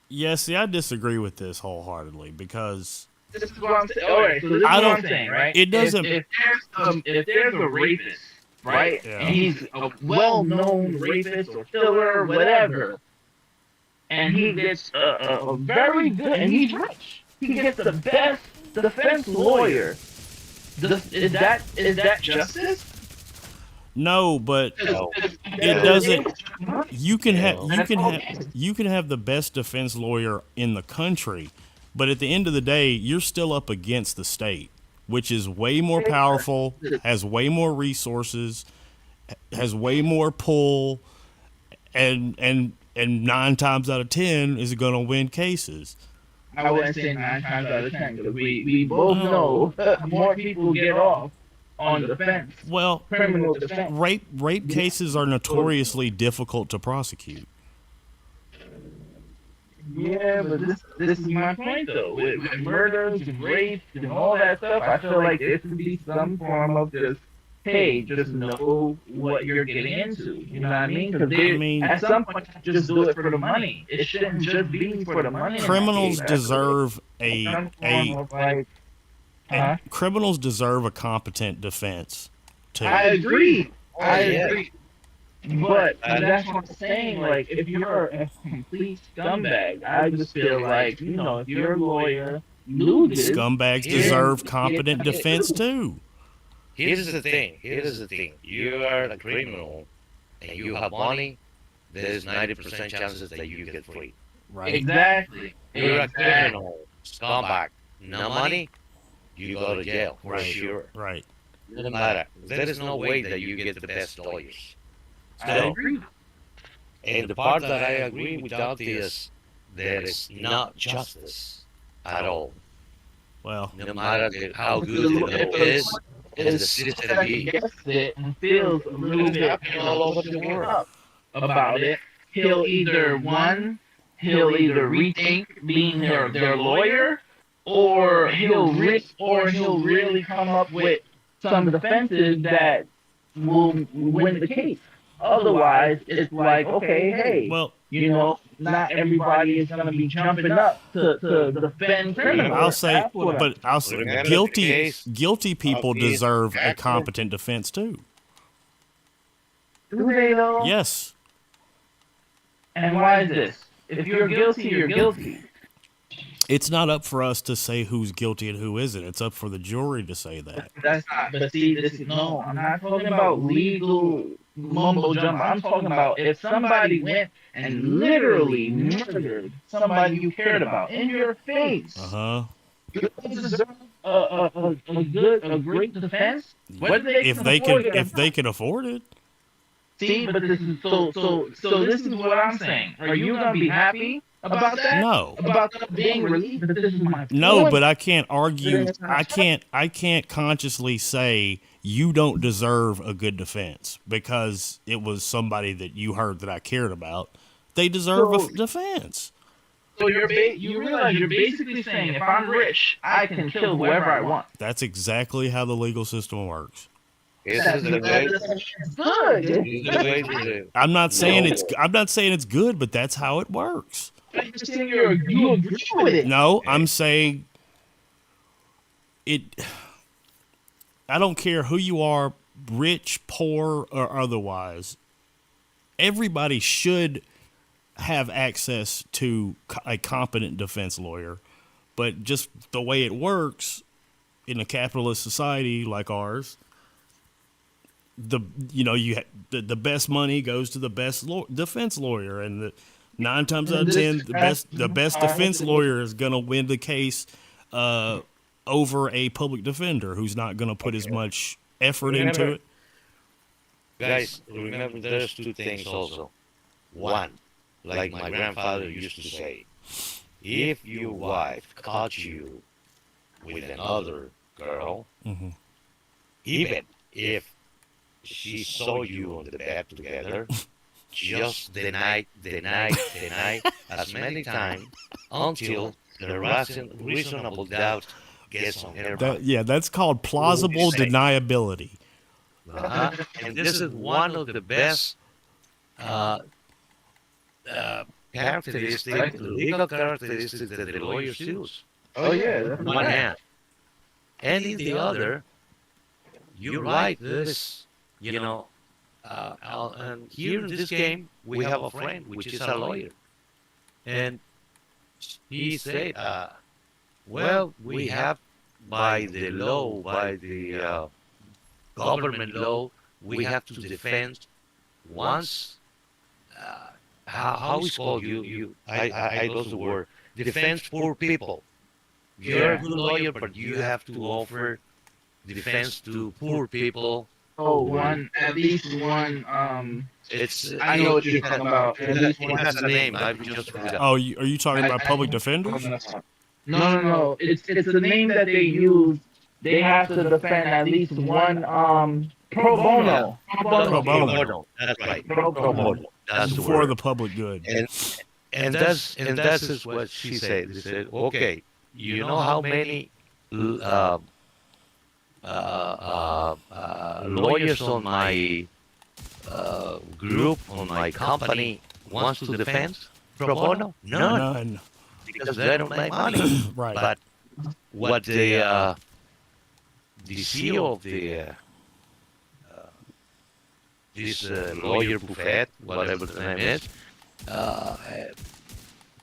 Yeah, see, I disagree with this wholeheartedly because This is what I'm saying. All right, so this is I what don't- I'm saying, right? it doesn't- If there's a rapist, right, Yeah. and he's a well-known rapist or killer, whatever, and he gets a very good, and he's rich. He gets the best defense lawyer. Is that justice? no, but No. it doesn't. You can have the best defense lawyer in the country, but at the end of the day, you're still up against the state, which is way more powerful, has way more resources, has way more pull, and 9 times out of 10 is going to win cases. I wouldn't say 9 times out of 10 because we both know more people get off on defense, Well, criminal defense. rape cases are notoriously difficult to prosecute. Yeah, but this is my point though. With murders and rapes and all that stuff, I feel like there should be some form of just, hey, just know what you're getting into. You know what I mean? Because at some point, just do it for the money. It shouldn't just be for the money. Criminals deserve Some form of, like, criminals deserve a competent defense too. I agree. I yeah. agree. But that's what I'm saying. Like, if you're a complete scumbag, I just feel like, if your lawyer loses, Scumbags then deserve competent defense too. Here's the thing. Here's the thing. You are a criminal and you have money. There's 90% chances that you get free. Right. exactly, You're a exactly. criminal scumbag. No money, you go to jail for Right. sure. Right. Doesn't matter. There is no way that you get the best lawyers. I So, agree. and the part that I agree with Dante is there is not justice at all. Well, No matter how If good the the, law if is, the, is if the system second be. guesses it and feels a little It's bit, happening all over the world. up about it, he'll either rethink being their lawyer, or he'll really come up with some defenses that will win the case. Otherwise, it's like, okay, hey, well, not everybody is going to be jumping up to defend I'll criminals. say, That's what but I'll say, Remember the guilty case guilty people of this deserve a actor? competent defense too. do they though? Yes. And why is this? If you're guilty, you're guilty. It's not up for us to say who's guilty and who isn't. It's up for the jury to say that. That's not. But see, no. I'm not talking about legal mumbo jumbo. I'm talking about if somebody went and literally murdered somebody you cared about in your face. Uh-huh. You deserve a great defense. Whether If they can if they can afford it. See, but this is so this is what I'm saying. Are you gonna be happy about that? No. About them being released? But this is my No, point. but I can't argue. I can't consciously say you don't deserve a good defense because it was somebody that you heard that I cared about. They deserve a defense. So you realize you're basically saying if I'm rich, I can kill whoever I want. That's exactly how the legal system works. This is the way. Good. This is the way to do. I'm not saying it's good, but that's how it works. You're saying you agree with it. No, I'm saying it. I don't care who you are, rich, poor, or otherwise. Everybody should have access to a competent defense lawyer, but just the way it works in a capitalist society like ours, the best money goes to the best defense lawyer, and 9 times out of 10, the best defense lawyer is gonna win the case over a public defender who's not gonna put as much effort into it. Guys, remember there's two things also. One, like my grandfather used to say, if your wife caught you with another girl, Mhm. even if she saw you on the bed together, just deny as many times until the reasonable doubt gets on her mind. That's called plausible deniability. And this is one of the best characteristics, legal characteristics that the lawyers use. Oh yeah. On one hand. And in the other, you're right, this, and here in this game, we have a friend, which is a lawyer. And he said, well, we have by the law, by the government law, we have to defend once, how is called, I lost the word, defense poor people. You're a good lawyer, but you have to offer defense to poor people. Oh, at least one. It's I know what you're talking about. At least it one. has a name. I just forgot. Oh, are you talking about public defenders? No. It's the name that they use. They have to defend at least one pro bono. Pro bono. That's right. Pro bono. That's the For word. the public good. And that's is what she said. She said, okay, you know how many lawyers on my group, on my company, wants to defend pro bono? None, because they don't make money. Right. But what the CEO of the this lawyer buffet, whatever the name is, uh,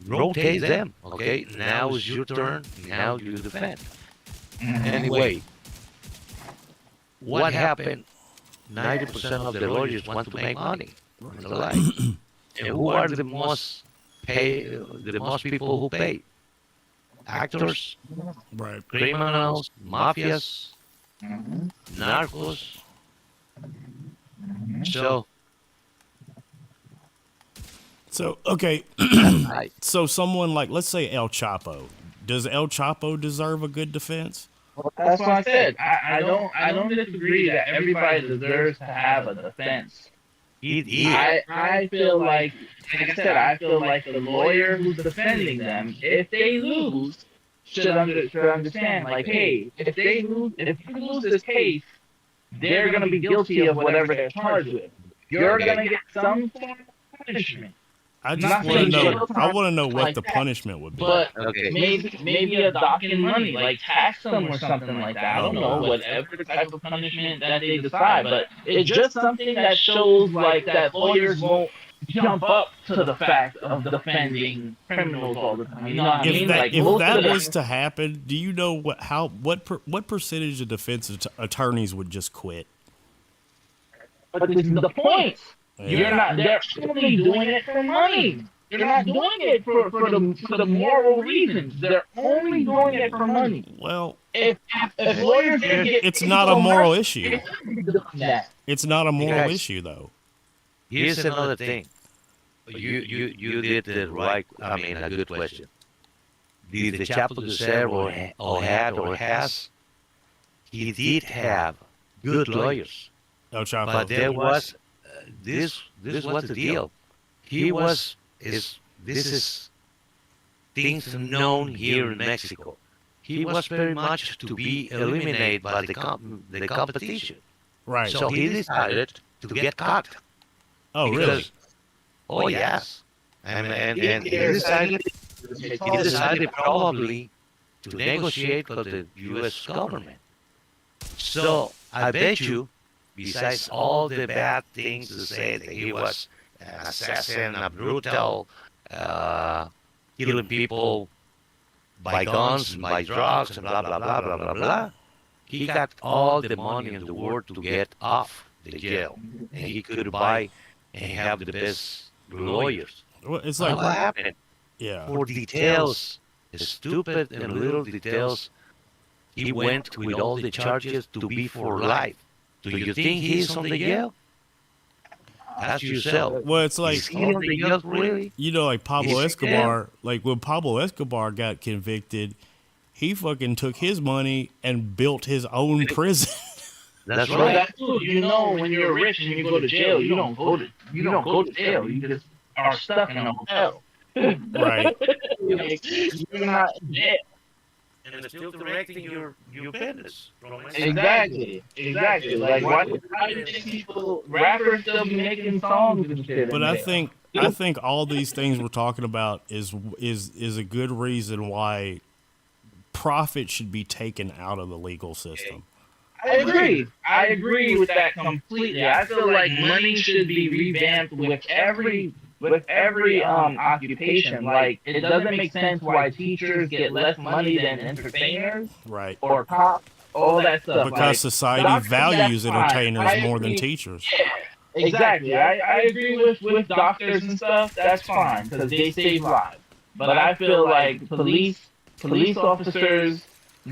rotate them. Okay, now is your turn. Now you defend. Anyway, what happened? 90% of the lawyers want to make money in the life. And who are the most people who pay? Actors, Right. criminals, mafias, narcos. So, So okay, I, so someone like, let's say El Chapo. Does El Chapo deserve a good defense? That's what I said. I don't disagree that everybody deserves to have a defense. he I feel like I said, I feel like the lawyer who's defending them, if they lose, should understand, like, hey, if you lose this case, they're gonna be guilty of whatever they're charged with. You're gonna get some form of punishment. I Not just want to saying know. jail I time want to know what like the that. punishment would be. But Okay. maybe a docking money, like tax them or something like that. I don't know, whatever type of punishment that they decide. But it's just something that shows like that lawyers won't jump up to the fact of defending criminals all the time. You know what I mean? Like If most that of the was to happen, do you know what percentage of defense attorneys would just quit? but this is the point. You're not. They're only doing it for money. They're not doing it for the moral reasons. They're only doing it for money. Well, If lawyers can get it's paid not a so moral much, issue. they shouldn't be doing that. It's not a moral Guys. issue though. Here's another thing. You did the right. I mean, a good question. Did the Chapo deserve or had or has? He did have good lawyers, El Chapo. but there was this was the deal. He was this is things known here in Mexico. He was very much to be eliminated by the competition. Right. So he decided to get caught. Oh, really? Because, oh yes, and he decided probably to negotiate with the U.S. government. So I bet you, besides all the bad things to say that he was an assassin, a brutal, killing people by guns, by drugs, and blah blah blah blah blah blah, he got all the money in the world to get off the jail, and he could buy and have the best lawyers. Well, it's What like, happened? yeah. For details, stupid and little details, he went with all the charges to be for life. Do you think he's on the jail? Ask yourself. Well, it's like, Is he on the jail really? you know, like Pablo Is he Escobar. Like when Pablo Escobar got convicted, he fucking took his money and built his own prison. That's Well, right. that's true. You know, when you're rich and you go to jail, you don't go to jail. You just are stuck in a hotel. Right. You're not dead. And it's still directing your business. Exactly. Like, why do people, rappers still be making songs and shit? But I think all these things we're talking about is a good reason why profit should be taken out of the legal system. I agree with that completely. I feel like money should be revamped with every occupation. Like, it doesn't make sense why teachers get less money than entertainers Right. or cops, all that stuff. Because Like, society doctors, values that's fine. entertainers I more than agree. teachers. Exactly. I agree with doctors and stuff. That's fine because they save lives. But I feel like police officers,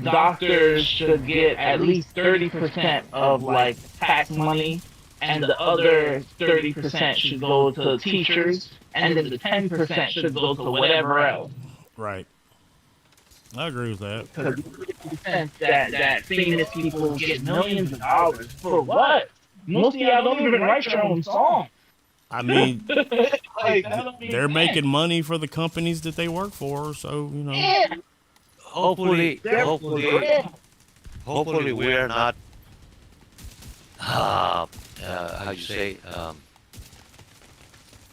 doctors should get at least 30% of like tax money, and the other 30% should go to teachers, and then the 10% should go to whatever else. Right. I agree with that. Because that famous people get millions of dollars for what? Most of y'all don't even write your own song. I mean, Like, that don't make they're sense. making money for the companies that they work for, so you know. Yeah. Hopefully we're not. How you say?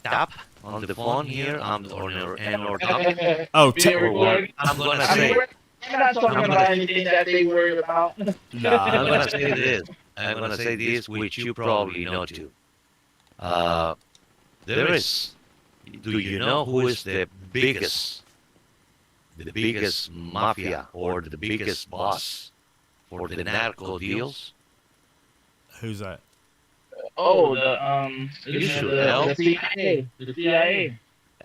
Tap on the phone here. On or topic. Oh, Being recorded. I'm gonna I mean, say. we're not talking about anything that they worry about. I'm gonna say this. I'm gonna say this, which you probably know too. Uh, there is. Do you know who is the biggest mafia or the biggest boss for the narco deals? Who's that? Oh, You isn't it should know. the CIA? The CIA.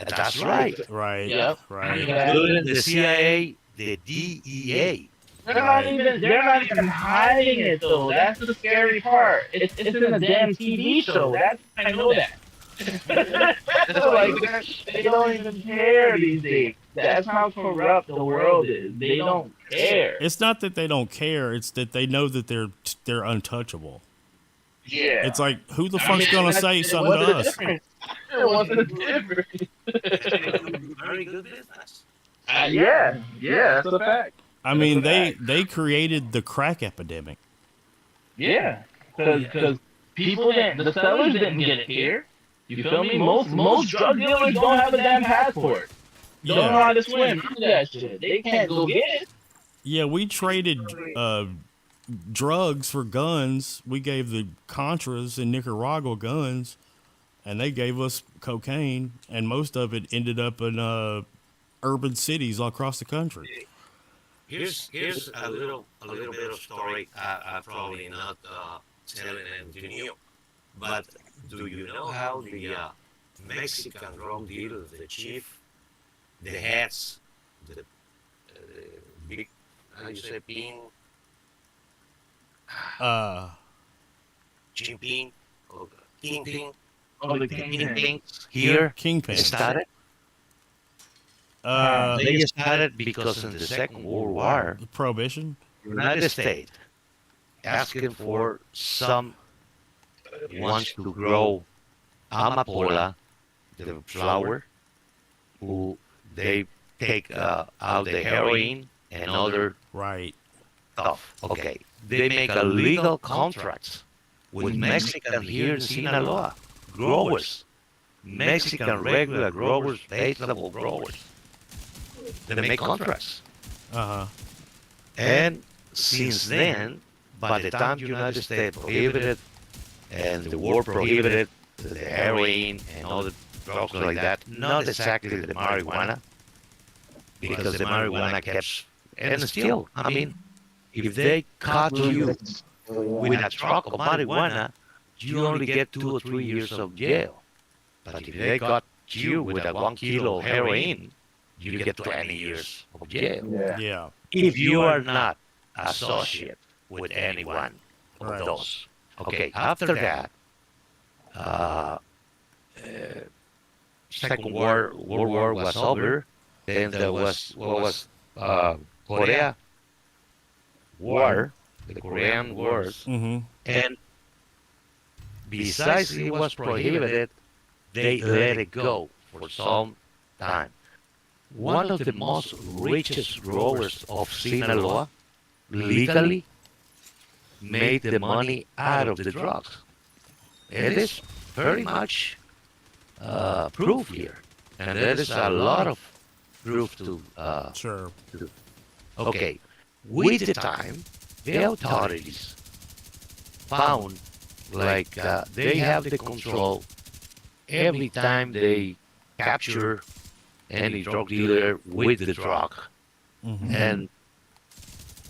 That's right. Right. Yep. Right. Yeah. Including the CIA, the DEA. They're not even hiding it though. That's the scary part. It's in a damn TV show. That's I know that. So like they don't even care these days. That's how corrupt the world is. They don't care. It's not that they don't care; it's that they know that they're untouchable. Yeah. It's like, who the fuck's gonna say something to us? What's the difference? Very good business. Yeah, that's a fact. I mean, they created the crack epidemic. Yeah, because people didn't, the sellers didn't get it here. You feel me? Most drug dealers don't have a damn passport. Don't know Yeah, how to swim. None of that shit. They can't go get it. yeah. We traded drugs for guns. We gave the Contras in Nicaragua guns, and they gave us cocaine, and most of it ended up in urban cities all across the country. Here's a little bit of story. I probably not telling it to you, but do you know how the Mexican drug dealers, the chief, the heads, the big, how you say, Uh, Jinping, or Kingping, Oh, the kingpin. Kingping here Kingpin. started? Uh, They started because in the Second World War, Prohibition. United States asking for some wants to grow amapola, the flower, who they take out the heroin and other Right. stuff. Okay, they make a legal contracts with Mexican here in Sinaloa growers, Mexican regular growers, vegetable growers. They make contracts. Uh huh. And since then, by the time the United States prohibited and the war prohibited the heroin and other drugs like that, not exactly the marijuana, because the marijuana kept, and still, I mean, if they caught you with a truck of marijuana, you only get 2 or 3 years of jail. But if they got you with a 1 kilo of heroin, you get 20 years of jail. Yeah. Yeah. If you are not associated with any one of Right. those. Okay, after that, uh, World War was over. Then there was what was Korea War, the Korean Wars, Mm-hmm. and besides it was prohibited, they let it go for some time. One of the most richest growers of Sinaloa legally made the money out of the drugs. It is very much proof here, and there is a lot of proof to. Sure. Okay, with the time, the authorities found like they have the control every time they capture any drug dealer with the drug, Mm-hmm. and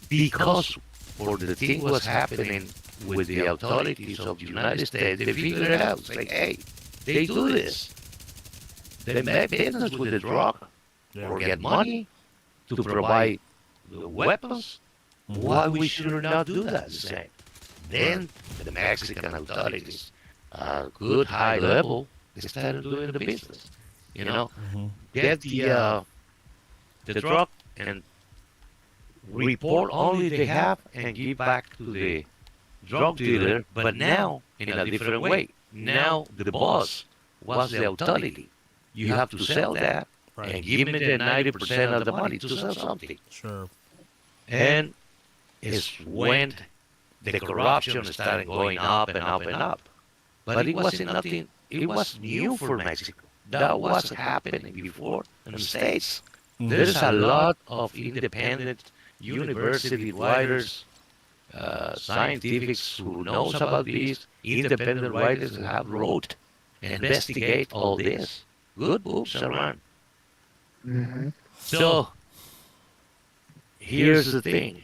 because for the thing was happening with the authorities of the United States, they figured it out. It's like, hey, they do this. They make business with the drug Yeah. or get money to provide the weapons. Why we should not do that the same? Then the Mexican authorities, good high level, they started doing the business. You know, Mm-hmm. get the drug and report only they have and give back to the drug dealer, but now in a different way. Now the boss was the authority. You have to sell that Right. and give me the 90% of the money to sell something. Sure. And it's when the corruption started going up and up and up. But it wasn't nothing, it was new for Mexico. That was happening before in the States. Mhm. There's a lot of independent university writers, scientists who knows about this, independent writers that have wrote investigate all this. Good books around. Mhm. So here's the thing,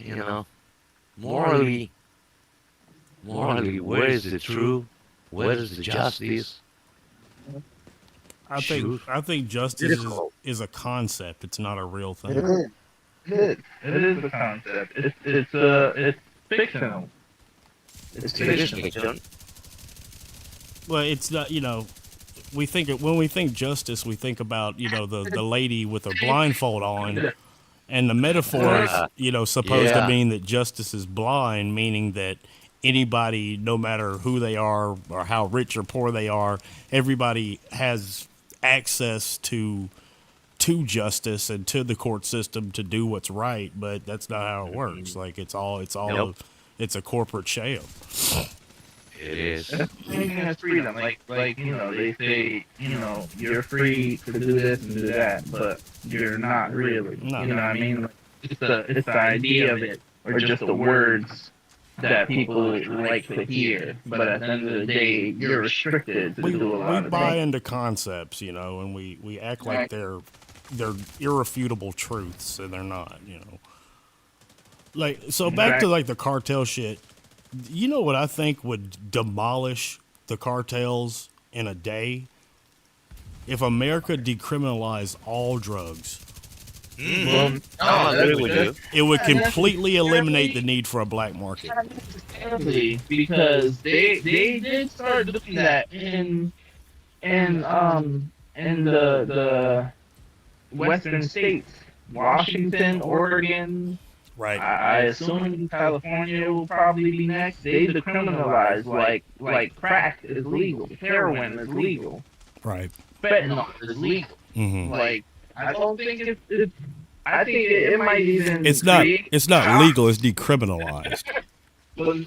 morally, where is the truth? Where is the justice? Shoot. I think justice is a concept. It's not a real It thing. is. It is a concept. It's fictional. It's It is fictional. fiction. Well, it's not. We think when we think justice, we think about the lady with her blindfold on, and the metaphor is supposed to Yeah. mean that justice is blind, meaning that anybody, no matter who they are or how rich or poor they are, everybody has access to justice and to the court system to do what's right. But that's not how it works. Like Nope. it's a corporate shell. It is. Everything has freedom. Like they say, you're free to do this and do that, but you're not really. No. You know what I mean? Like, it's the idea of it, or just the words that people like to hear. But at the end of the day, you're restricted to We do a lot of buy things. into concepts, and we act like they're irrefutable truths, and they're not. Like, so back to like the cartel shit. You know what I think would demolish the cartels in a day? If America decriminalized all drugs, Mm-hmm. I agree with you. it would completely eliminate the need for a black market. Exactly, because they did start doing that in the western states, Washington, Oregon. Right. I assume California will probably be next. They decriminalize like crack is legal, heroin is legal, Right. fentanyl is legal. Hmm. Like I don't think it's I think it might even It's not. create It's not legal. It's decriminalized. Well,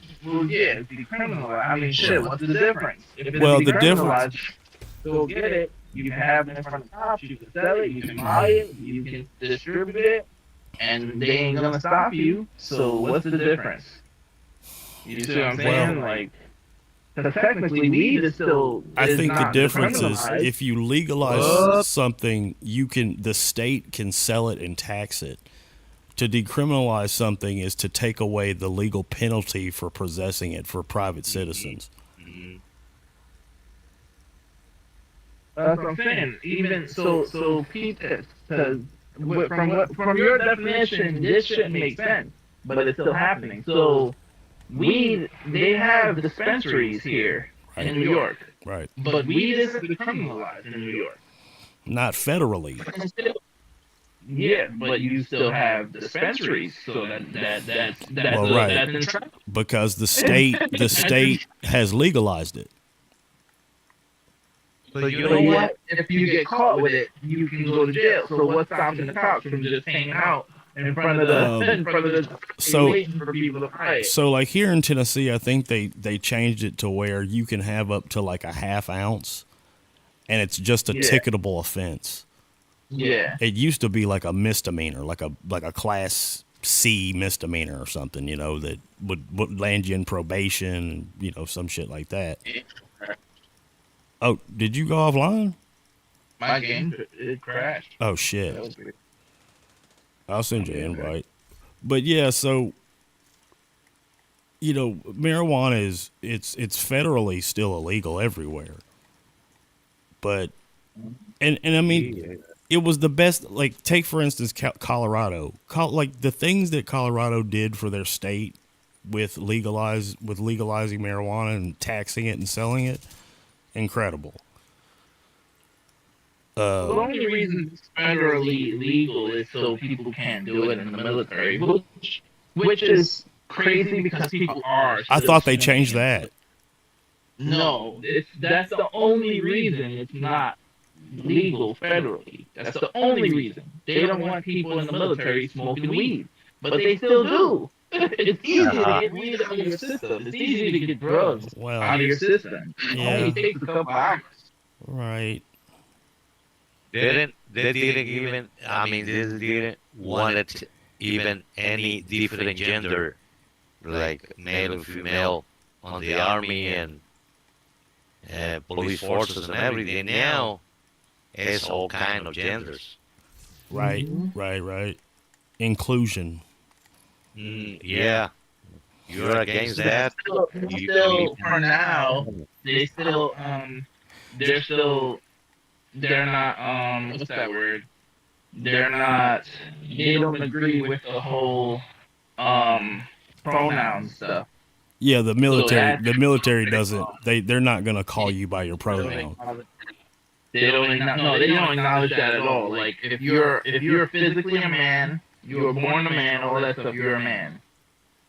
yeah, it's decriminalized. I mean, shit, what's the difference? If it's Well, the decriminalized, go get it. You can have it in front of cops. You can sell it. You can buy it. You can distribute it, and they ain't gonna stop you. So what's the difference? You see what I'm saying? Like, because technically, weed is still. I is think the not difference is decriminalized. if you legalize something, the state can sell it and tax it. To decriminalize something is to take away the legal penalty for possessing it for private citizens. That's what I'm saying. Even so Pete, because from your definition, this shouldn't make sense, but it's still happening. So they have dispensaries here in New York, Right. but weed isn't decriminalized in New York. Not federally. Yeah, but you still have dispensaries, so that's Well, right. that's in trouble. Because the state has legalized it. So you You know know what? what? If you get caught with it, you can go to jail. So what's stopping the cops from just hanging out in front of the so- waiting for people to fight? So like here in Tennessee, I think they changed it to where you can have up to like a half ounce, and it's just a Yeah. ticketable offense. Yeah. It used to be like a misdemeanor, like a class C misdemeanor or something, that would land you in probation, some shit like that. Oh, did you go offline? My game, it crashed. Oh That shit. was weird. I'll send you an invite. But yeah, so marijuana it's federally still illegal everywhere. But and I mean it was the best. Like, take for instance Colorado. Like the things that Colorado did for their state with legalizing marijuana and taxing it and selling it, incredible. The only reason it's federally legal is so people can't do it in the military, which is crazy because people are. I still thought they smoking changed it. that. No, that's the only reason it's not legal federally. That's the only reason. They don't want people in the military smoking weed, but they still do. It's easy to get weed out of your system. It's easy to get drugs Well, out of your system. It yeah. only takes a couple hours. Right. They didn't wanted even any different gender, like male or female, on the army, and police forces and everything. Now it's all kind of genders. Right, right. Inclusion. Yeah, you're against that. Still, for now, they still they're still they're not what's that word? They're not they don't agree with the whole um pronoun stuff. Yeah, the military. that's The military doesn't. They're not gonna call you by your pronoun. They don't no, they don't acknowledge that at all. Like if you're physically a man, you were born a man, all that stuff, you're a man.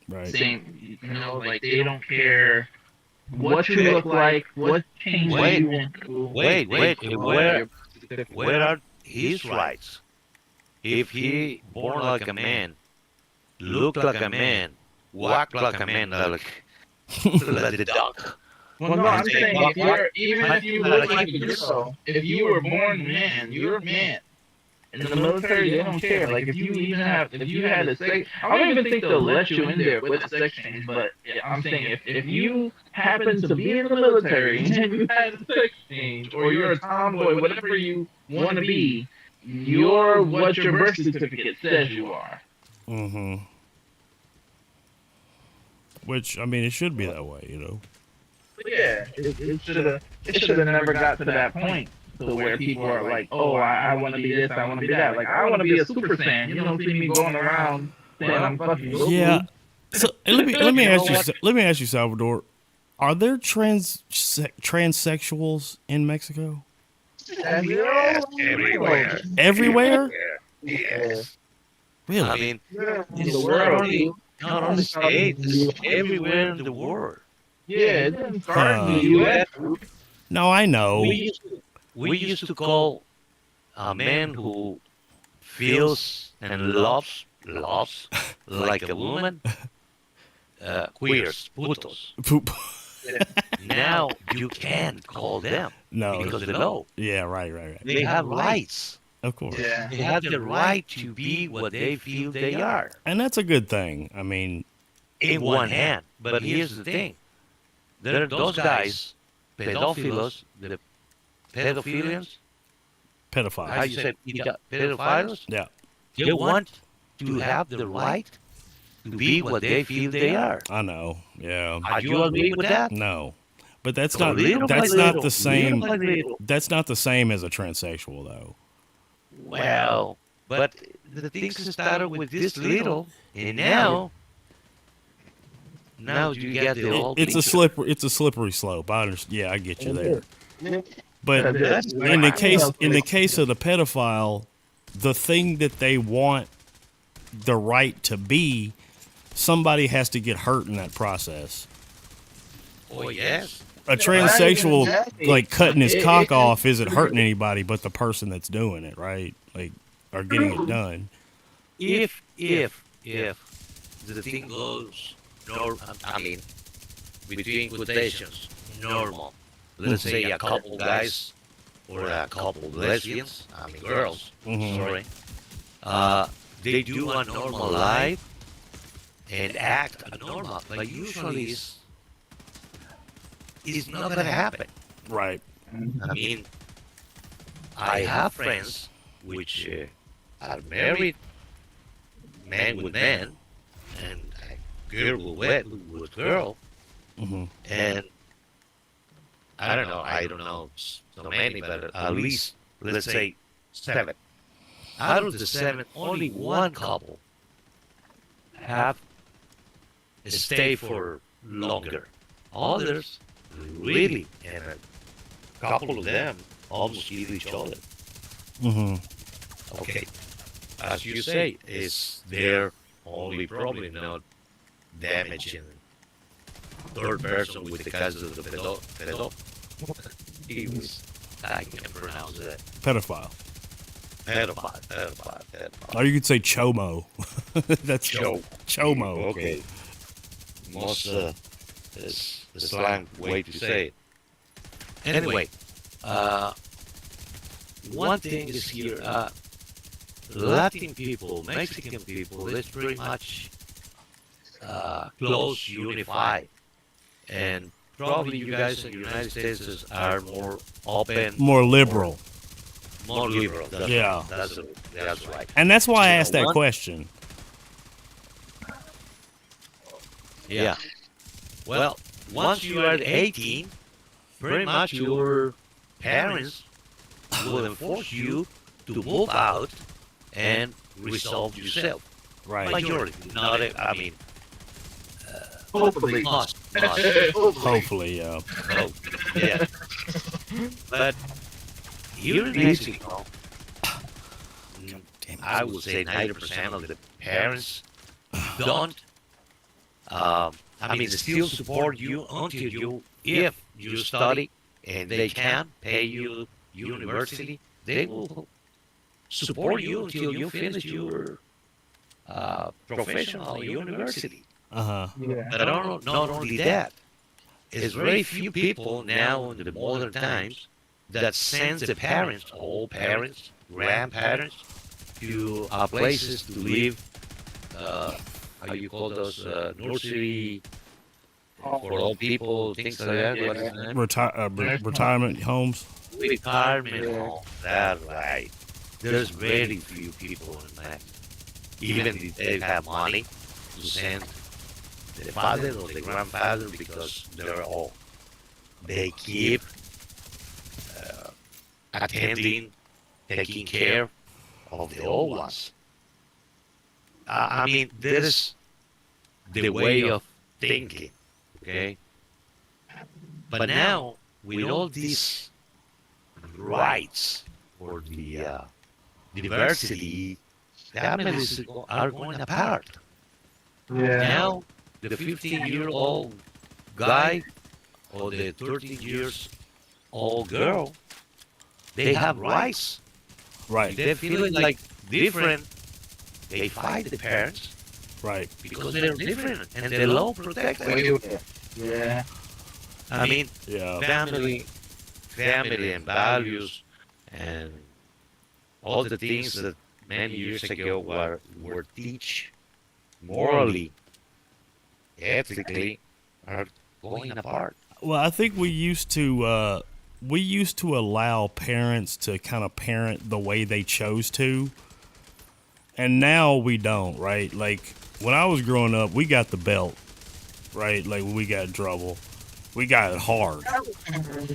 Right. Same, like they don't care what you look like, what changes Wait, you went through. Wait. Where are his rights? If he born like a man, look like a man, walk like a man, like the dog. Well, no, I'm saying even if you look like a girl, if you were born a man, you're a man. In the military, they don't care. Like if you had a sex, I don't even think they'll let you in there with a sex change. But yeah, I'm saying if you happen to be in the military and you had a sex change, or you're a tomboy, whatever you want to be, you're what your birth certificate says you are. Mm-hmm. Which, I mean, it should be that way, But yeah, it should have never got to that point. To where people are like, oh, I want to be this, I want to be that. Like, I want to be a Super Saiyan. You don't see me going around saying I'm fucking Goku. Yeah. So let me ask you, Salvador. Are there transsexuals in Mexico? Yes, everywhere. Everywhere? Yes. Really? I mean, In the world. not only States, it's everywhere in the world. Yeah, it didn't start in the U.S. No, I know. We used to call a man who feels and loves like a woman, queers, putos. Poop. Now you can't call them No. because they know Yeah, right. they have rights. Of course. Yeah. They have the right to be what they feel they are. And that's a good thing. I mean, In one hand, but here's the thing: there are those guys, pedophilos, the pedophilians. How pedophiles. you say pedophiles? Yeah. They want to have the right to be what they feel they are. I know. Yeah. Are you agree with that? No. But that's So not little by that's not little, the same. little by little. That's not the same as a transsexual though. Well, but the things started with this little, and now you get the whole It's a slippery slope. I understand. Yeah, I get you there. But in the case of the pedophile, the thing that they want the right to be, somebody has to get hurt in that process. Oh yes. A transsexual, Exactly. like cutting his cock off, isn't hurting anybody but the person that's doing it, right? Like, or getting it done. If the thing goes, I mean, between quotations, normal. Let's say a couple guys or a couple lesbians, I mean girls, Mhm. sorry, they do a normal life and act normal, but usually it's not gonna happen. Right. I mean, I have friends which are married, man with man, and a girl with girl, Hmm. and I don't know so many, but at least let's say 7. Out of the 7, only one couple have stayed for longer. Others really, and a couple of them almost kill each other. Hmm. Okay, as you say, is their only problem not damaging third person with the case of the pedo. I can pronounce that. Pedophile. Pedophile. Or you could say chomo. That's Cho. chomo. Okay. Most is the slang way to say it. Anyway, one thing is here, Latin people, Mexican people, is pretty much close, unified, and probably you guys in the United States are more open, More liberal. more liberal. That's Yeah. that's right. And that's why I You know asked that what? question. Yeah. Well, once you are 18, pretty much your parents will enforce you to move out and resolve yourself. Right. Majority, not. I mean, Hopefully. must. Hopefully, yeah. So, yeah. But here in Mexico, I would say 90% of the parents don't. I mean, they still support you until if you study and they can pay you university, they will support you until you finish your professional university. Uh huh. Yeah. But not only that, it's very few people now in the modern times that sends the parents, old parents, grandparents, to places to live. How you call those nursery for old people, things like that. What is the name? Retirement homes. Retirement home. That's right. There's very few people in that. Even if they have money to send the father or the grandfather because they're old. They keep attending, taking care of the old ones. I mean, this is the way of thinking, okay? But now, with all these rights for the diversity, families are going apart. Yeah. Now, the 15-year-old guy or the 13 years old girl, they have rights. Right. They're feeling like different. They fight the parents Right. because they're different and the law protects them. Yeah. I mean, Yeah. family and values and all the things that many years ago were teach morally, ethically, are going apart. Well, I think we used to allow parents to kind of parent the way they chose to, and now we don't. Right? Like when I was growing up, we got the belt. Right? Like when we got in trouble, we got it hard.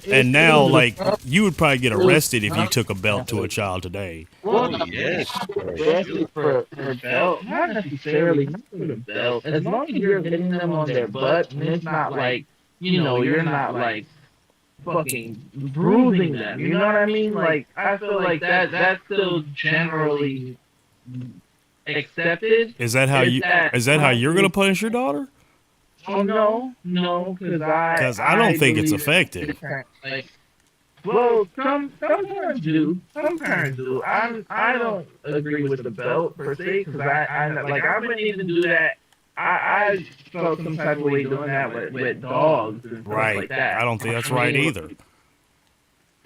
And now, like you would probably get arrested if you took a belt to a child today. Well, Yes. especially for belt, not necessarily not for the belt. As long as you're hitting them on their butt, and it's not like, you're not like fucking bruising them. You know what I mean? Like I feel like that's still generally accepted. Is that how Is you? that- Is that how you're gonna punish your daughter? Oh no, because I don't think it's believe effective. Like, well, some parents do. Some parents do. I don't agree with the belt per se because I like I've been able to do that. I felt some type of way doing that with dogs and stuff Right. like that. I don't think that's right either.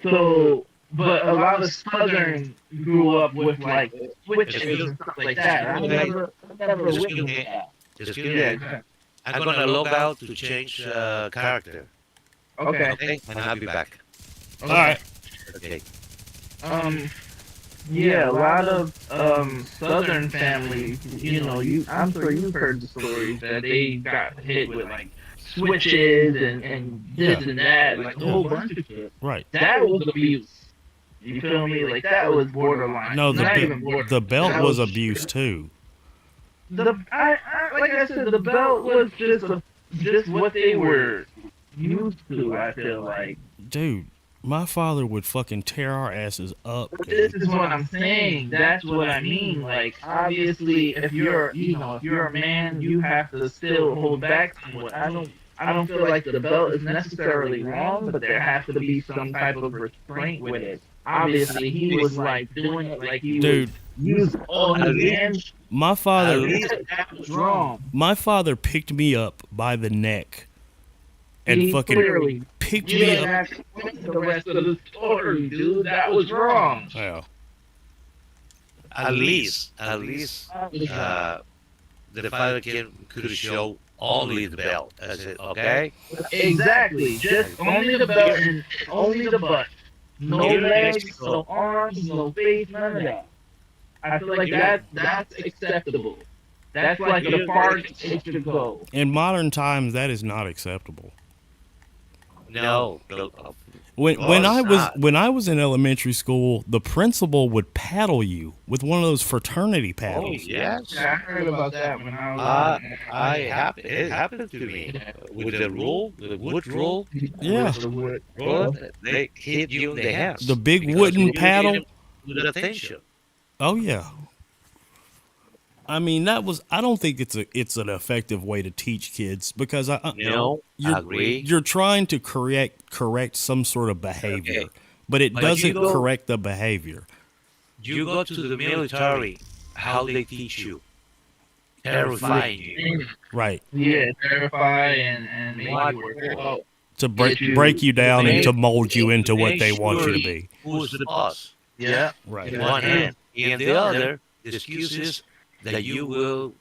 So, but a lot of Southern grew up with like switches and stuff like that. I never Excuse witnessed me. that. Excuse me. Yeah. I'm gonna log out to change character. Okay. Okay, and I'll be back. All right. Okay. Yeah, a lot of Southern families, I'm sure you've heard the stories that they got hit with like switches and this and that, like a whole bunch of shit. Right. That was abuse. You feel me? Like that was borderline. No, Not even borderline. the belt That was abuse too. Like I said, the belt was just what they were used to. I feel like. Dude, my father would fucking tear our asses up. But Dude. this is what I'm saying. That's what I mean. Like, obviously, if you're a man, you have to still hold back somewhat. I don't feel like the belt is necessarily wrong, but there has to be some type of restraint with it. Obviously, he was like doing it like he Dude, was using all his hands. my father That was wrong. my father picked me up by the neck and He fucking clearly, picked you me didn't up. have to explain the rest of the story, dude. That was wrong. Yeah. At least, the father could show only the belt. I said, okay. Exactly. Just only the belt and only the butt. No Here in legs, Mexico, no arms, no face, none of that. I feel like that's acceptable. That's like the here, farthest it should go. In modern times, that is not acceptable. no, When of when I course was not. when I was in elementary school, the principal would paddle you with one of those fraternity Oh paddles. yes. Yeah, I heard about that when I Uh, was in it happened to me with the wood rule. Yeah, the wood. Well, they hit you in the the hands big because wooden you didn't paddle. put attention. Oh yeah. I mean, that was. I don't think it's an effective way to teach kids because No, you're agree. you're trying to correct some sort of behavior, Okay, but it but you doesn't go correct the behavior. you go to the military, how they teach you, terrifying you. Right. Yeah, terrify and make What you work for? out. To Get break you you down and to Make mold you into what make they want you sure to you be. push the bus Yeah. Right. in one hand, in the other, the excuse is that you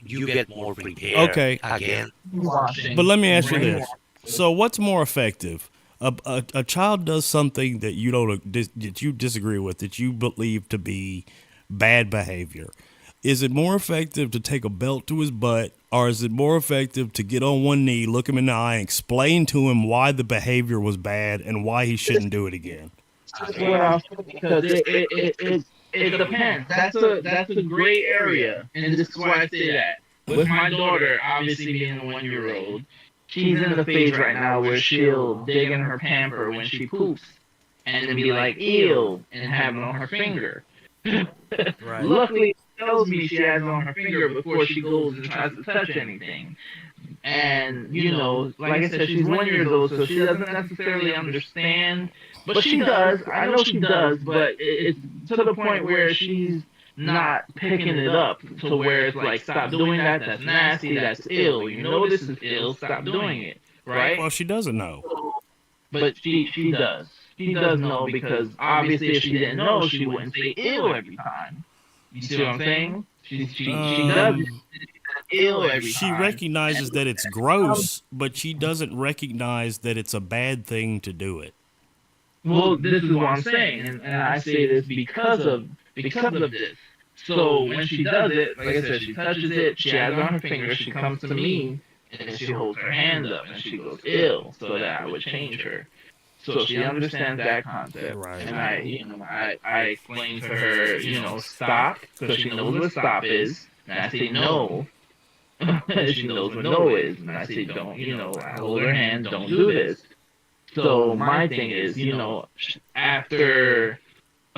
get more prepared Okay. again. Washing. But let me ask you Brainwashing. this. So what's more effective? A child does something that you don't that you disagree with, that you believe to be bad behavior. Is it more effective to take a belt to his butt, or is it more effective to get on one knee, look him in the eye, and explain to him why the behavior was bad and why he shouldn't do it again? That's what I feel because it depends. That's a gray area, and this is why I say that. With my daughter, obviously being a 1 year old, she's in the phase right now where she'll dig in her pamper when she poops, and then be like ew and have it on her finger. Right. Luckily, it tells me she has it on her finger before she goes and tries to touch anything. And like I said, she's 1 year old, so she doesn't necessarily understand, but she does. I know she does, but it's to the point where she's not picking it up to where it's like, stop doing that. That's nasty. That's ill. You know this is ill. Stop doing it. Right? Well, she doesn't know. But she does. She does know because obviously if she didn't know, she wouldn't say ill every time. You see what I'm saying? She does ill every She time. recognizes that it's gross, but she doesn't recognize that it's a bad thing to do it. Well, this is what I'm saying, and I say this because of this. So when she does it, like I said, she touches it, she has it on her finger, she comes to me, and she holds her hand up, and she goes ill, so that I would change her. So she understands that concept, Right. and I explain to her, stop, because she knows what stop is, and I say no. She knows what no is, and I say don't. I hold her hand, don't do this. So my thing is, after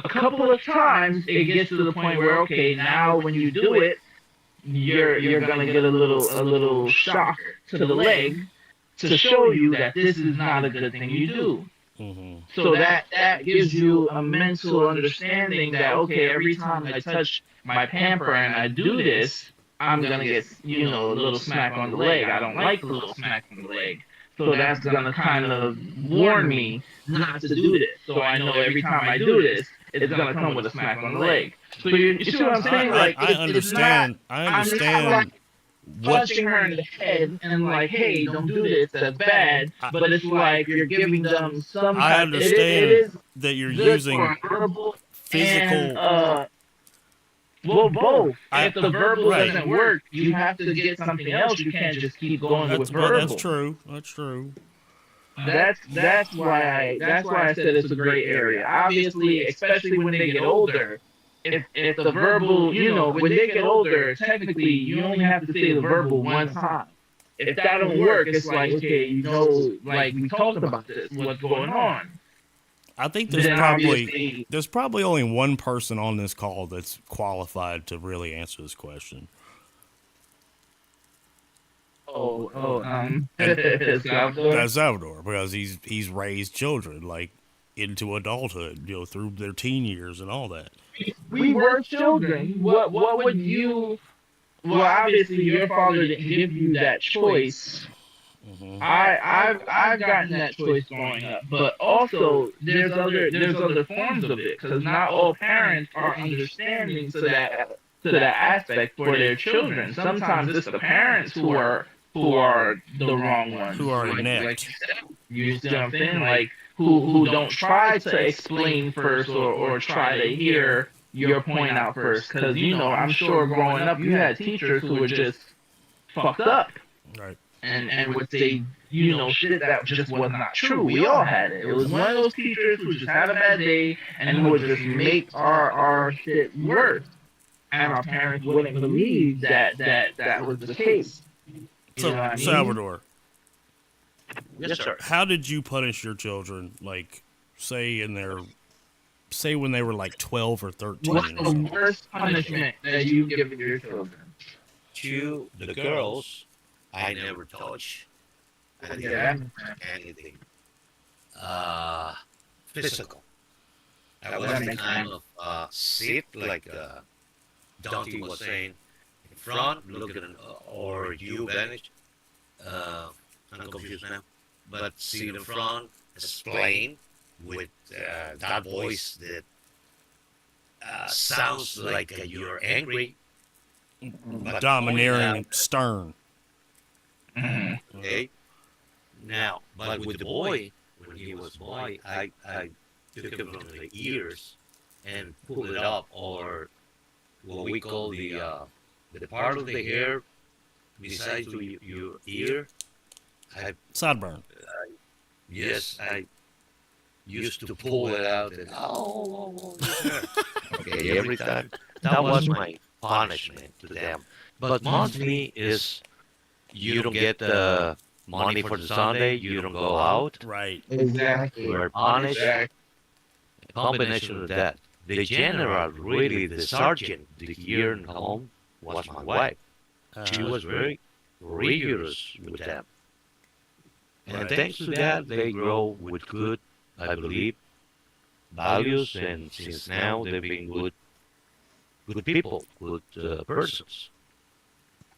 a couple of times, it gets to the point where, okay, now when you do it, you're gonna get a little shock to the leg to show you that this is not a good thing you do. Mm-hmm. So that gives you a mental understanding that, okay, every time I touch my pamper and I do this, I'm gonna get a little smack on the leg. I don't like the little smack on the leg. So that's gonna kind of warn me not to do this. So I know every time I do this, it's gonna come with a smack on the leg. So you see what I'm saying? I understand. I I'm not understand like what. punching her in the head and like, hey, don't do this. That's bad. But it's like you're giving them some. I understand it is that you're good using for verbal physical. and well, both. I- If the verbal right. doesn't work, you have to get something else. You can't just keep going with Well, verbal. that's true. That's true. That's why I said it's a gray area. Obviously, especially when they get older. If the verbal, when they get older, technically you only have to say the verbal one time. If that don't work, it's like, okay, like we talked about this, what's going on? I think there's Then probably only one person on this call that's qualified to really answer this question. Salvador. That's Salvador, because he's raised children like into adulthood, through their teen years and all that. We were children. What would you? Well, obviously your father didn't give you that choice. Mm-hmm. I've gotten that choice growing up, but also there's other forms of it because not all parents are understanding so that to that aspect for their children. Sometimes it's the parents who are the wrong ones. Who are like inept. you said. You see what I'm saying? Like who don't try to explain first or try to hear your point out first. Because I'm sure growing up you had teachers who were just fucked up Right. and would say, shit that just was not true. We all had it. It was one of those teachers who just had a bad day and would just make our shit worse. And our parents wouldn't believe that was the case. So, what I mean? Salvador, Yes, sir. how did you punish your children? Like, say when they were like 12 or 13 What's or the something? worst punishment that you've given your children? To the girls, I never touch. I didn't Yeah. do anything. Physical. I was the kind of sit like Donte was saying in front, looking or you vanish. I'm confused now. But sit in front, explain with that voice that sounds like you're angry, but Domineering pointing and stern. Mhm. okay. Now, but with the boy, when he was boy, I took him from the ears and pulled it up, or what we call the part of the hair besides your ear. I Sideburn. yes, I used to pull it out and okay, every time. That was my punishment to them. But mostly is you don't get the money for the Sunday, you don't go out, Right. Exactly. you are punished. A combination of that. The general, really, the sergeant, the here in home, was my wife. She was very rigorous with them. And Right. thanks to that, they grow with good, I believe, values, and since now they've been good people, good persons.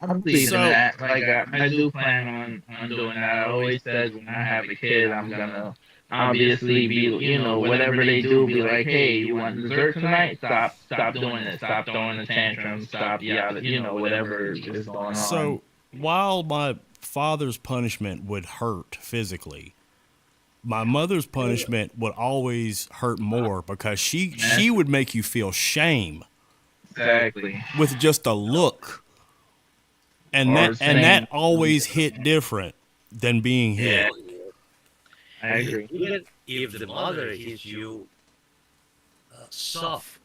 I'm pleasing So- that. Like I do plan on doing that. I always said when I have a kid, I'm gonna obviously be, whatever they do, be like, hey, you want dessert tonight? Stop doing it. Stop throwing the tantrum. Stop yelling. Whatever is going on. So, while my father's punishment would hurt physically, my mother's punishment would always hurt more because she would make you feel shame Exactly. with just a look. And Or that saying- always hit different than being hit. I agree. Even if the mother hits you soft,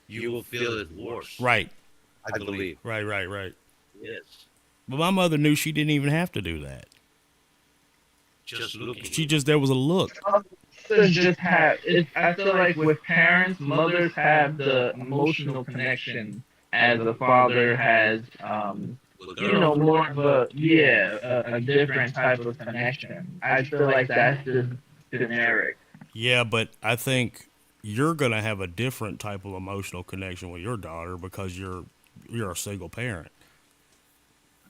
you will feel it worse. Right. I believe. Right. Yes. But my mother knew she didn't even have to do that. Just looking. There was a look. Mothers just have. I feel like with parents, mothers have the emotional connection as a father has. With girls. More of a different type of connection. I feel like that's just generic. Yeah, but I think you're gonna have a different type of emotional connection with your daughter because you're a single parent.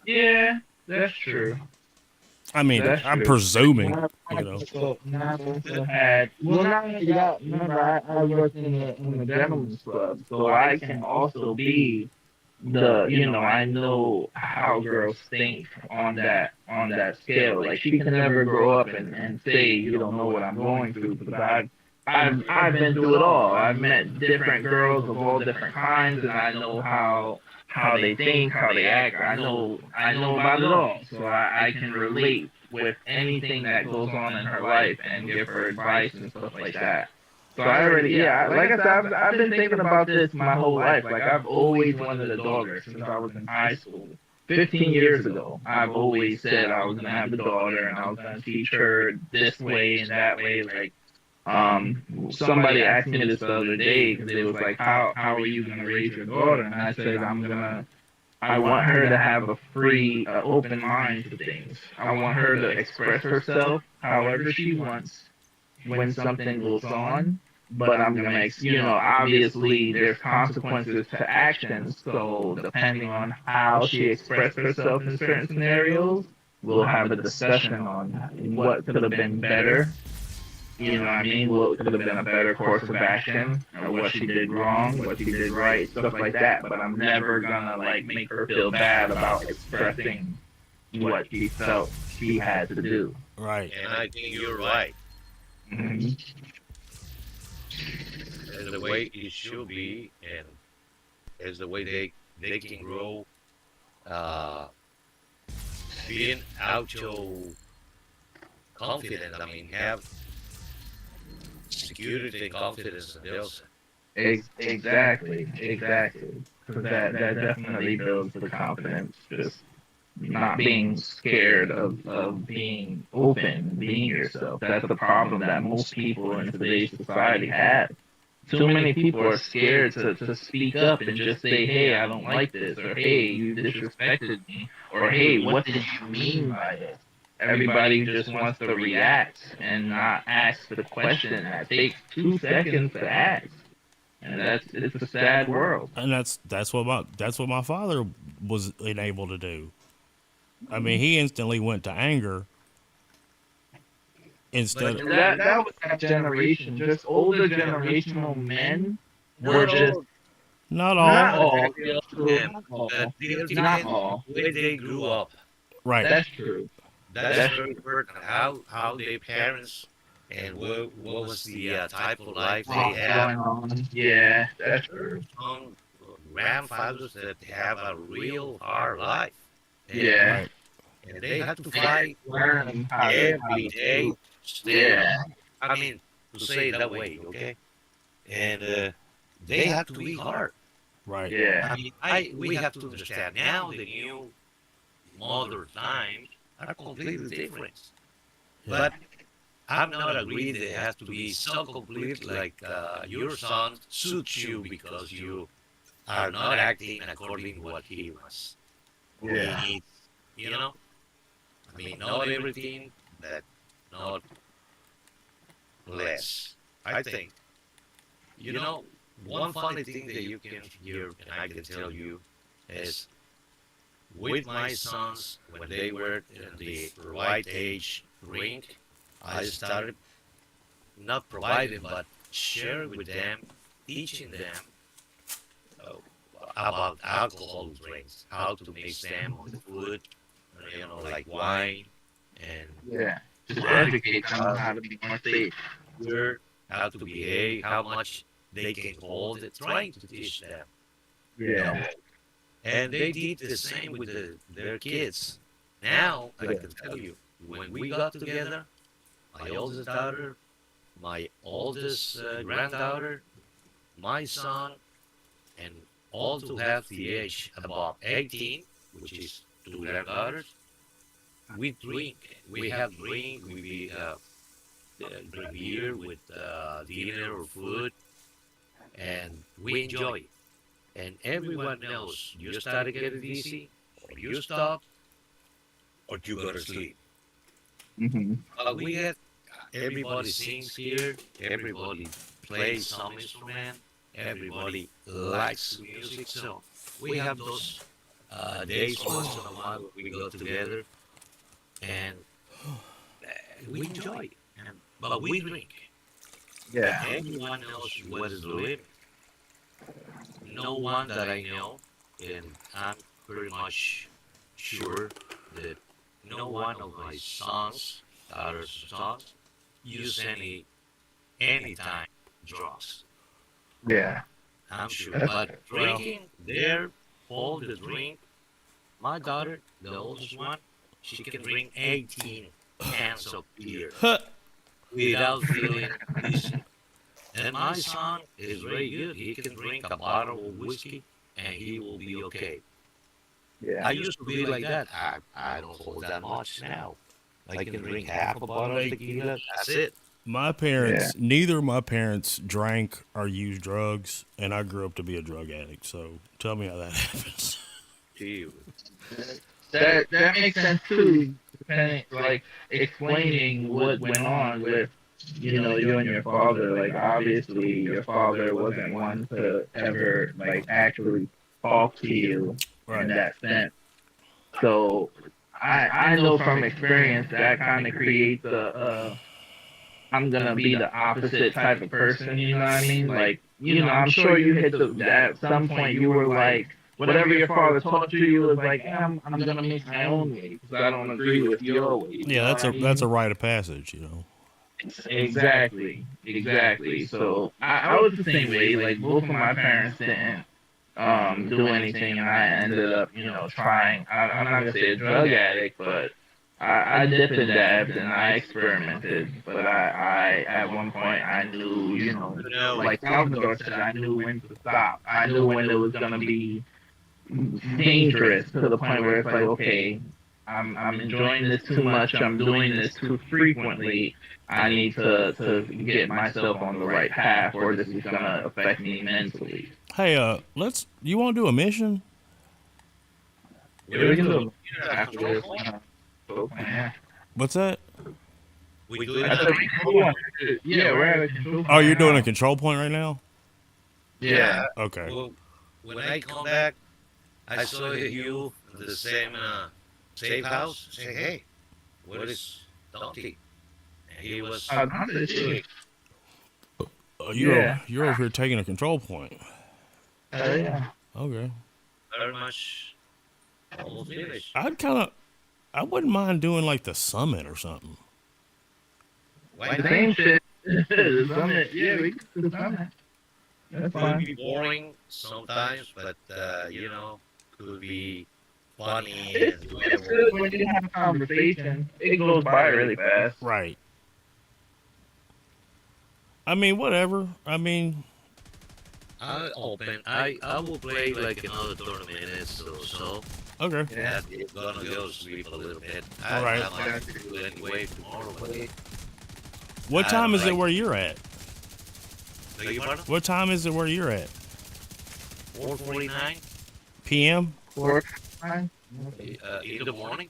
Yeah, that's true. I mean, That's I'm true. presuming, Now you know. remember I worked in the gentleman's club, so I can also be I know how girls think on that scale. Like she can never grow up and say you don't know what I'm going through because I've been through it all. I've met different girls of all different kinds, and I know how they think, how they act. I know about it all, so I can relate with anything that goes on in her life and give her advice and stuff like that. So I already, like I said, I've been thinking about this my whole life. Like I've always wanted a daughter since I was in high school. 15 years ago, I've always said I was gonna have a daughter and I was gonna teach her this way and that way. Like, somebody asked me this the other day because it was like, how are you gonna raise your daughter? And I said I want her to have a free, open mind to things. I want her to express herself however she wants when something goes on. But I'm gonna, obviously there's consequences to actions. So depending on how she expressed herself in certain scenarios, we'll have a discussion on what could have been better. You know what I mean? What could have been a better course of action, or what she did wrong, what she did right, stuff like that. But I'm never gonna like make her feel bad about expressing what she felt she had to do. Right. And I think you're right. Hmm. It's the way it should be, and it's the way they can grow, uh, being auto confident. I mean, have security and confidence in themselves. Exactly, exactly. Because that definitely builds the confidence. Just not being scared of being open, being yourself. That's the problem that most people in today's society have. Too many people are scared to speak up and just say, hey, I don't like this, or hey, you disrespected me, or hey, what did you mean by this? Everybody just wants to react and not ask the question that takes 2 seconds to ask. And it's a sad world. And that's what my father was unable to do. I mean, he instantly went to anger instead But of, And that was that generation. Just older generational men were not just all, not not all. all, all of true, them, not all, but there not depends all. the way they grew up. Right. That's true. That's That's very important. How their parents and what was the type of life they have. going on. Yeah, that's true. Some grandfathers that have a real hard life, and Yeah, Right. and they have to fight learn how every to day do. to stay alive. Yeah, I mean, to say it that way, okay? And they have to be hard. Right. yeah, I mean, I we have to understand now the new modern times are completely different. Yeah. But I'm not agreed that it has to be so complete like your son suits you because you are not acting according to what he wants or he yeah, needs. You know, I mean, not everything, but not less. I think, you know, one funny thing that you can hear and I can tell you is with my sons, when they were in the right age drink, I started not providing, but sharing with them, teaching them uh, about alcohol drinks, how to mix them with food, like wine and yeah. Just wine, educate them on how how to be more safe. beer, how to behave, how much they can hold it, trying to teach them, you know. Yeah, And they did the same with their kids. Now, I can tell you, when we got together, my oldest daughter, my oldest granddaughter, my son, and all to have the age above 18, which is two granddaughters, we drink. We have drink. Drink beer with dinner or food, and we enjoy it. And everyone knows you start to get dizzy, or you stop, or you go to sleep. hmm, But we get everybody sings here, everybody plays some instrument, everybody likes music. So we have those days once in a while where we go together and we enjoy it. But we drink, and yeah, everyone knows what is the limit. No one that I know, and I'm pretty much sure that no one of my sons, daughters, sons, use any time drugs. yeah. I'm sure. That's But well, drinking, they're all the drink. My daughter, the oldest one, she can drink 18 cans of beer without feeling dizzy. And my son is very good. He can drink a bottle of whiskey and he will be okay. yeah, I used to be like that. I don't hold that much now. I can drink half a bottle of tequila. That's it. My yeah. parents, neither of my parents drank or used drugs, and I grew up to be a drug addict. So tell me how that happens. Gee, That makes sense too. Depending, like explaining what went on with you and your father. Like obviously your father wasn't one to ever like actually talk to you in Right. that sense. So I know from experience that kind of creates a I'm gonna be the opposite type of person. You know what I mean? Like, I'm sure you hit at some point you were like, whatever your father taught you, you was like, I'm gonna make my own way because I don't agree with your way. You Yeah, know that's what I that's a mean? rite of passage, Exactly, exactly. So I was the same way. Like both of my parents didn't do anything, and I ended up, trying. I'm not gonna say a drug addict, but I dipped and dabbed and I experimented. But I at one point I knew, like Salvador said, I knew when to stop. I knew when it was gonna be dangerous to the point where it's like, okay, I'm enjoying this too much. I'm doing this too frequently. I need to get myself on the right path, or this is gonna affect me mentally. Hey, you want to do a mission? Yeah, we can do it after this. Yeah. What's that? We do it. I said, yeah, we're at a control point Oh, you're right doing now. a control point right now? Yeah. Okay. Well, when I come back, I saw you in the same safe house. Say, hey, what is Donte? And he was Donte, chilling. You're over here taking a control point. yeah. Okay. Very much almost finished. I wouldn't mind doing like the summit or something. Why The not? same shit. The summit. Yeah, we can do the summit. That's It could fine. be boring sometimes, but could be funny It's and good when you have a conversation. It goes by really fast. Right. I mean, whatever. I mean, I'll open. I will play like another 30 minutes or so. okay. Yeah. And it's gonna go to sleep a little bit. All right. I'm gonna do it anyway tomorrow. But What I time don't is it like- where you're at? Beg your pardon? What time is it where you're at? 4:49 PM? Fine. in the morning.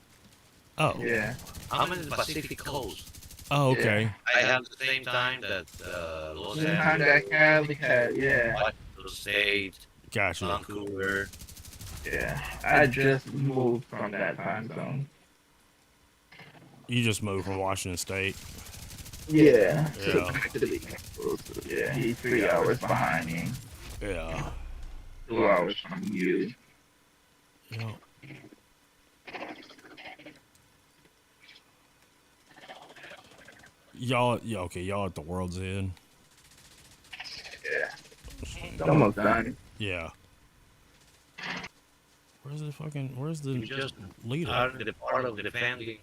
Oh. Yeah. I'm in the Pacific Coast. Oh, okay. I have the same time that Los Same time Angeles, that Cali had. Yeah. Washington State, Gotcha. Vancouver. Yeah. I just moved from that time zone. You just moved from Washington State. Yeah. Yeah. Yeah. He's 3 hours behind me. Yeah. 2 hours from you. Yeah. Y'all, yeah, okay, y'all at the world's end. Yeah. It's almost done. Yeah. Where's the You just leader? are the part of the family.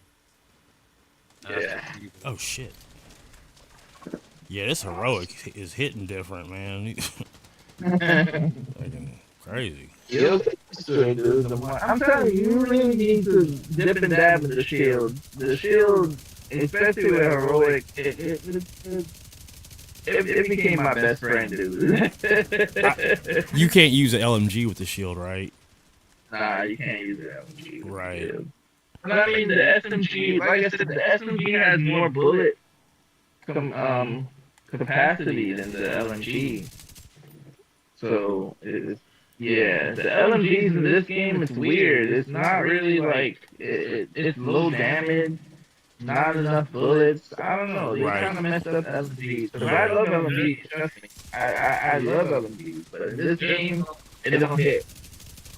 Yeah. Oh, shit. Yeah, this heroic is hitting different, man. Fucking crazy. I'm telling you, you really need to dip and dab in the shield. The shield, especially with heroic, it became my best friend, dude. You can't use an LMG with the shield, right? Nah, you can't use the LMG. Right. But I mean, the SMG, like I said, the SMG has more bullet capacity than the LMG. So, yeah, the LMGs in this game, it's weird. It's not really like, it's low damage, not enough bullets. I don't know. They Right. kind of messed up LMGs. Because I love LMGs, trust me. I love LMGs. But in this game, it don't hit.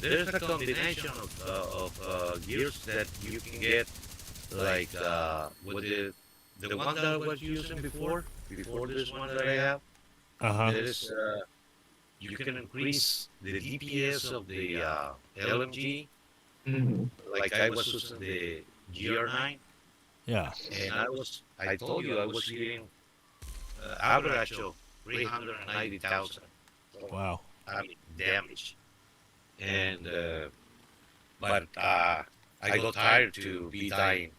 There's a combination of gears that you can get, like with the one that I was using before this one that I have. Uh-huh. There's you can increase the DPS of the LMG. Mhm. Like I was using the GR9, Yeah. and I told you I was getting average of 390,000. Wow. I mean, damage. And but I got tired to be dying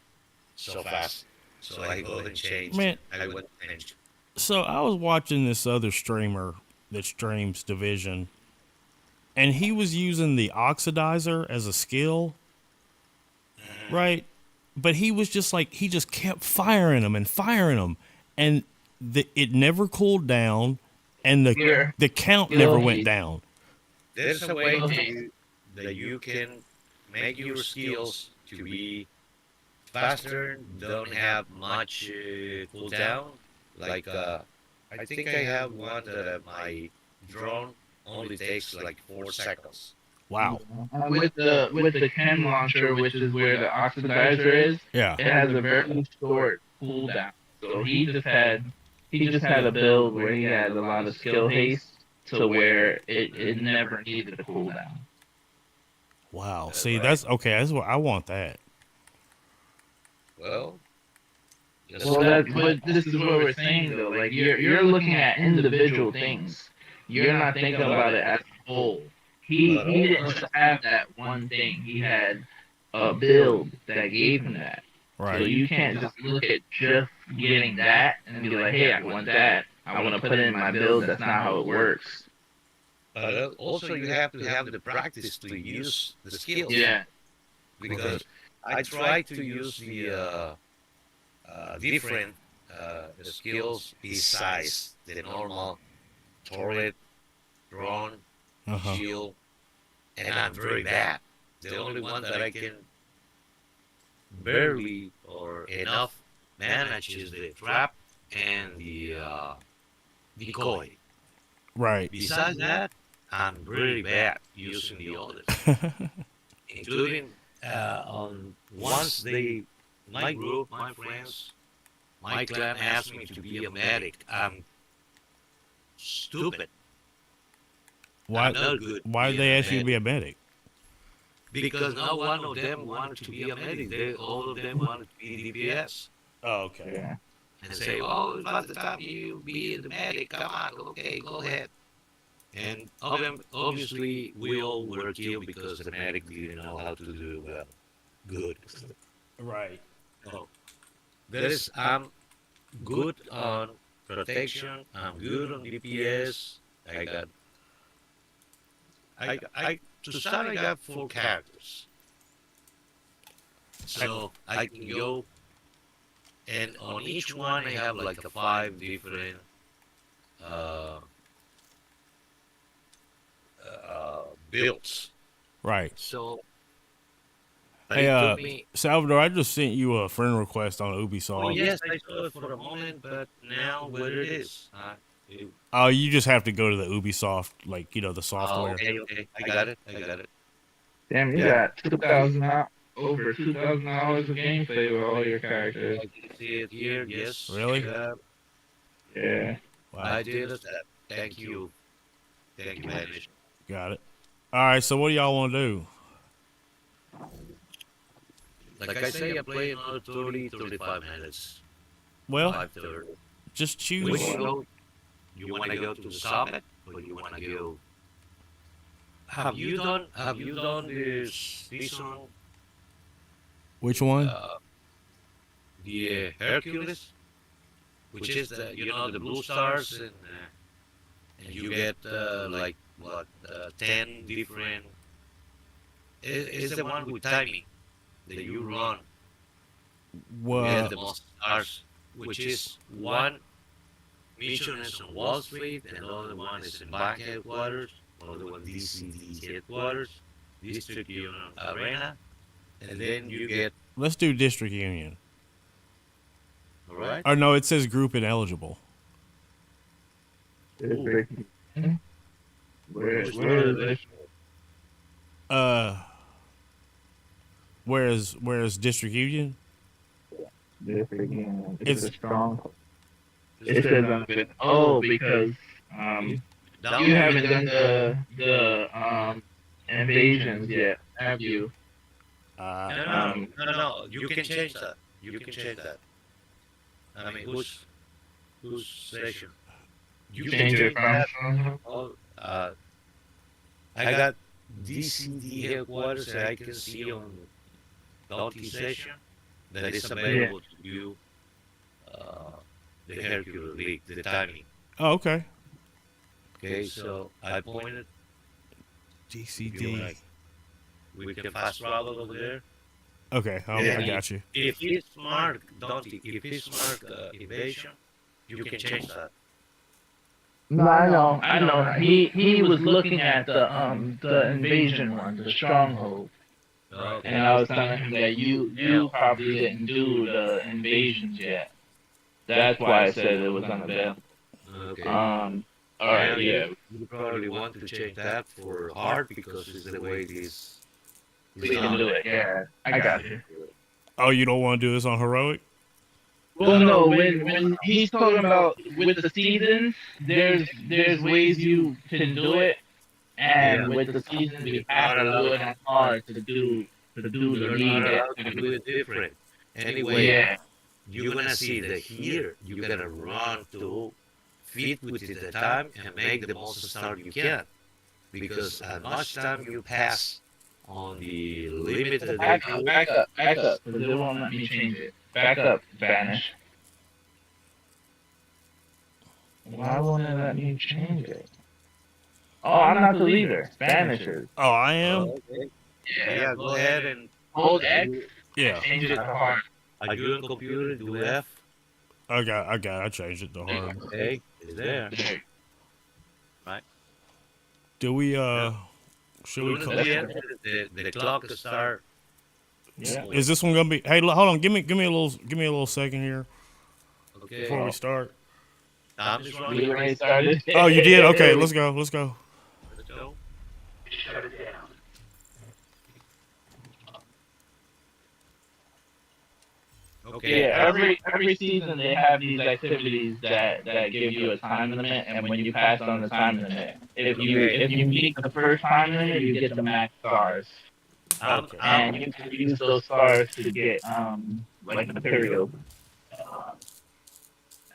so fast, so I go and changed. Man. I went and changed. So I was watching this other streamer that streams Division, and he was using the oxidizer as a skill, right? But he was just like, he just kept firing them, and it never cooled down, and the count never went down. There's a way that you can make your skills to be faster, don't have much cooldown, Like I think I have one that my drone only takes like 4 seconds. Wow. With the chem launcher, which is where the oxidizer is, Yeah. it has a very short cooldown. So he just had a build where he had a lot of skill haste to where it never needed a cooldown. Wow. That's See, right. that's okay. That's what I want. That. Well, just Well, but this is what we're saying though. Like you're looking at individual things. You're not thinking about it as a whole. He didn't just have that one thing. He had a build that gave him that. So Right. you can't just look at just getting that and be like, hey, I want that. I want to put it in my build. That's not how it works. but also you have to have the practice to use the skills. Yeah. Because I try to use the different skills besides the normal turret, drone, Uh huh. shield, and I'm very bad. The only one that I can barely or enough manage is the trap and the decoy. Right. Besides that, I'm really bad using the others, including on once my group, my friends, my clan asked me to be a medic. I'm stupid. Why? I'm not good Why did being they a ask you to medic be a medic? because not one of them wanted to be a medic. All of them wanted to be DPS. Oh, okay. Yeah. And say, "Oh, it's about the time you be the medic. Come on, okay, go ahead." And obviously, we all were killed because the medic didn't know how to do well. Good. Right. No, there is. I'm good on protection. I'm good on DPS. I got. I to start. I got 4 characters, so I can go. And on each one, I have like a 5 different uh, builds. Right. So Hey, it took me. Salvador, I just sent you a friend request on Oh Ubisoft. yes, I saw it for a moment, but now where it is? It- Oh, you just have to go to the Ubisoft, like the oh, software. okay. I got it. I got it. Damn, you Yeah. got 2,000 over $2,000 of gameplay with all your characters. I can see it here. Yes. Really? Yeah, Yeah. Wow. I did it. Thank you. Thank you, man. Got it. All right. So, what do y'all want to do? Like I say, I play another 30, 35 minutes. Well, 5:30. just Which choose. you want to go to the summit or you want to go? Have you done this season? Which one? The Hercules, which is the blue stars and you get like what 10 different. It's the one with timing that you run. You get the most stars, which is one mission is on Wall Street, and the other one is in Bank headquarters, another one DCD headquarters, District Union Arena, and then you get Let's do District Union. all right. Or no, it says group ineligible. Where is this? Whereas District Union, It's a strong. It says because you haven't done the invasions yet, have you? No. You can change that. You can change that. I mean, whose session? You can Change it change that. from. Oh, I got DCD headquarters that I can see on Donte session that is available to you. The Hercules League, the timing. oh, okay. Okay, so I pointed. If you GCD. like, we can fast travel over there. Okay, Yeah. I got you. If it's marked Donte, if it's marked evasion, you can change that. No, I know. He was looking at the invasion one, the stronghold, Okay. and I was telling him that you probably didn't do the invasions yet. That's why I said it was unavailable. Okay. All right, yeah, You probably want to change that for hard because it's the way this we is can on. do it. Yeah, I got you. Oh, you don't want to do this on heroic? Well, no, when he's talking about with the seasons, there's ways you can do it, and with the seasons you have to do it on hard to do the You're lead. not allowed to do it different. Anyway, Yeah, you're gonna see that here you're gonna run to fit within the time and make the most start you can. Because as much time you pass on the limit that they put, back up, because it won't let me change it. Back up, Spanish. Why won't it let me change it? Oh, I'm not the leader. Spanish is. Oh, I am. okay. Yeah, go ahead and Hold X, Yeah, change it to hard. are you on computer? Do F. I changed it to hard. Okay, it's there. Right. Do we? Should we? As soon as we enter the clock start. Yeah. Is this one gonna be? Hey, hold on. Give me a little second here Okay. before we start. Time is We running. already started. Oh, you did? Okay, let's go. Let's go. Let's go. Okay. Yeah, every season they have these activities that give you a time limit, and when you pass on the time limit, if you meet the first time limit, you get the max stars, Okay. and you can use those stars to get like materials.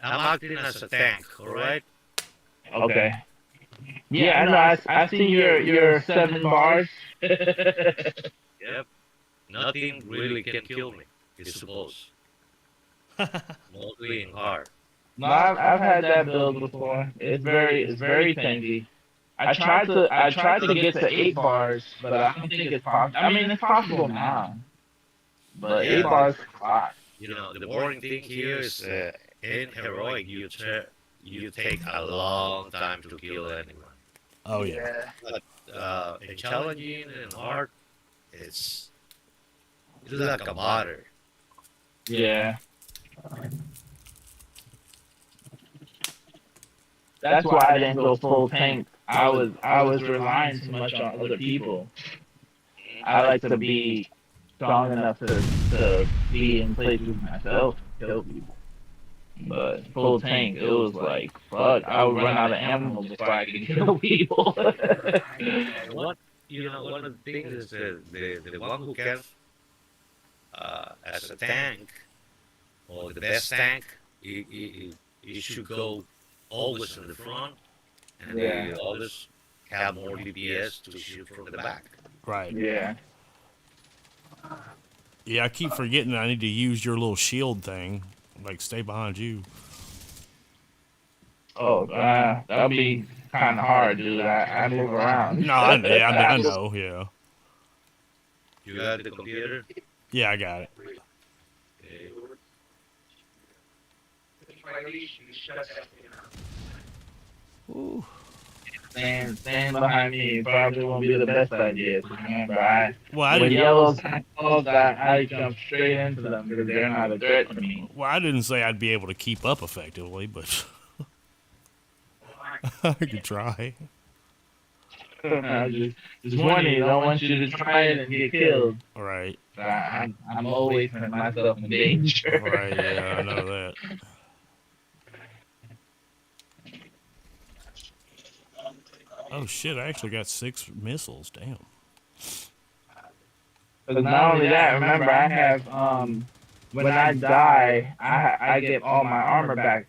I'm acting as a tank, alright? Okay. Yeah, I know. I see your 7 bars. Yep. Nothing really can kill me, it's supposed. Mostly in hard. No, I've had that build before. It's very tanky. I tried to get to 8 bars, but I don't think it's possible. I mean, it's possible now, but 8 bars is a lot. You know, the boring thing here is in heroic, you take a long time to kill anyone. Oh yeah. In challenging and hard, it's like a matter. Yeah. That's why I didn't go full tank. I was relying too much on other people. I like to be strong enough to be in places myself, kill people. But full tank, it was like fuck. I would run out of ammo before I could kill people. What one of the things is the one who can as a tank or the best tank, he should go always in the front, and Yeah. the others have more DPS to shoot from the back. Right. Yeah. Yeah, I keep forgetting I need to use your little shield thing. Like, stay behind you. Oh, that'll be kind of hard, dude. I move around. No, I know. Yeah. You got the computer? Yeah, I got it. Okay. Ooh. Staying behind me probably won't be the best idea. Remember, Well, I when didn't. yellows calls, I jump straight into them because they're not a threat to me. Well, I didn't say I'd be able to keep up effectively, but I could try. Just warning you, I don't want you to try it and get killed. All right. I'm always putting myself in danger. Right. Yeah, I know that. Oh shit! I actually got 6 missiles. Damn. But not only that, remember I have when I die, I get all my armor back.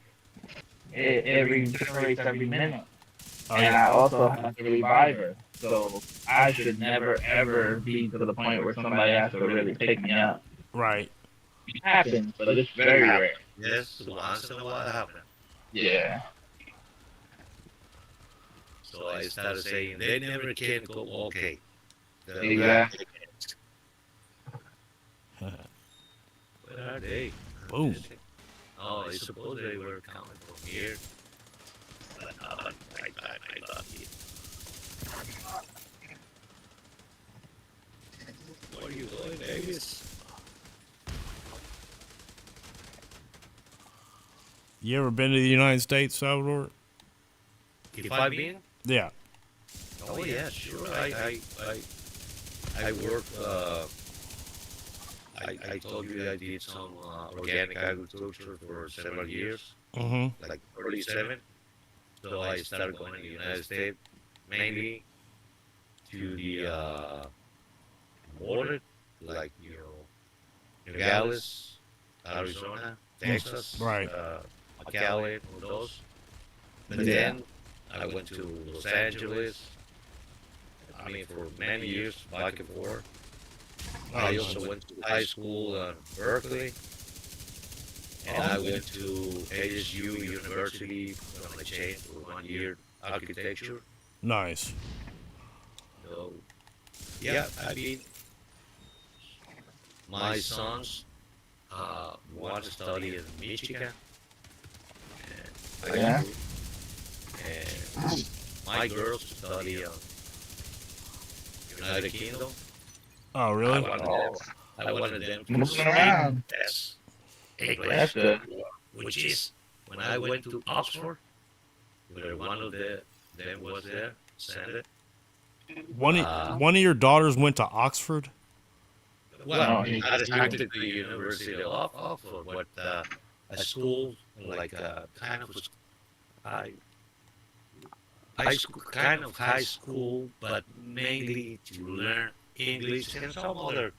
It regenerates every minute, Oh and yeah. I also have the reviver. So I should never ever be to the point where somebody has to really pick me up. Right. It happens, but it's very rare. Yes, once in a while it happens. Yeah. So I started saying they never can go okay. Exactly. Where are they? Boom. Oh, I suppose they were coming from here. But I got here. What are you doing, Davis? You ever been to the United States, Salvador? If I've been, Yeah. oh yeah, sure. I work. I told you I did some organic agriculture for several years, Mm-hmm. like 37. So I started going to the United States mainly to the border, like Nogales, Arizona, Texas, Right. McAllen, all those. But then I went to Los Angeles. I mean, for many years, back and forth. I also went to high school in Berkeley, and I went to ASU University on a chain for 1 year architecture. Nice. So, yeah, I mean, my sons want to study in Michigan, and Yeah. and my girls study in United Kingdom. Oh, I really? wanted them, I wanted them to Moving speak around. as That's English, good. which is when I went to Oxford, where one of them was there, sent it. One Uh, of, one of your daughters went to Oxford? well, No, he- not exactly the University of Oxford, but a school like kind of high, kind of high school, but mainly to learn English and some other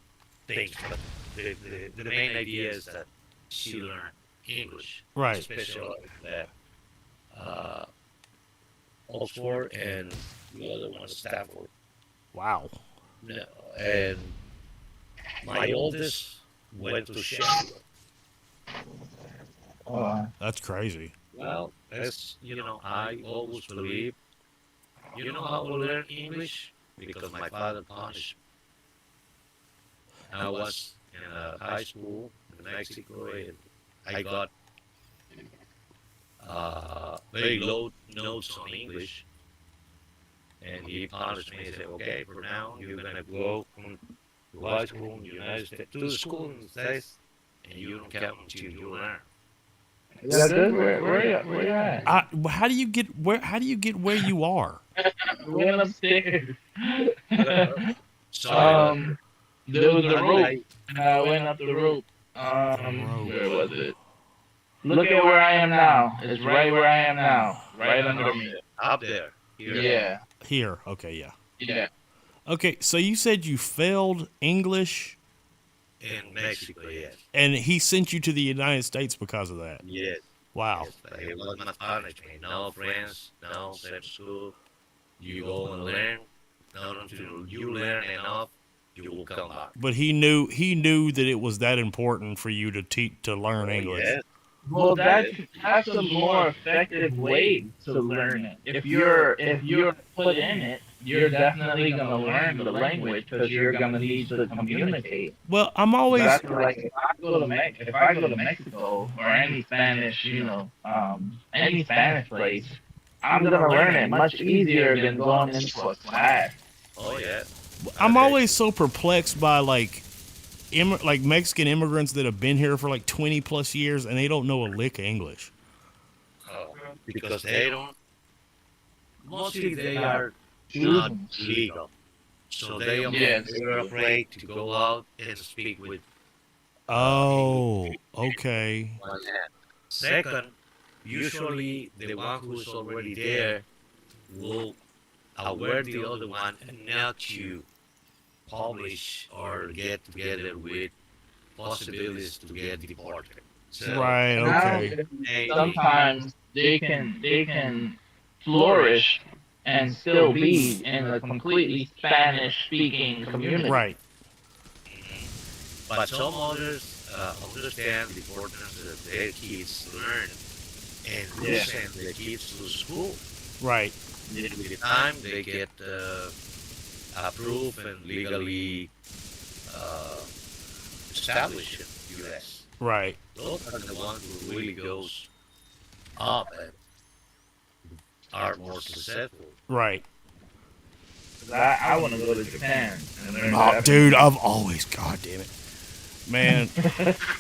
things. But the main idea is that she learn English, Right. especially at uh, Oxford and the other one, Stanford. Wow. No, and my oldest went to Sheffield. That's crazy. Well, that's I always believe. You know how I learn English? Because my father punished me. I was in high school in Mexico, and I got very low notes on English, and he punished me. He said, "Okay, for now you're gonna go to high school in the United States, to the school in the States, and you don't count until you learn." Is that good? Where you at? How do you get where? How do you get where you are? We went upstairs. So There was a rope, I, and I went up the rope. rope. Where was it? Look at where I am now. It's right where I am now, right under me. up there, here, Yeah, Here. Okay, yeah. yeah. Okay, so you said you failed English, in Mexico, yes. and he sent you to the United States because of that. Yes. Wow. Yes, but it was not punishment. No friends, no same school. You go and learn. Not until you learn enough, you will come back. But he knew that it was that important for you to learn English. Yes. Well, that's a more effective way to learn it. If you're put in it, you're definitely gonna learn the language because you're gonna need to communicate. Well, I'm always But I feel like if I go to Mexico or any Spanish, any Spanish place, I'm gonna learn it much easier than going into a class. Oh, yeah. I'm always so perplexed by like Mexican immigrants that have been here for like 20 plus years and they don't know a lick of English. Because they don't. Mostly they are not legal. So they are afraid to go out and speak with Oh, okay. one hand. Second, usually the one who's already there will aware the other one not to publish or get together with possibilities to get deported. So Right, okay. Sometimes they can flourish and still be in a completely Spanish speaking community. Right. But some others understand the importance that their kids learn and will send their kids to school. Right. With the time they get approved and legally established in the U.S. Right. Those are the ones who really goes up and are more successful. Right. I want to go to Japan and learn Oh, Japanese. dude, God damn it. Man,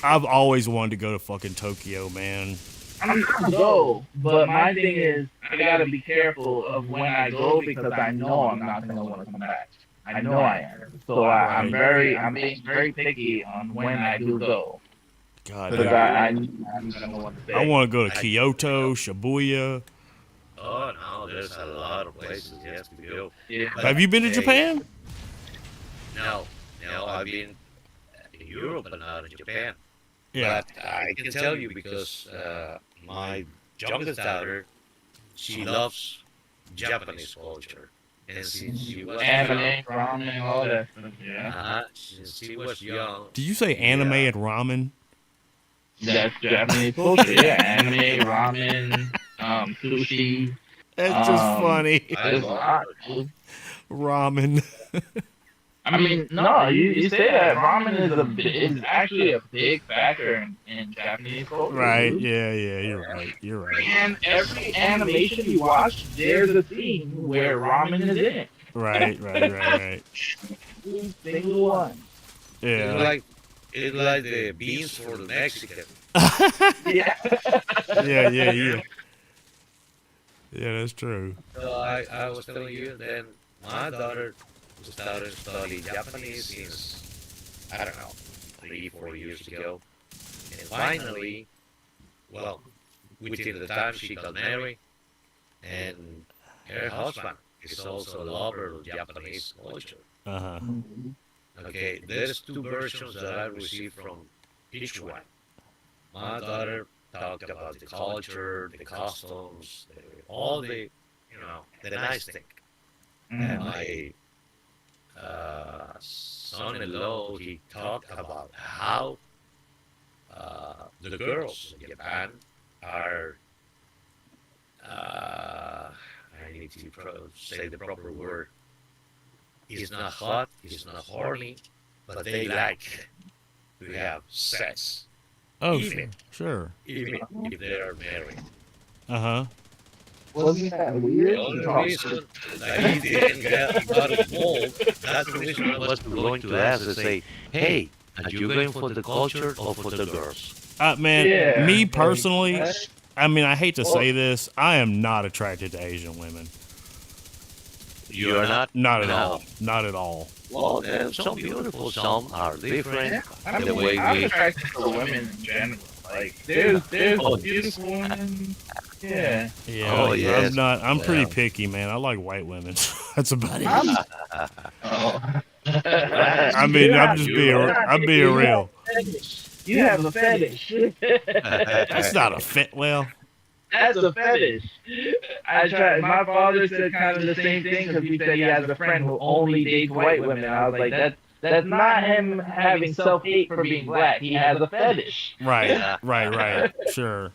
I've always wanted to go to fucking Tokyo, man. I'm gonna go, but my thing is I gotta be careful of when I go because I know I'm not gonna want to come back. I know I am. So I'm being very picky on when I do go God, because dude. I'm gonna want to I stay. want to go to Kyoto, Shibuya. Oh no, there's a lot of places yes to go. Yeah. But Have you been to Japan? no, no, I've been in Europe but not in Japan. Yeah. But I can tell you because my youngest daughter, she loves Japanese culture, and since she was young, Anime, ramen, all that stuff. Yeah. since she was young, Did you say anime yeah, and ramen? That's Japanese culture. Yeah. Anime, ramen, sushi. That's just funny. I There's a love lot. her. Ramen. I mean, no, you say that ramen is actually a big factor in Japanese culture, Right. dude. Yeah. Yeah. You're right. You're right. And every animation you watch, there's a scene where ramen is in it. Right. Right. Right. Right. Every single one. It's Yeah. like it's like the beans for the Mexican. Yeah. Yeah. Yeah. Yeah. Yeah. That's true. So I was telling you, then my daughter started studying Japanese since I don't know 3 4 years ago, and finally, well, within the time she got married, and her husband is also a lover of Japanese culture. Uh huh. Okay, there's two versions that I received from each one. My daughter talked about the culture, the customs, all the nice thing. And my son-in-law, he talked about how the girls in Japan are, I need to say the proper word. It's not hot, it's not horny, but they like to have sex, Oh, even sure. even if they are married. Uh huh. Wasn't that The weird? only reason that he didn't got involved, that's the reason I was going to ask and say, hey, are you going for the culture or for the girls? Man, Yeah. me personally, Like, I mean, I hate to say this, I am not attracted to Asian women. You are not? Not at No. all. Not at all. Well, there's some beautiful, some are different. I The way mean, I'm we, attracted to women in general. Like, there's Oh, beautiful women. Yeah. Yeah. Oh, yes. I'm pretty Well. picky, man. I like white women. That's about it. Oh. I mean, I'm being real. You have a fetish. That's not a fit. Well, That's a fetish. I tried. My father said kind of the same thing because he said he has a friend who only dates white women. I was like, that's not him having self-hate for being black. He has a fetish. right, right. Sure.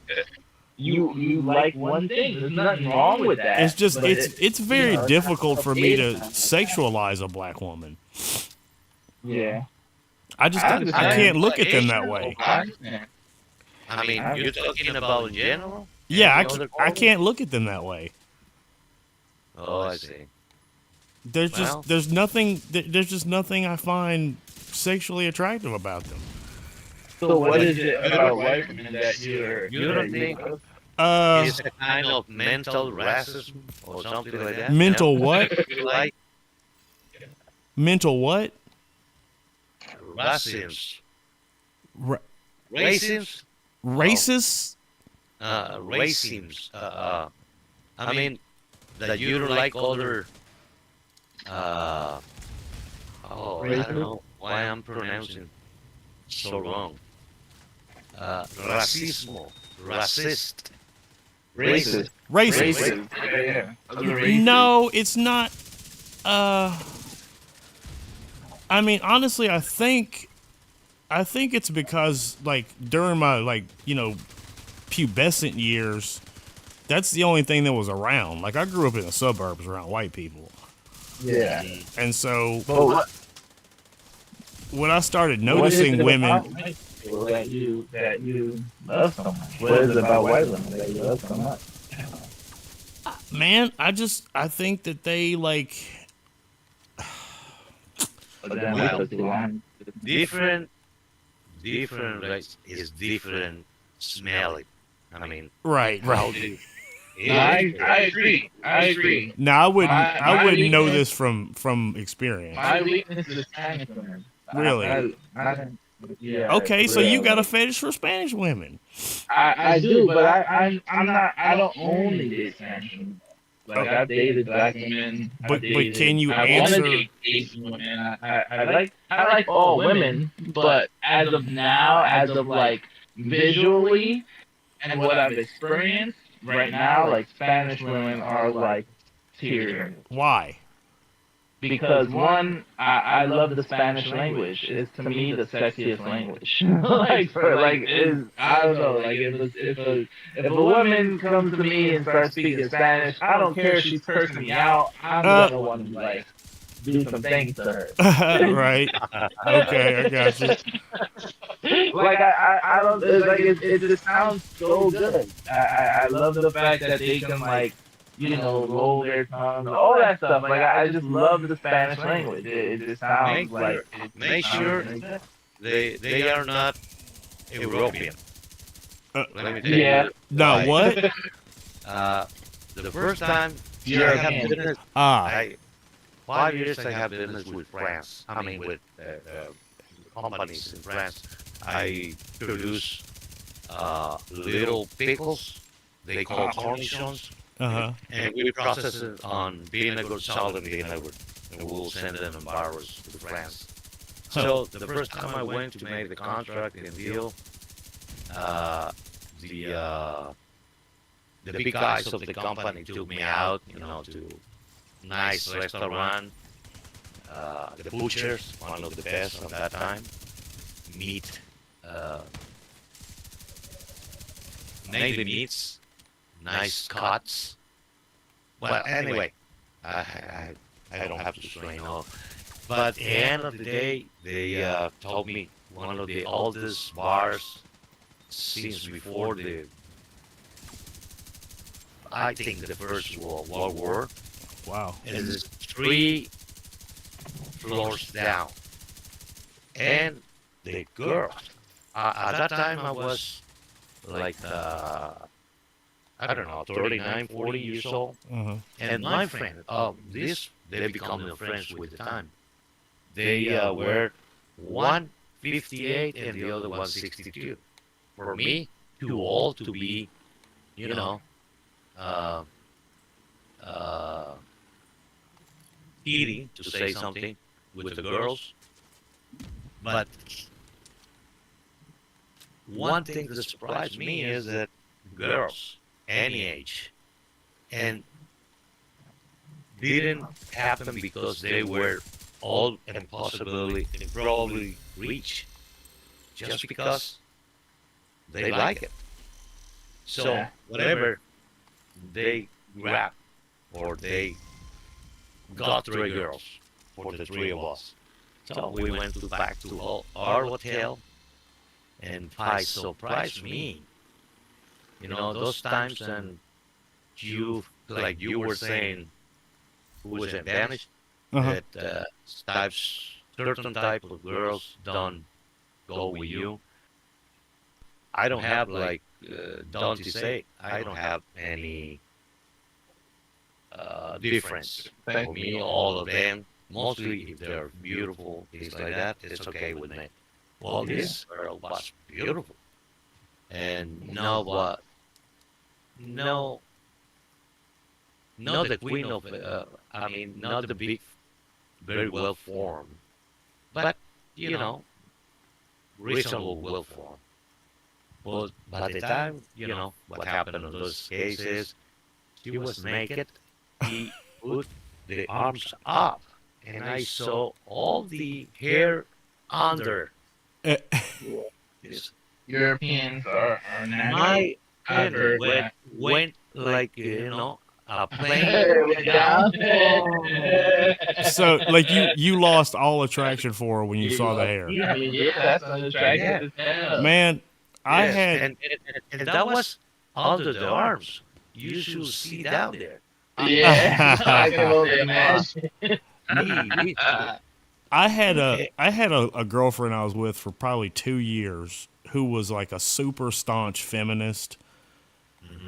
You like one thing. There's nothing wrong with that. It's just but it's very you know, difficult for me to it's- sexualize a black woman. Yeah. I just I I understand. can't look at them that way. I understand. I mean, you're talking about in general? Yeah, Any other I culture? can't look at them that way. Oh, I see. There's Well. just there's just nothing I find sexually attractive about them. So what is it about white women that You don't think it's a kind of mental racism or something like that? mental what? Like Mental what? racism. Ra- Racism? racist? Racism. I mean, that you don't like other. I don't know why I'm pronouncing so wrong. Racismo. Racist. Racist. Racist. Yeah. No, it's not. I mean, honestly, I think it's because like during my pubescent years, that's the only thing that was around. Like I grew up in the suburbs around white people, Yeah. and so But what when I started what is noticing it women, about white people that you love so much? What is it about white women that you love so much? man, I think that they like. Different race is different smelling. I mean, Right, how right. do No, it is I agree. I agree. Now I My wouldn't know weakness, this from experience. my weakness is Spanish women. Really. Yeah, Okay, for so you real. got a Like, fetish for Spanish women. I do, but I'm not. I don't only date Spanish women. Oh, Like I've dated black women. but can you I want to answer? date Asian women. I like all women, but as of now, as of like visually and what I've experienced right now, like Spanish women are like tier. Why? Because one, I love the Spanish language. It's to me the sexiest language. Like for like is I don't know. Like if a woman comes to me and starts speaking Spanish, I don't care if she's cursing me out. I'm Uh, gonna want to like do some things to her. right. Okay, I got you. Like I don't it's like it just sounds so good. I love the fact that they can like roll their tongue, all that stuff. Like I just love the Spanish language. It just sounds make like sure make sure they are not European. Uh, Let me tell yeah. you no, why. what? Uh, the first time I have European. business, Ah, I 5 years I have business with France. I mean with companies in France. I produce little pickles. They call cornichons, uh-huh. and we process it on vinegar, salt, and vinegar, and we'll send them in barrels to France. So the first time I went to make the contract and deal, uh, the uh, the big guys of the company took me out, to nice restaurant, the butchers, one of the best at that time, meat, uh, mainly meats, nice cuts. Well, anyway, I don't have to explain all. But at the end of the day, they told me one of the oldest bars since before I think the First World War, Wow. and it's 3 floors down. And the girls, at that time I was like, I don't know, 39, 40 years old. Uh-huh. And my friend, they become their friends with the time. They were 158 and the other 162. For me, too old to be, you know, uh, uh, eating, to say something, with the girls. But one thing that surprised me is that girls, any age, and didn't happen because they were old and possibly and probably rich, just because they like it. So Yeah. whatever they grab or they got 3 girls for the 3 of us. So we went back to our hotel, and I surprised me. Those times, and like you were saying, who was in Spanish, Uh-huh. that certain type of girls don't go with you. I don't have like Donte say. I don't have any difference. For me, all of them, mostly if they're beautiful, things like that, it's okay with me. Well, this girl was beautiful, and no, not the queen of, I mean, not the big, very well formed, but you know, reasonable well formed. But by the time, what happened in those cases, she was naked. He put the arms up, and I saw all the hair under. Eh, This. Europeans are natural. My I've head heard went like, a plane that. down. so like you lost all attraction for her when you saw the hair. I mean, yeah, that's unattractive as hell. Man, I Yes, had and that was under the arms. You should see down there. Yeah, I can only imagine. Me, I had a girlfriend I was with for probably 2 years who was like a super staunch feminist.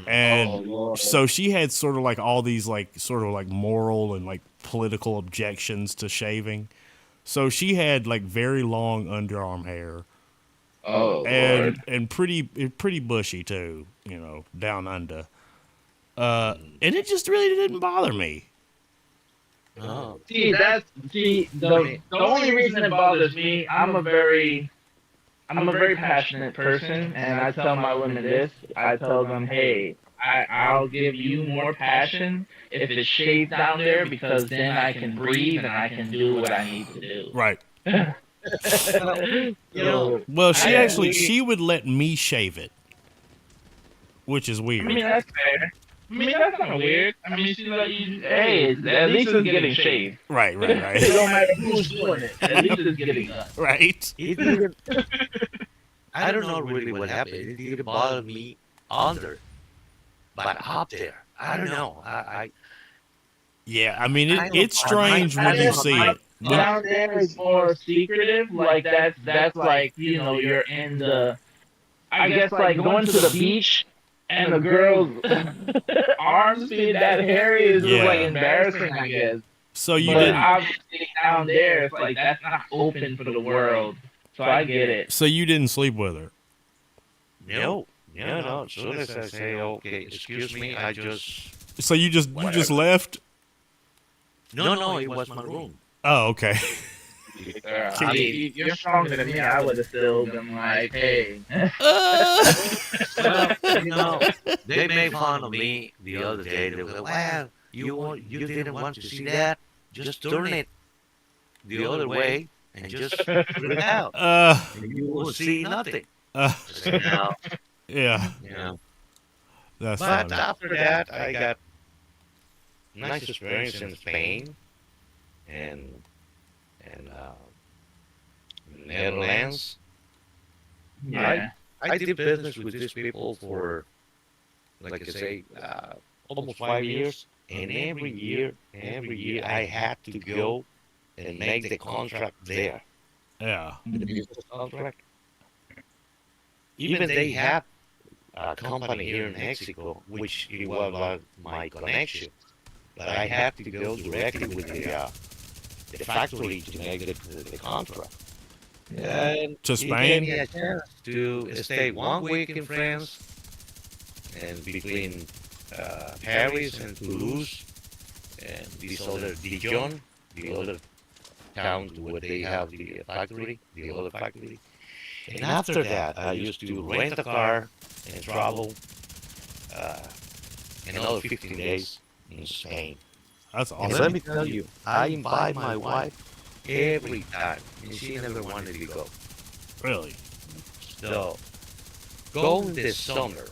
And Oh Lord. so she had sort of like all these like sort of like moral and like political objections to shaving. So she had like very long underarm hair Oh and Lord. pretty bushy too, down under. And it just really didn't bother me. Oh, The only reason it bothers me, I'm a very passionate person, and I tell my women this. I tell them, hey, I'll give you more passion if it's shaved down there because then I can breathe and I can do what I need to do. Right. well, you know, So Well, I agree. she would let me shave it, which is I weird. mean that's fair. I mean that's not weird. I mean she let you. Hey, at least it's getting shaved. Right, It right. don't matter who's doing it. At least it's getting done. Right. It didn't. I don't know really what happened. It didn't bother me under, but up there, I don't know. Yeah, I mean I it's don't. I strange when you see it. Down there is more secretive. Like that's like you're in the. I guess like going to the beach and the girl's arms being that hairy is just like Yeah. embarrassing. I guess. So you But didn't obviously down there, it's like that's not open for the world. So I get it. sleep with her. No, no. As soon as I say, okay, excuse me, I just. So you just Whatever. left? No, it was my room. Oh, okay. I mean, you're stronger than me. I would have still been like, hey. Well, they made fun of me the other day. They were like, well, you didn't want to see that? Just turn it the other way and just put it out. And you will see nothing. uh, I said, no, yeah, you know. that's But funny. after that, I got nice experience in Spain and Netherlands. Yeah. I did business with these people for, like I say, almost 5 years. And every year I had to go and make the contract there. Yeah. The business contract. Even they had a company here in Mexico, which it was my connection. But I had to go directly with the factory to make the contract. And To it gave Spain? me a chance to stay 1 week in France and between Paris and Toulouse and this other Dijon, the other town where they have the factory, the other factory. And after that, I used to rent a car and travel uh, another 15 days in Spain. That's And awesome. let me tell you, I invite my wife every time, and she never wanted to go. Really? So, go in the summer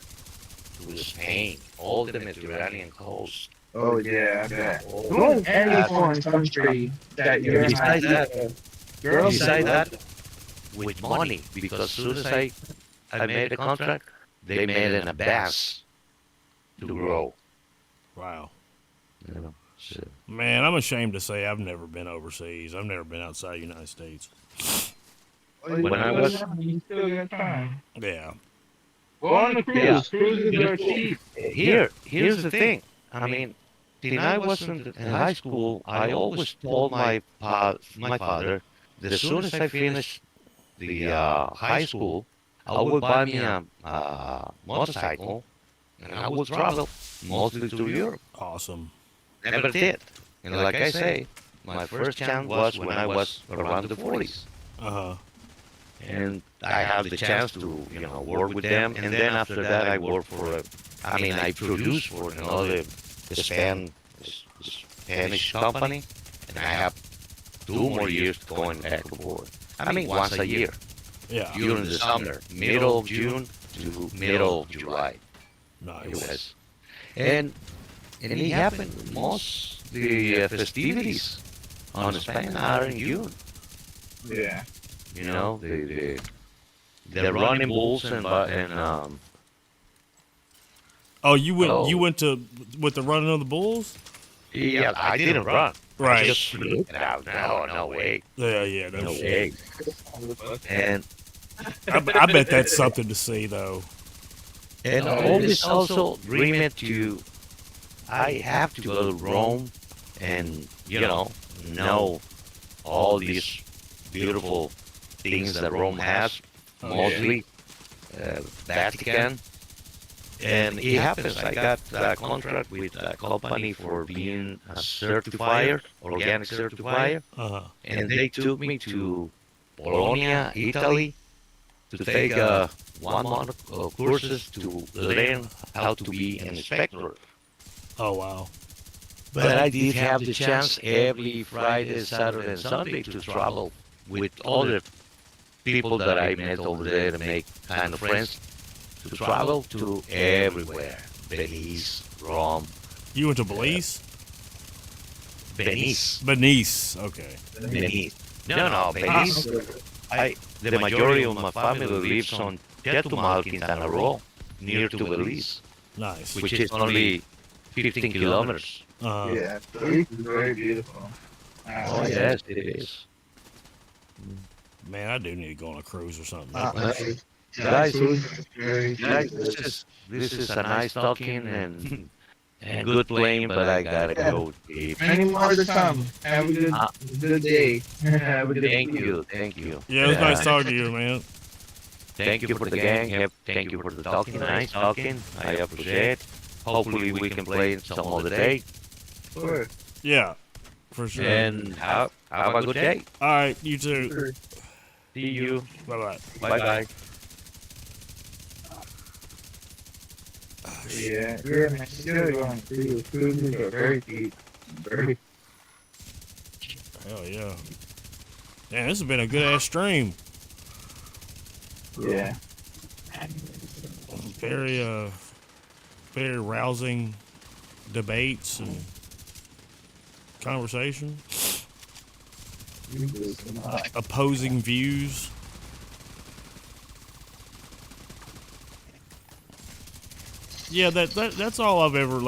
to Spain, all the Mediterranean coast. Oh yeah, I bet. all Go the- any uh, foreign country that you're Besides not that, girls besides that, with money, because as soon as I made a contract, they made an advance to grow. Wow. You know, so. Man, I'm ashamed to say I've never been overseas. I've never been outside the United States. When I was you still got time. Yeah. Go on the cruise. Yeah. Cruises are cheap. here's the thing. I mean, when I was in high school, I always told my father that as soon as I finished the high school, I would buy me a motorcycle and I would travel mostly to Europe. Awesome. Never did. And like I say, my first chance was when I was around the 40s. Uh-huh. And I had the chance to, work with them. And then after that, I worked I produced for another Spanish company. And I have 2 more years going back to board. I mean, once a year Yeah. during the summer, middle of June to middle of July. It Nice. was. And it happened. Most the festivities on Spain are in June. Yeah. The running bulls and Oh, you went Oh. to with the running of the bulls? yeah, I didn't run. I Right. just looked out. No way, Yeah, no no shit. way. And I bet that's something to see though. And all this also dreaming to, I have to go to Rome and, know all these beautiful things that Rome has, Oh, mostly Vatican. And it happens, I got a contract with a company for being a certifier, organic certifier, Uh-huh. and they took me to Bologna, Italy, to take 1 month of courses to learn how to be an inspector. Oh, wow. But I did have the chance every Friday, Saturday, and Sunday to travel with other people that I met over there to make kind of friends, to travel to everywhere. Venice, Rome, You went to Belize? Venice, Benice. Okay. Venice. No, Venice. The majority of my family lives on Chetumal, Quintana Roo, near to Belize, Nice. which is only 15 kilometers. Yeah, Belize is very beautiful. Oh, yes, it is. Man, I do need to go on a cruise or something. Guys, Very guys, this is a nice talking and good playing, but I gotta go deep. Many more to come. Have a good day. Have a good Thank you. Yeah, it was nice talking to you, man. Thank you for the gang. Thank you for the talking. Nice talking. I appreciate. Hopefully we can play some other day. Sure. Yeah, for sure. And have a good day. All right, you too. Sure. See you. Bye-bye. Bye bye. Yeah, man. You gotta go on cruise. Cruises are very cheap. Very. Hell yeah. Man, this has been a good-ass stream. Yeah. Very, very rousing debates and conversation. Opposing views. Yeah, that's all I've ever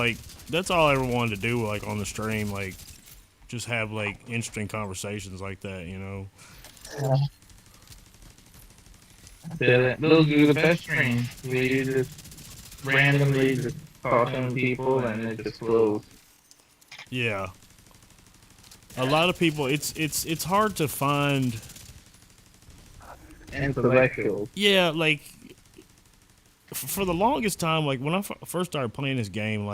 that's all I ever wanted to do on the stream, just have interesting conversations like that, you know. Those are the best streams. Where you just randomly just talking to people and it just flows. Yeah. A lot of people it's hard to find Intellectual. yeah, for the longest time, when I first started playing this game,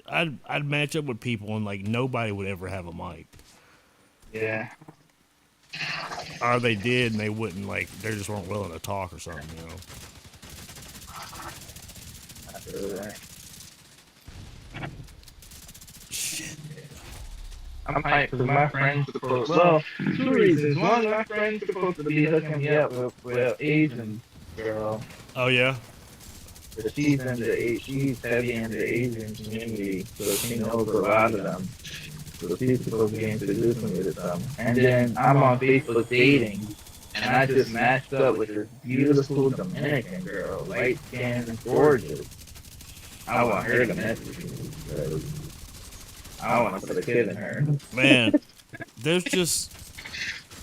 I'd match up with people and nobody would ever have a mic. Yeah. Or they did and they wouldn't they just weren't willing to talk or something, you know. I feel that. Shit. I'm hyped because my friend's supposed. Well, 2 reasons. One, my friend's supposed to be hooking me up with an Asian girl. Oh yeah? But she's heavy into the Asian community, so she knows a lot of them. So she's supposed to be introducing me to them. And then I'm on Facebook dating, and I just matched up with this beautiful Dominican girl, light skinned and gorgeous. I want her to message me because I want to put a kid in her. Man, there's just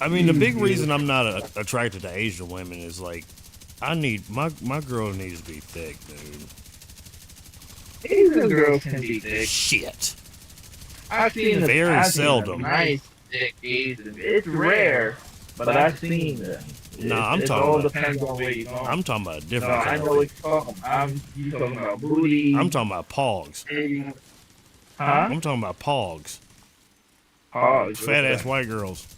the big reason I'm not attracted to Asian women is I need my girl needs to be thick, dude. Asian girls can be thick. Shit. I've seen Very seldom. Nice thick Asian. It's rare, but I've seen them. Nah, It all depends on where you're going. I'm talking about a No, different I kind know what you're talking about. You talking about booty. I'm talking about pogs. Huh? I'm talking about pogs. Oh, Fat ass white girls.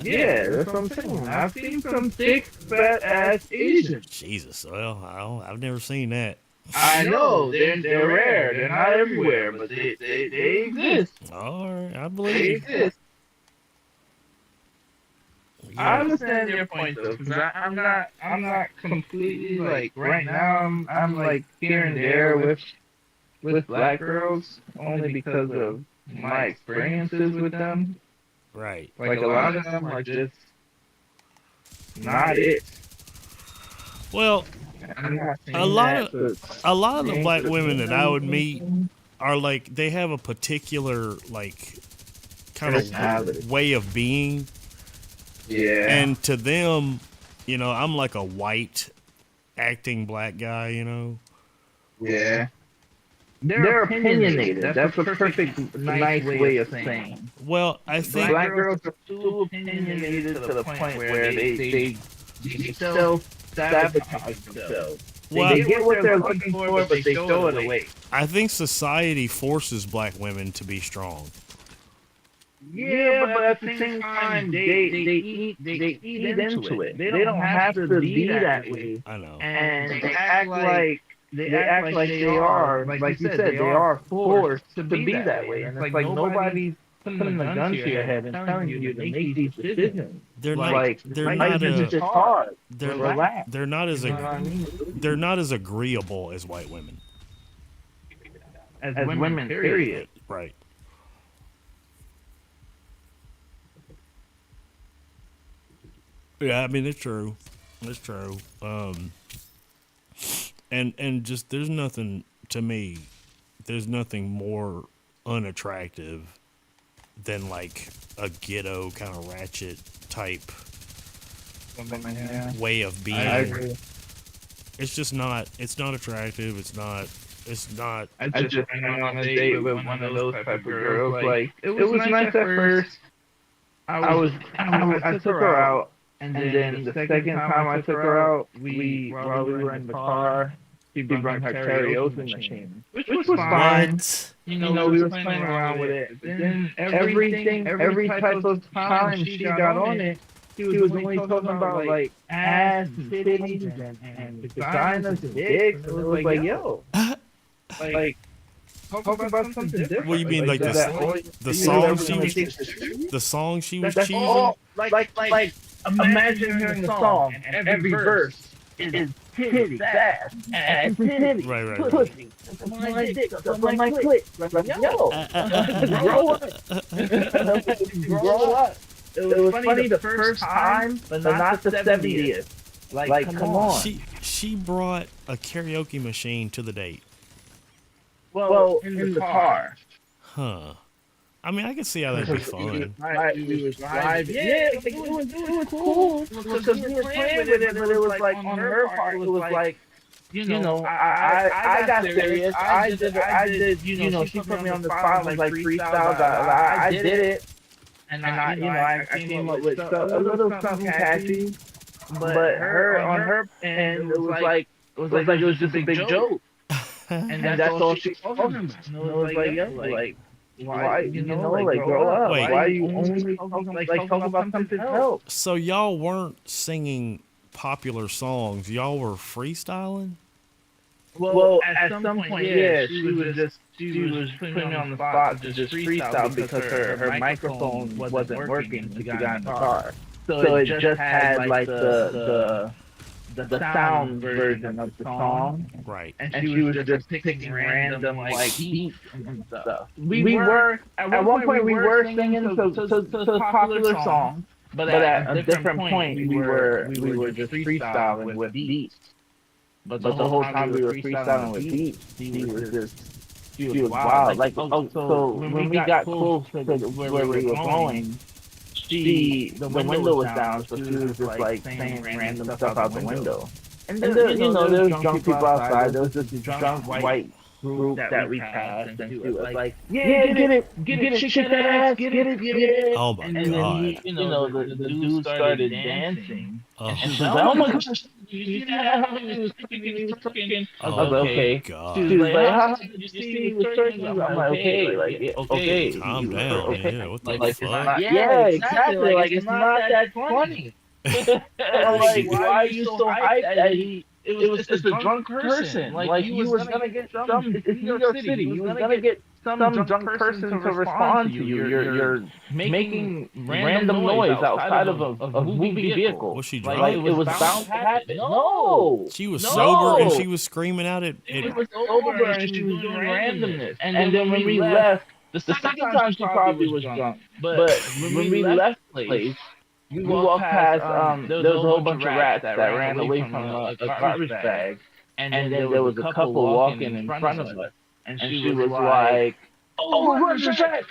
Yeah, that's what I'm saying. I've seen some thick, fat ass Asians. Jesus, well, I've never seen that. I know they're rare. They're not everywhere, but they exist. All right, I They believe you. exist. I Yeah. understand your point though, because I'm not completely right now. I'm here and there with black girls only because of my experiences with them. Right. A lot of them are just not it. Well, I'm not saying A lot that, a lot of the black women that I would meet are they have a particular kind Personality. of way of being, yeah. and to them, I'm like a white acting black guy, you know. Yeah. They're opinionated. That's a perfect, nice way of saying. Well, I think Black girls are too opinionated to the point where they self-sabotage themselves. well, They get what they're looking for, but they throw it away. I think society forces black women to be strong. Yeah, but at the same time, they eat into it. They don't have to be that way, I know. and they act like they are, like you said, they are forced to be that way. And it's like nobody's putting a gun to your head and telling you to make these decisions. They're not. Like They're life not. is just hard. They're Relax. they're not as You know what I mean? they're not as agreeable as white women. As women, period. Right. Yeah, I mean it's true. It's true. And just there's nothing to me. There's nothing more unattractive than like a ghetto kind of ratchet type Yeah. way of being. I agree. It's just not. It's not attractive. It's not. It's not. I just went on a date with one of those type of girls. Like it was nice at first. I took her out, and then the second time I took her out, while we were in the car, she brought her karaoke machine, which was fine. What? You know, we were playing around with it. Then every type of time she got on it, he was only talking about like ass and titties and vaginas and dicks. And it was like, yo, like talk about something different. What do you mean, like the song she was cheesing? All, like imagine hearing the song and every verse is titties, ass, titties, Right. pussy, my dick, my clit. Like, yo, grow up. It was funny the first time, but not the 70th. Like, come on. She brought a karaoke machine to the date. Well, in the car. Huh. I mean, I can see how that'd be fun. We was driving. Yeah, it was cool. Because we were playing with it, but it was like, on her part, it was like, you know, I got serious. I did, you know, she put me on the spot, was like freestyle. I did it. And I came up with a little something catchy. But her, on her end, it was just a big joke. And that's all she told him. It was like, yo, like, why, you know, like, grow up. Wait. Why are you only talking about something else? So y'all weren't singing popular songs. Y'all were freestyling? Well, at some point, yeah, she was putting me on the spot to just freestyle because her microphone wasn't working when she got in the car. So it just had like the sound version of the song. Right. And she was just picking random like beats and stuff. We were at one point we were singing to popular songs, but at a different point we were just freestyling with beats. But the whole time we were freestyling with beats, she was wild. Like, so when we got close to where we were going, the window was down, so she was just like saying random stuff out the window. And then, you know, there was drunk people outside. There was this drunk white group that we passed, and she was like, yeah, get it, shake that ass, get it. Oh my And then god. you know, the dude started dancing. Oh, And she's like, oh my gosh, you see how he was twerking? I was like, okay. God. She was like, how did you see he was twerking? I'm like, okay, like, yeah, okay. Calm down. Okay. Yeah, what the Like, it's fuck? not, yeah, exactly. Like, it's not that funny. Like, why are you so hyped that it was just a drunk person? Like, you was gonna get some, it's New York City, you was gonna get some drunk person to respond to you. You're making random noise outside of a moving vehicle. Was she drunk? Like, it was bound to happen. No! She was No! sober and she was screaming out at She was sober and she was doing randomness. And then when we left, the second time she probably was drunk. But when we left the place, we walked past, there was a whole bunch of rats that ran away from a garbage bag. And then there was a couple walking in front of us. And she was like, oh, where's the rat?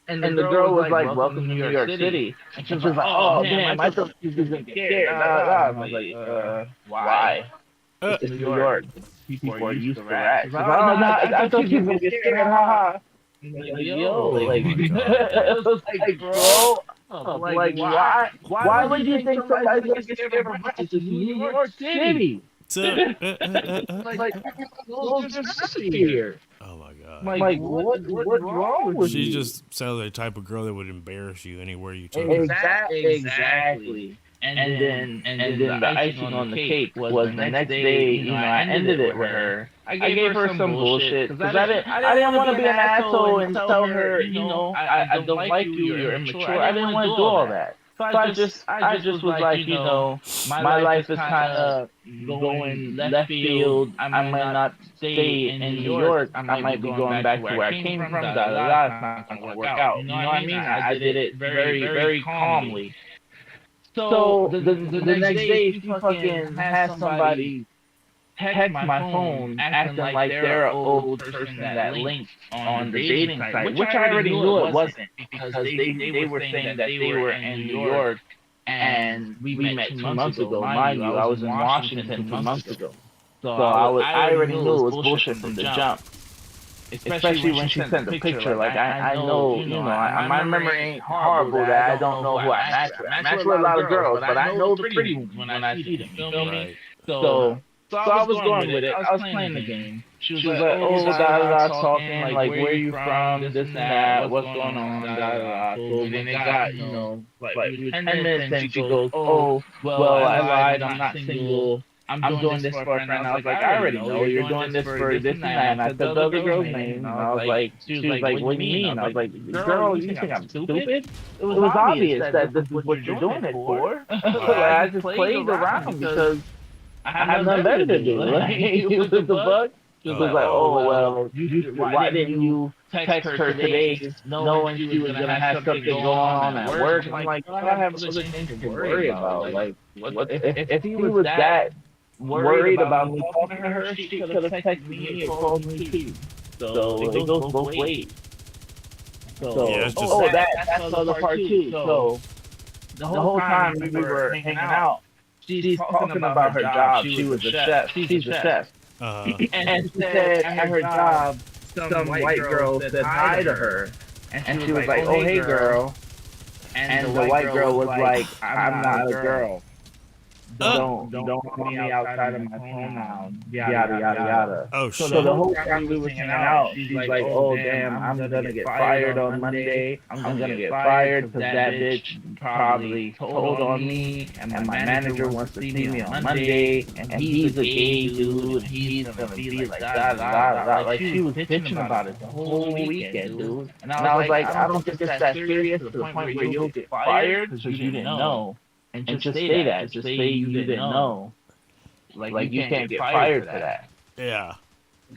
And the girl was like, welcome to New York City. And she was like, oh, damn, I thought she was going to get scared. I was like, why? It's New York. People are used to rats. She's like, oh, no, I thought you were scared, haha. Like, yo, like, Oh my God, it was like, bro, like, why would you think somebody's gonna get scared of rats? It's New York City. So, Like, there's rats here. oh my God. Like, what's wrong with She you? just sounds like the type of girl that would embarrass you anywhere you took her. Exactly. And then the icing on the cake was the next day. I ended it with her. I gave her some bullshit because I didn't want to be an asshole and tell her, I don't like you. You're immature. I didn't want to do all that. So I just was like, my life is kind of going left field. I might not stay in New York. I might be going back to where I came from. Da da da. It's not gonna work out. You know what I mean? I did it very, very calmly. So the next day, she fucking has somebody text my phone acting like they're an old person that linked on the dating site, which I already knew it wasn't because they were saying that they were in New York and we met 2 months ago. Mind you, I was in Washington 2 months ago. So I already knew it was bullshit from the jump. Especially when she sent the picture, like I know, my memory ain't horrible that I don't know who I match with. I match with a lot of girls, but I know the pretty ones when I see them. You feel me? So I was going with it. I was playing the game. She was like, oh, da da da, talking like, where you from, this and that, what's going on, da da da. So then it got, like 10 minutes, and she goes, oh, well, I lied, I'm not single. I'm doing this for a friend. I was like, I already know you're doing this for this and that. And I said the other girl's name. And I was like, she was like, what do you mean? I was like, girl, you think I'm stupid? It was obvious that this is what you're doing it for. I just played around because I had nothing better to do. Like, it was the bug. She was like, oh, well, why didn't you text her today knowing she was going to have something going on at work? And I'm like, I have other things to worry about. Like, if he was that worried about me talking to her, she could have texted me or called me too. So it goes both ways. So Yeah, it's just- that's the other part too. So the whole time we were hanging out, she's talking about her job. She was a chef. She's a chef. And she said at her job, some white girl said hi to her, and she was like, "Oh hey girl," and the white girl was like, "I'm not a girl. Don't call me outside of my pronoun, yada yada yada." Oh shit. So the whole time we were hanging out, she's like, "Oh damn, I'm gonna get fired on Monday. I'm gonna get fired because that bitch probably told on me, and my manager wants to see me on Monday, and he's a gay dude. He's gonna be like da da da." Like she was bitching about it the whole weekend, dude. And I was like, I don't think it's that serious to the point where you'll get fired because you didn't know. And just say that. Just say you didn't know. Like you can't get fired for that. Yeah.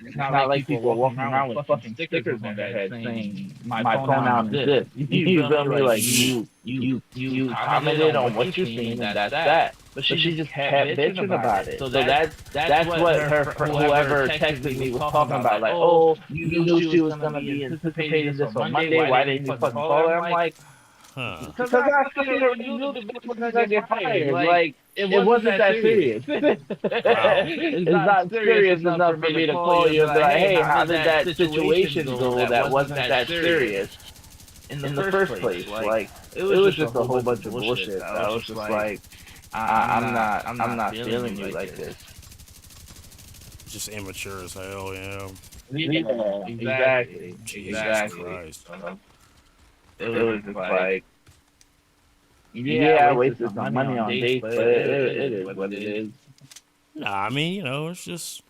It's not like people are walking around with fucking stickers on their head saying my pronoun is this. You feel me? Like you commented on what you're seeing and that's that. But she just kept bitching about it. So that's what whoever texted me was talking about. Like, oh, you knew she was gonna be anticipating this on Monday. Why didn't you fucking call her? I'm like, because I fucking already knew the bitch was gonna get fired. Like, it wasn't that serious. It's not serious enough for me to call you and be like, hey, how did that situation go that wasn't that serious in the first place? Like, it was just a whole bunch of bullshit. I was just like, I'm not feeling you like this. Just immature as hell, Yeah, exactly. Jesus Exactly. Christ. It was just like, yeah, I wasted some money on dates, but it is what it is. Nah, I mean, it's just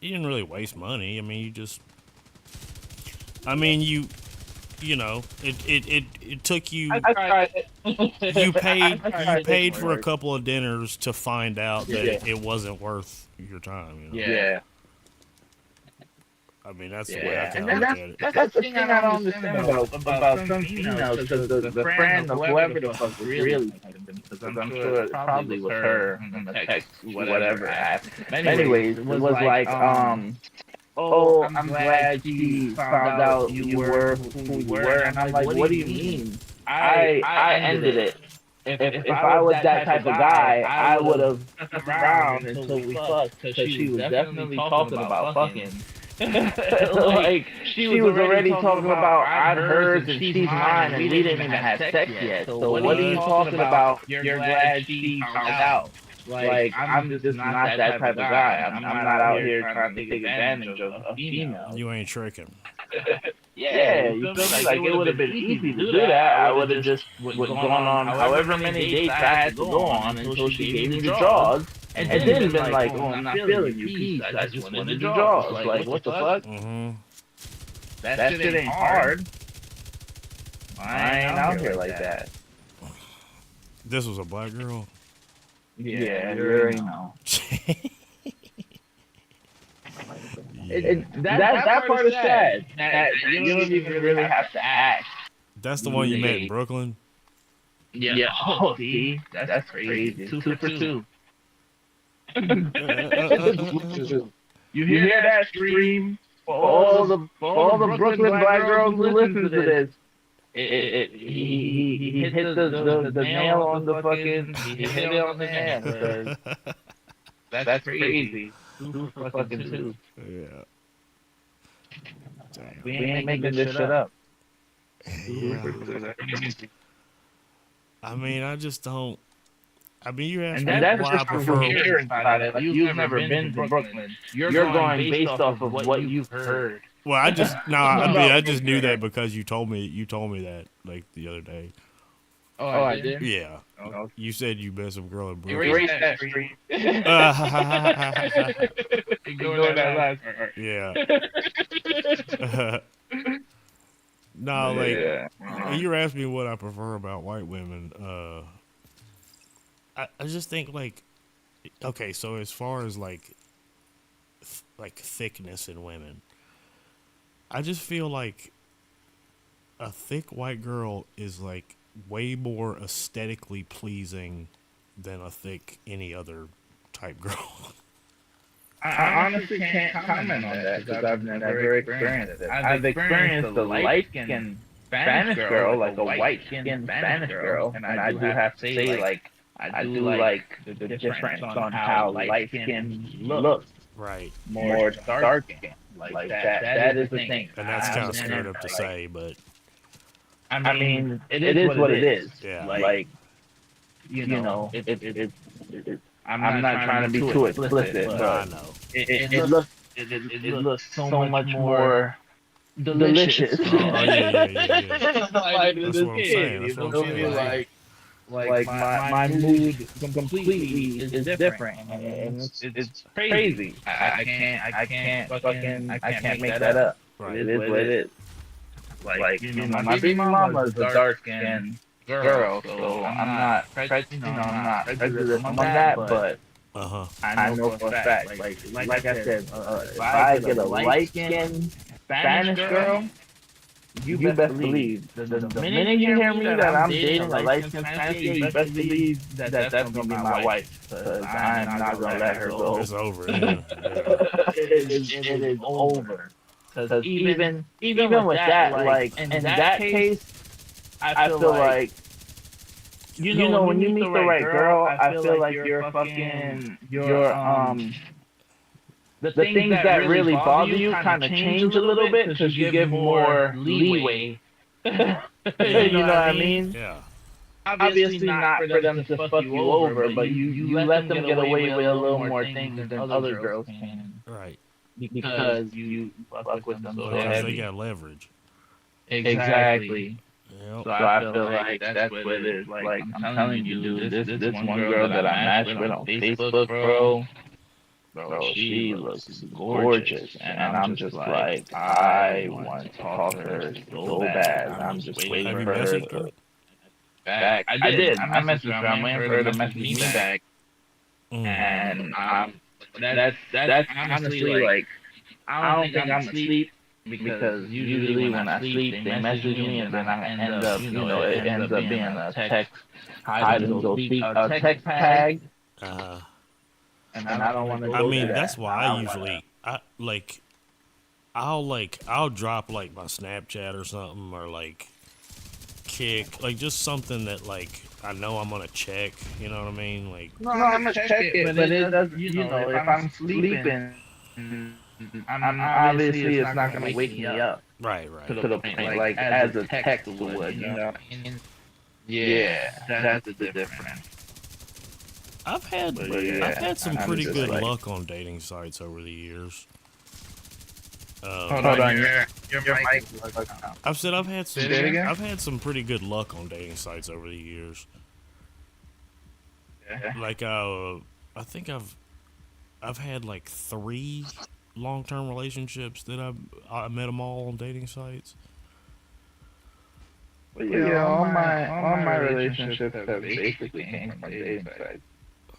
you didn't really waste money. I mean, it took you. I tried it. You paid for a couple of dinners to find out that it wasn't worth your time. Yeah. I mean, that's the way I kind of And look at it. that's the thing I don't understand about some females, because the friend of whoever the fuck was really texting, because I'm sure it probably was her in the text, whatever app. Anyways, it was like, oh, I'm glad you found out you were who you were, and I'm like, what do you mean? I ended it if I was that type of guy, I would have stuck around until we fucked, because she was definitely talking about fucking. Like she was already talking about I'm hers and she's mine, and we didn't even have sex yet. So what are you talking about? You're glad she found out. Like I'm just not that type of guy. I'm not out here trying to take advantage of a female. You ain't tricking. Yeah, you feel me? Like it would have been easy to do that. I would have just gone on however many dates I had to go on until she gave me the draws. And then been like, oh, I'm not feeling you, peace. I just wanted the draws. Like, what the fuck? Mm-hmm. That shit ain't hard. I ain't out here like that. This was a black girl. Yeah, you already know. That part is sad. That you don't even really have to ask. That's the one you met in Brooklyn? Yeah. Oh, see? That's crazy. 2 for 2. You hear that scream? For all the Brooklyn black girls who listen to this. He hit the nail on the fucking. He hit it on the head. Because that's crazy. 2 for fucking 2. Yeah. Damn. We ain't making this shit up. Yeah. I mean, I just don't. I mean, you asked me that's why I just from prefer. hearing about it. Like, you've never been to Brooklyn. You're going based off of what you've heard. Well, I just I just knew that because you told me that like the other day. Oh, I did. Yeah. Oh. You said you met some girl in Brooklyn. Erase that screen. Ignore that last part. Yeah. No, like you asked me what I prefer about white women. I just think like, okay, so as far as like thickness in women, I just feel like a thick white girl is like way more aesthetically pleasing than a thick any other type girl. I honestly can't comment on that because I've never experienced it. I've experienced the light-skinned Spanish girl, like a white-skinned Spanish girl, and I do have to say, like, I do like the difference on how light-skinned looks. Right. More dark-skinned. Like that is the thing. And that's kind of screwed up to say, but I mean, it is what it is. Yeah. Like, you know, I'm not trying to be too explicit, but I know. It looks so much more delicious. Oh, yeah. Like, That's what I'm saying. That's what I'm saying. Like my mood completely is different, and it's crazy. I can't make that up. Right. It is what it is. Like you know, my baby mama is a dark-skinned girl, so I'm not prejudiced on that, but I know for a fact, like I said, if I get a light-skinned Spanish girl, you best believe the minute you hear me that I'm dating a light-skinned Spanish girl, you best believe that that's gonna be my wife, because I'm not gonna let her go. It's over. Yeah. It is over. Because even with that, like in that case, I feel like you know when you meet the right girl, I feel like you're fucking the things that really bother you kind of change a little bit because you give more leeway. You know what I mean? Yeah. Obviously not for them to fuck you over, but you let them get away with a little more things than other girls can. Right. Because you fuck with them so Because heavy. they got leverage. Exactly. Yep. So I feel like that's what it is. Like I'm telling you, dude, this one girl that I matched with on Facebook, bro, she looks gorgeous, and I'm just like, I want to talk to her so bad. I'm just waiting for her to back. I did. I messaged her. I'm waiting for her to message me back, and that's honestly like, I don't think I'm asleep. Because usually when I sleep, they message me, and then I end up, it ends up being a text, hide and go speak, a text tag, and I don't want to. I mean, that's why I usually I'll drop like my Snapchat or something, or like Kick, like just something that like I know I'm gonna check. You know what I mean? Like, No, I'm gonna check it, but it does. You know, if I'm sleeping, obviously it's not gonna wake me up right, to right. the point like as a text would. You know? Yeah, that's the difference. But yeah, I've had some I'm pretty just good like, luck on dating sites over the years. hold on, your mic. I've said I've had some Say it again? I've had some pretty good luck on dating sites over the years. Yeah. Like I think I've had like 3 long-term relationships that I met them all on dating sites. But yeah, all my relationships have basically came from dating sites.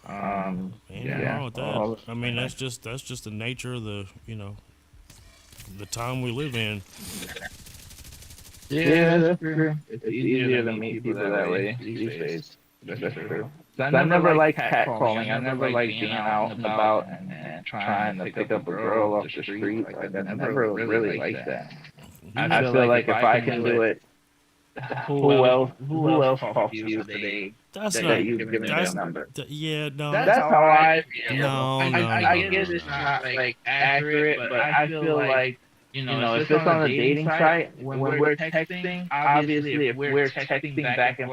Ain't nothing Yeah. wrong with that. I mean, that's just the nature of the the time we live in. Yeah, that's true. It's easier to meet people that way these days. That's true. So I never liked catcalling. I never liked being out and about and trying to pick up a girl off the street. Like, I never really liked that. I feel like if I can do it, who else calls you for the That's that not. you've given me That's a number? yeah. No. That's how I feel. No, I guess it's not like accurate, but I feel like if it's on a dating site, when we're texting, obviously if we're texting back and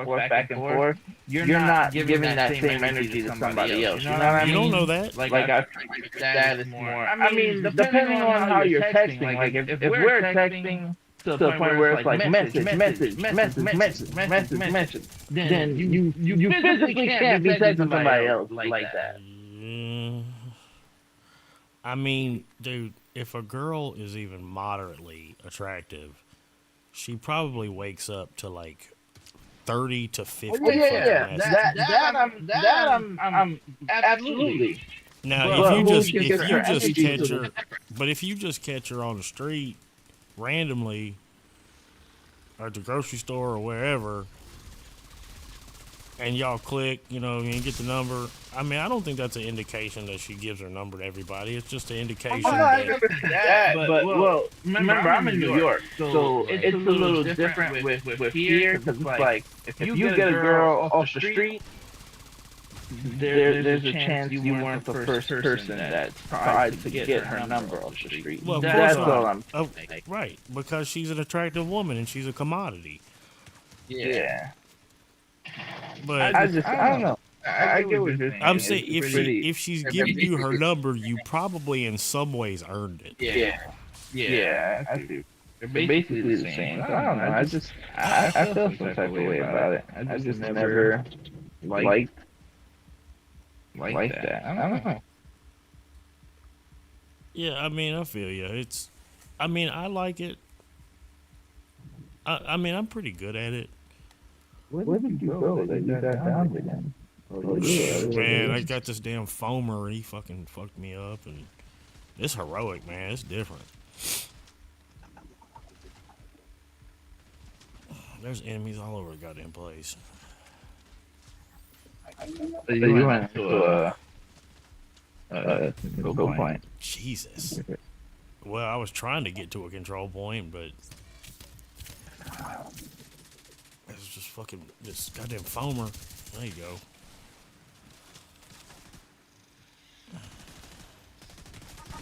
forth, you're not giving that same energy to somebody else. You know what I mean? You don't know that. Like I think that is more. I mean, depending on how you're texting. Like if we're texting to the point where it's like message, then you physically can't be texting somebody else like that. I mean, dude, if a girl is even moderately attractive, she probably wakes up to like 30 to 50 Yeah. messages. I'm absolutely. Now, if you just catch her on the street randomly, or at the grocery store or wherever, and y'all click, and you get the number. I mean, I don't think that's an indication that she gives her number to everybody. It's just an indication that. Well, remember, I'm in New York, so it's a little different with here, because it's like, if you get a girl off the street, there's a chance you weren't the first person that tried to get her number off the street. Well, that's all I'm saying. Right, because she's an attractive woman and she's a commodity. Yeah. But I don't know. I get what you're saying. I'm saying if she's giving you her number, you probably in some ways earned it. Yeah, I do. They're basically the same. So I don't know. I feel some type of way about it. I just never liked that. I don't know. Yeah, I mean, I feel you. I mean, I like it. I mean, I'm pretty good at it. Where did you go that you got down again? Man, I got this damn foamer and he fucking fucked me up, and it's heroic, man. It's different. There's enemies all over the goddamn place. So you went to go point. Jesus. Well, I was trying to get to a control point, but it was just fucking this goddamn foamer. There you go.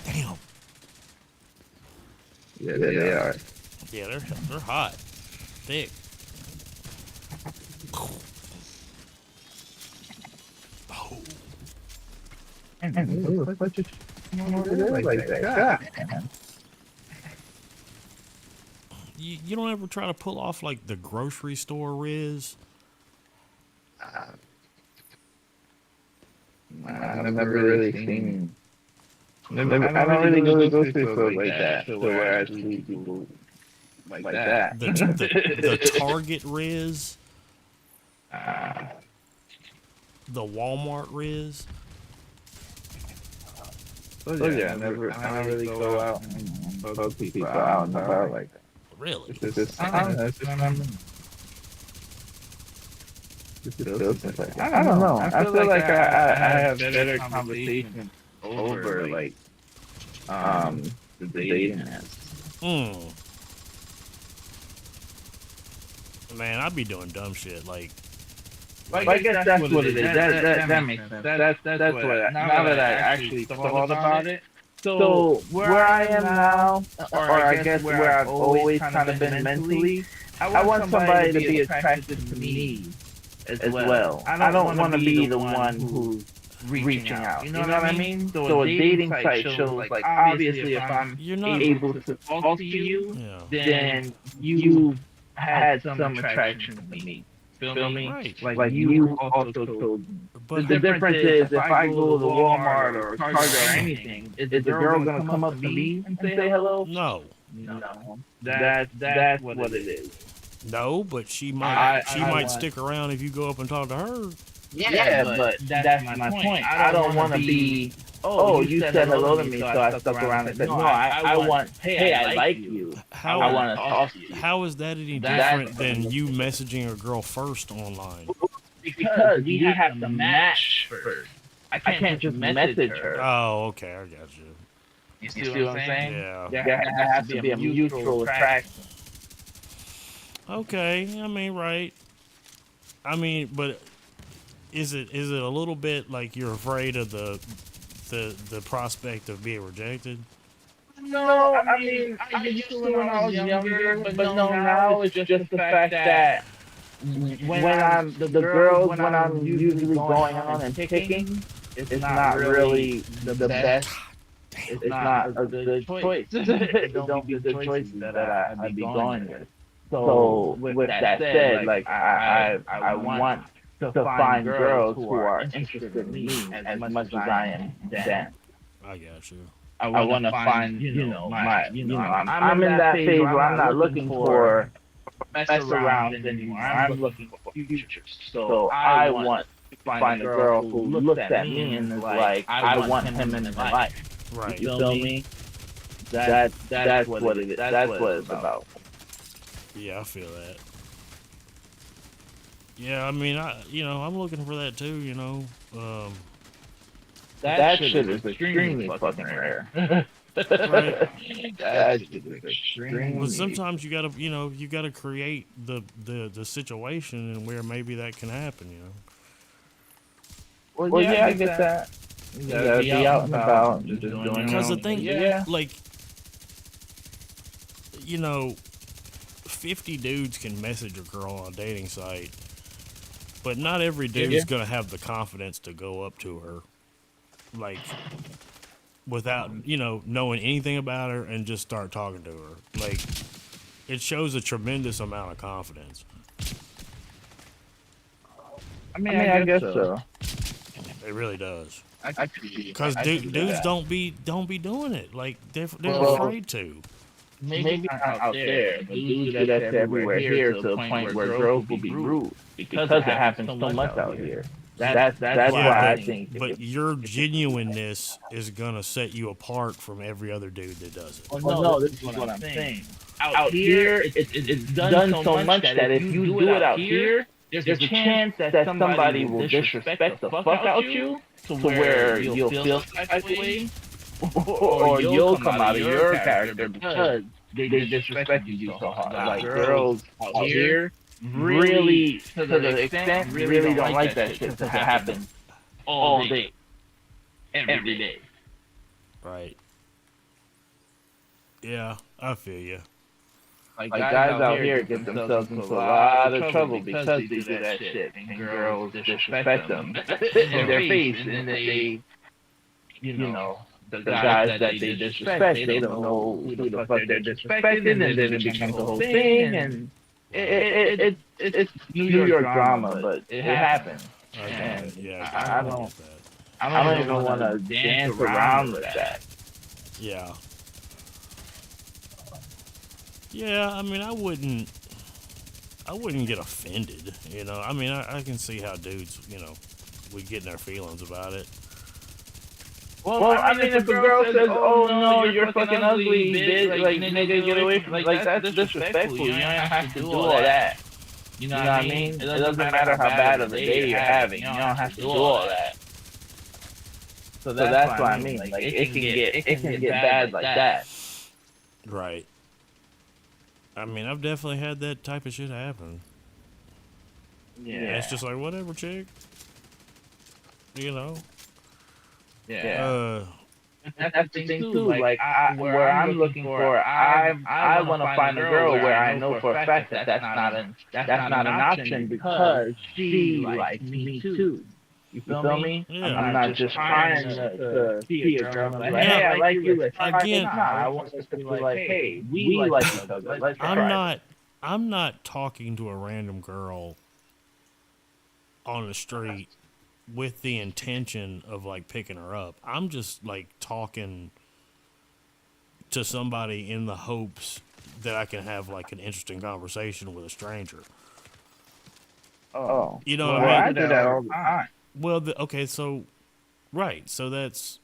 Damn. Yeah, they are. Yeah, they're hot, thick. Oh. Like that. You don't ever try to pull off like the grocery store riz? I've never really seen. I don't really go to grocery stores like that. So where I see people like that. The Target riz, the Walmart riz. I don't really go out and poke people out and about like that. Really? I don't know. I feel like I have better conversation over like the dating apps. Man, I'd be doing dumb shit like Well, I guess that's what it is. That makes sense. That's what. Now that I actually thought about it. So where I am now, or I guess where I've always kind of been mentally, I want somebody to be attracted to me as well. I don't want to be the one who's reaching out. You know what I mean? So a dating site shows like obviously if I'm You're not. able to talk to you, Yeah. then you had some attraction to me. Feel me? Right. Like you also told me. But The difference is if I go to Walmart or Target or anything, is the girl gonna come up to me and say hello? no. No. That's what it is. No, but she might I might want- stick around if you go up and talk to her. Yeah, but that's my point. I don't want to be. Oh, you said hello to me, so I stuck around and said, no, I want. Hey, I like you. How I want to talk to you. how is that any That's- different than you messaging a girl first online? Because we have to match first. I can't just message her. Oh, okay, I got you. You see what I'm saying? Yeah. There has to be a mutual attraction. Okay, I mean, right. I mean, but is it a little bit like you're afraid of the prospect of being rejected? No, I mean, I used to when I was younger, but no, now it's just the fact that when I'm the girls, when I'm usually going on and picking, it's not really the best. It's not a good choice. It don't be the choices that I'd be going with. So with that said, like I want to find girls who are interested in me as much as I am them. I got you. I want to find, I'm in that phase where I'm not looking for mess around anymore. I'm looking for futures. So I want to find a girl who looks at me and is like, I want him in my life. Right. You feel me? That's what it is. That's what it's about. Yeah, I feel that. Yeah, I mean, I'm looking for that too. That shit is extremely fucking rare. Right. That shit is extremely. But sometimes you gotta create the situation and where maybe that can happen. Well, yeah, I get that. You gotta be out and about, just doing. Because the thing, yeah. like, 50 dudes can message a girl on a dating site, but not every dude is gonna have the confidence to go up to her, like, without knowing anything about her and just start talking to her. Like, it shows a tremendous amount of confidence. I mean, I guess so. It really does. Because dudes don't be doing it. Like, they're afraid to. Maybe not out there, but dudes do that everywhere here to the point where girls will be rude because it happens so much out here. That's why I think. But your genuineness is gonna set you apart from every other dude that does it. Well, no, this is what I'm saying. Out here, it's done so much that if you do it out here, there's a chance that somebody will disrespect the fuck out you to where you'll feel that way, or you'll come out of your character because they disrespect you so hard. Like girls out here really, to the extent, really don't like that shit to happen all day, every day. Right. Yeah, I feel you. Like guys out here get themselves into a lot of trouble because they do that shit, and girls disrespect them in their face, and they, the guys that they disrespect, they don't know who the fuck they're disrespecting, and then it becomes the whole thing, and it's New York drama, but it happens. And I don't even want to dance around with that. Yeah. Yeah, I mean, I wouldn't get offended, I mean, I can see how dudes, would get in their feelings about it. Well, I mean, if a girl says, "Oh no, you're fucking ugly, bitch," like nigga, get away from me, like that's disrespectful. You don't have to do all that. You know what I mean? It doesn't matter how bad of a day you're having. You don't have to do all that. So that's what I mean. Like it can get bad like that. Right. I mean, I've definitely had that type of shit happen. And it's just like, whatever, chick. You know. Yeah. That's the thing too. Like where I'm looking for, I want to find a girl where I know for a fact that that's not an option because she likes me too. You feel me? Yeah. I'm not just trying to see a girl and be like, hey, I like you. Let's try it. Nah, I want us to be like, hey, we like each other. Let's try it. I'm not talking to a random girl on the street with the intention of like picking her up. I'm just like talking to somebody in the hopes that I can have like an interesting conversation with a stranger. Oh, you know what what I mean? I do that all the time. Well, okay, so right, so that's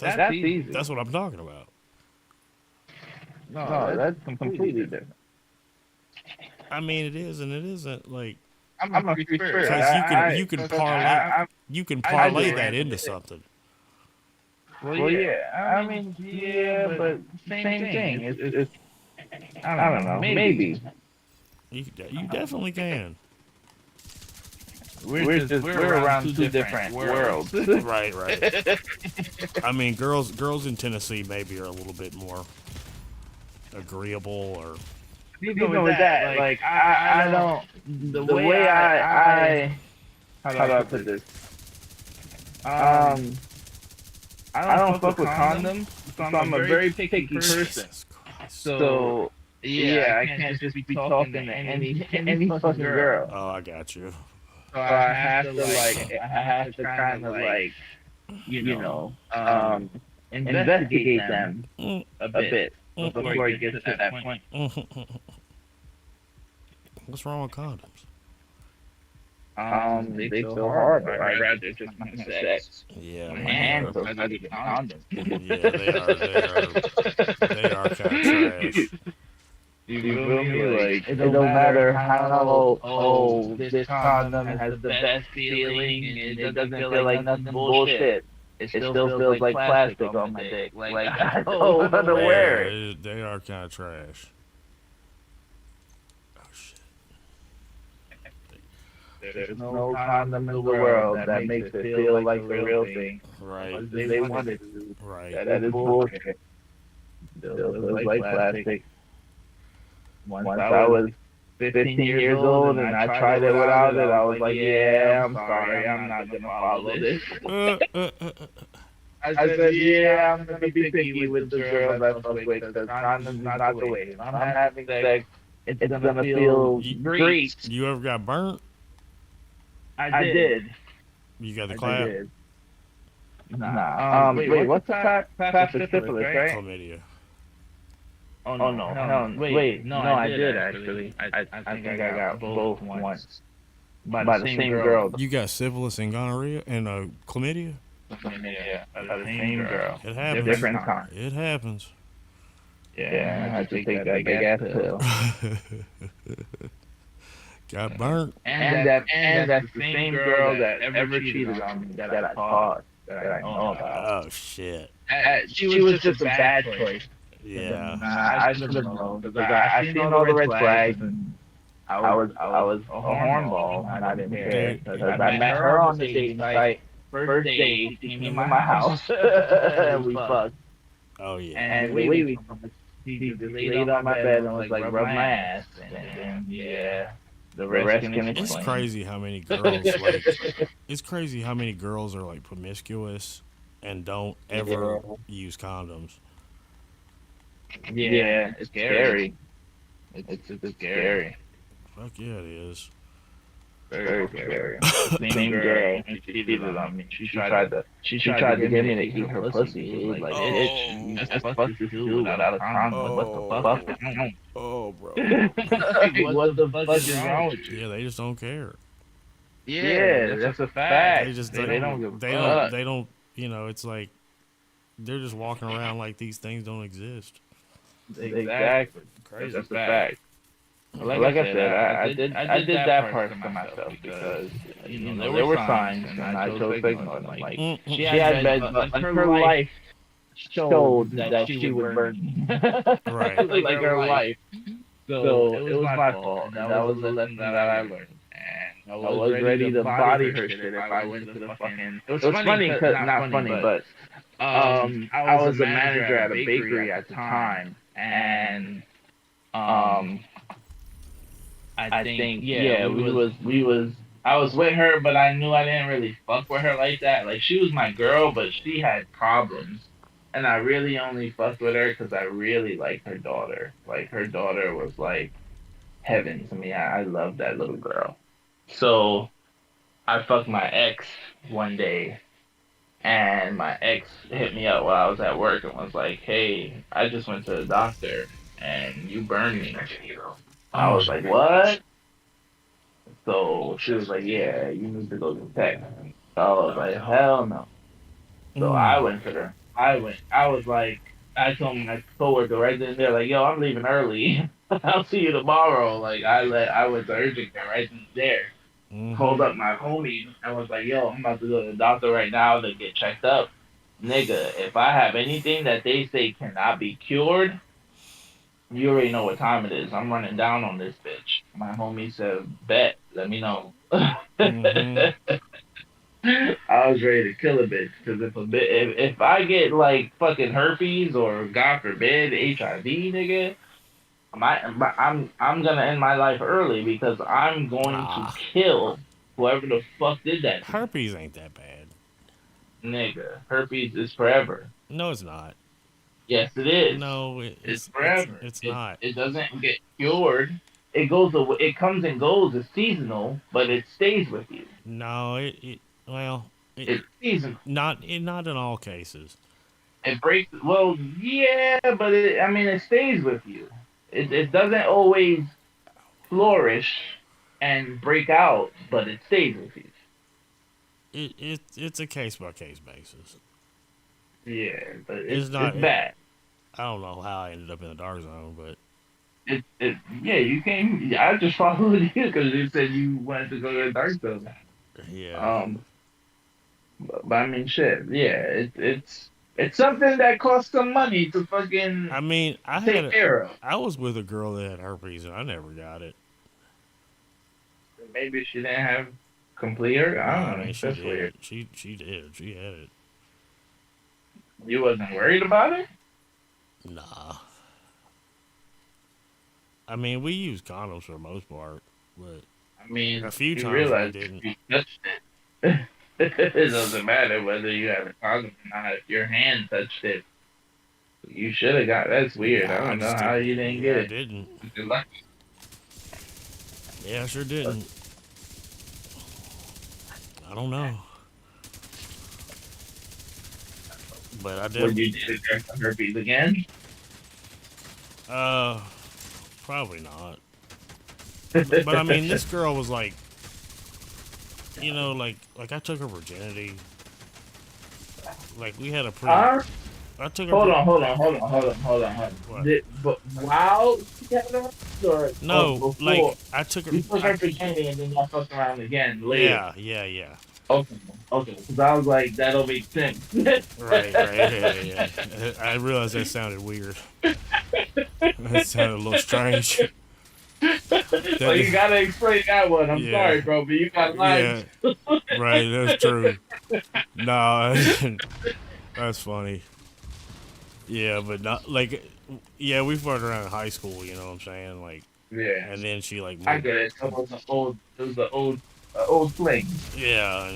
easy. That's what I'm talking about. No, that's completely different. I mean, it is and it isn't. Like, I'm a free spirit. Because you can parlay that into something. Well, yeah. I mean, yeah, but same thing. It's I don't know. Maybe. You definitely can. We're around two different worlds. Right. I mean, girls in Tennessee maybe are a little bit more agreeable, or even with that, like I don't. The way I how do I put this? I don't fuck with condoms, so I'm a very picky person. So yeah, I can't just be talking to any fucking girl. Oh, I got you. So I have to kind of like, investigate them a bit before it gets to that point. What's wrong with condoms? They feel horrible. I'd rather just have sex. Yeah, My hands are not even condoms. Yeah, they are kind of trash. You feel me? Like, it don't matter how this condom has the best feeling and it doesn't feel like nothing bullshit. It still feels like plastic on my dick. Like I don't want to wear it. They are kind of trash. Oh shit. There's no condom in the world that makes it feel like the real thing. Right. They want it to. Right. That is bullshit. Still feels like plastic. Once I was 15 years old and I tried it without it, I was like, yeah, I'm sorry, I'm not going to follow this. I said, yeah, I'm going to be picky with the girls I fuck with because condoms not the way. If I'm having sex, it's going to feel great. You ever got burnt? I did. You got the clap? I did. Nah. Wait, what's that? Clap for syphilis, right? Chlamydia. Oh no! Wait, no, I did actually. I think I got both once by the same girl. You got syphilis and gonorrhea and chlamydia? Yeah, by the same girl. It happens. Different time. It happens. Yeah, I had to take that big ass pill. Got burnt. And that's the same girl that ever cheated on me that I caught, that I know about. Oh shit. She was just a bad choice. Yeah. I should have known because I seen all the red flags and I was a hornball and I didn't care because I met her on the dating site. First date, she came in my house and we fucked. Oh yeah. And we she laid on my bed and was like rub my ass and yeah. The rest can explain. It's crazy how many girls it's crazy how many girls are like promiscuous and don't ever use condoms. Yeah, it's scary. It's scary. Fuck yeah, it is. Very scary. Same girl. She cheated on me. She tried to get me to eat her pussy. It was like, bitch, that's fuck this dude without a condom. What the fuck? Oh, bro. What the fuck is wrong with you? Yeah, they just don't care. Yeah, that's a fact. They don't give a fuck. They don't. You know, it's like they're just walking around like these things don't exist. Exactly. Crazy. That's a fact. Like I said, I did that part for myself because there were signs and I chose to ignore them. Like she had been, but her life showed that she would burn me. Right. Like her life. So it was my fault. That was the lesson that I learned. I was ready to body her shit if I went to the fucking. It was funny, cause not funny, but I was a manager at a bakery at the time, and um, I think we was. I was with her, but I knew I didn't really fuck with her like that. Like she was my girl, but she had problems, and I really only fucked with her because I really liked her daughter. Like her daughter was like heaven to me. I loved that little girl. So I fucked my ex one day, and my ex hit me up while I was at work and was like, "Hey, I just went to the doctor, and you burned me." I was like, "What?" So she was like, "Yeah, you need to go get checked." So I was like, "Hell no." So I went to her. I went. I was like, I told my coworker right then and there, like, "Yo, I'm leaving early. I'll see you tomorrow." Like I went to urgent care right then and there. Called up my homie and was like, "Yo, I'm about to go to the doctor right now to get checked up. Nigga, if I have anything that they say cannot be cured, you already know what time it is. I'm running down on this bitch." My homie said, "Bet, let me know." I was ready to kill a bitch because if I get like fucking herpes or God forbid HIV, nigga, I'm gonna end my life early because I'm going to kill whoever the fuck did that to me. Herpes ain't that bad. Nigga, herpes is forever. No, it's not. Yes, it is. No, It's forever. it's not. It doesn't get cured. It goes away. It comes and goes. It's seasonal, but it stays with you. No, it well, It's seasonal. not in all cases. It breaks. Well, yeah, but I mean, it stays with you. It doesn't always flourish and break out, but it stays with you. It's a case by case basis. Yeah, but It's not. it's bad. I don't know how I ended up in the dark zone, but Yeah, you came. I just followed you because you said you wanted to go to the dark zone. yeah. But I mean, shit. Yeah, it's something that costs some money to fucking I mean, take care of. I was with a girl that had herpes and I never got it. Maybe she didn't have complete. Or I Nah, don't I know. mean, she That's did. weird. She did. She had it. You wasn't worried about it? Nah. I mean, we used condoms for the most part, but I mean, a few you times realize we didn't. if you touched it. It doesn't matter whether you have a condom or not. If your hand touched it, you should have got. That's weird. I Nah, I don't know just how didn't. you didn't Yeah, get I it. didn't. You're lucky. Yeah, I sure didn't. I don't know. But I Would did. you do the herpes again? Uh, probably not. But I mean, this girl was like, like I took her virginity. Like we had a pretty. I took her. Hold on. What? But while she had it, or No, before? like I took her. You took her virginity and then y'all fucked around again later. Yeah. Okay. Because I was like, that'll make sense. Right. Yeah. I realized that sounded weird. That sounded a little strange. Well, you gotta explain that one. I'm sorry, bro, but you got lied. Yeah. Right, that's true. No, that's funny. Yeah, but not like, yeah, we fucked around in high school. You know what I'm saying? Like, Yeah. and then she like, I get it. It was an old fling. yeah,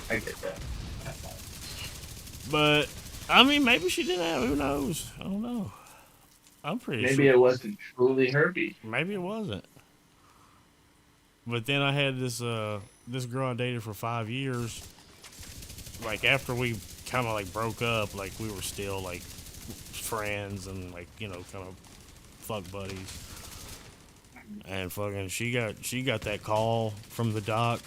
I get that. But I mean, maybe she didn't have. Who knows? I don't know. I'm pretty sure. Maybe it wasn't truly herpes. Maybe it wasn't. But then I had this girl I dated for 5 years. Like after we kind of like broke up, like we were still like friends and like kind of fuck buddies. And fucking she got that call from the doc.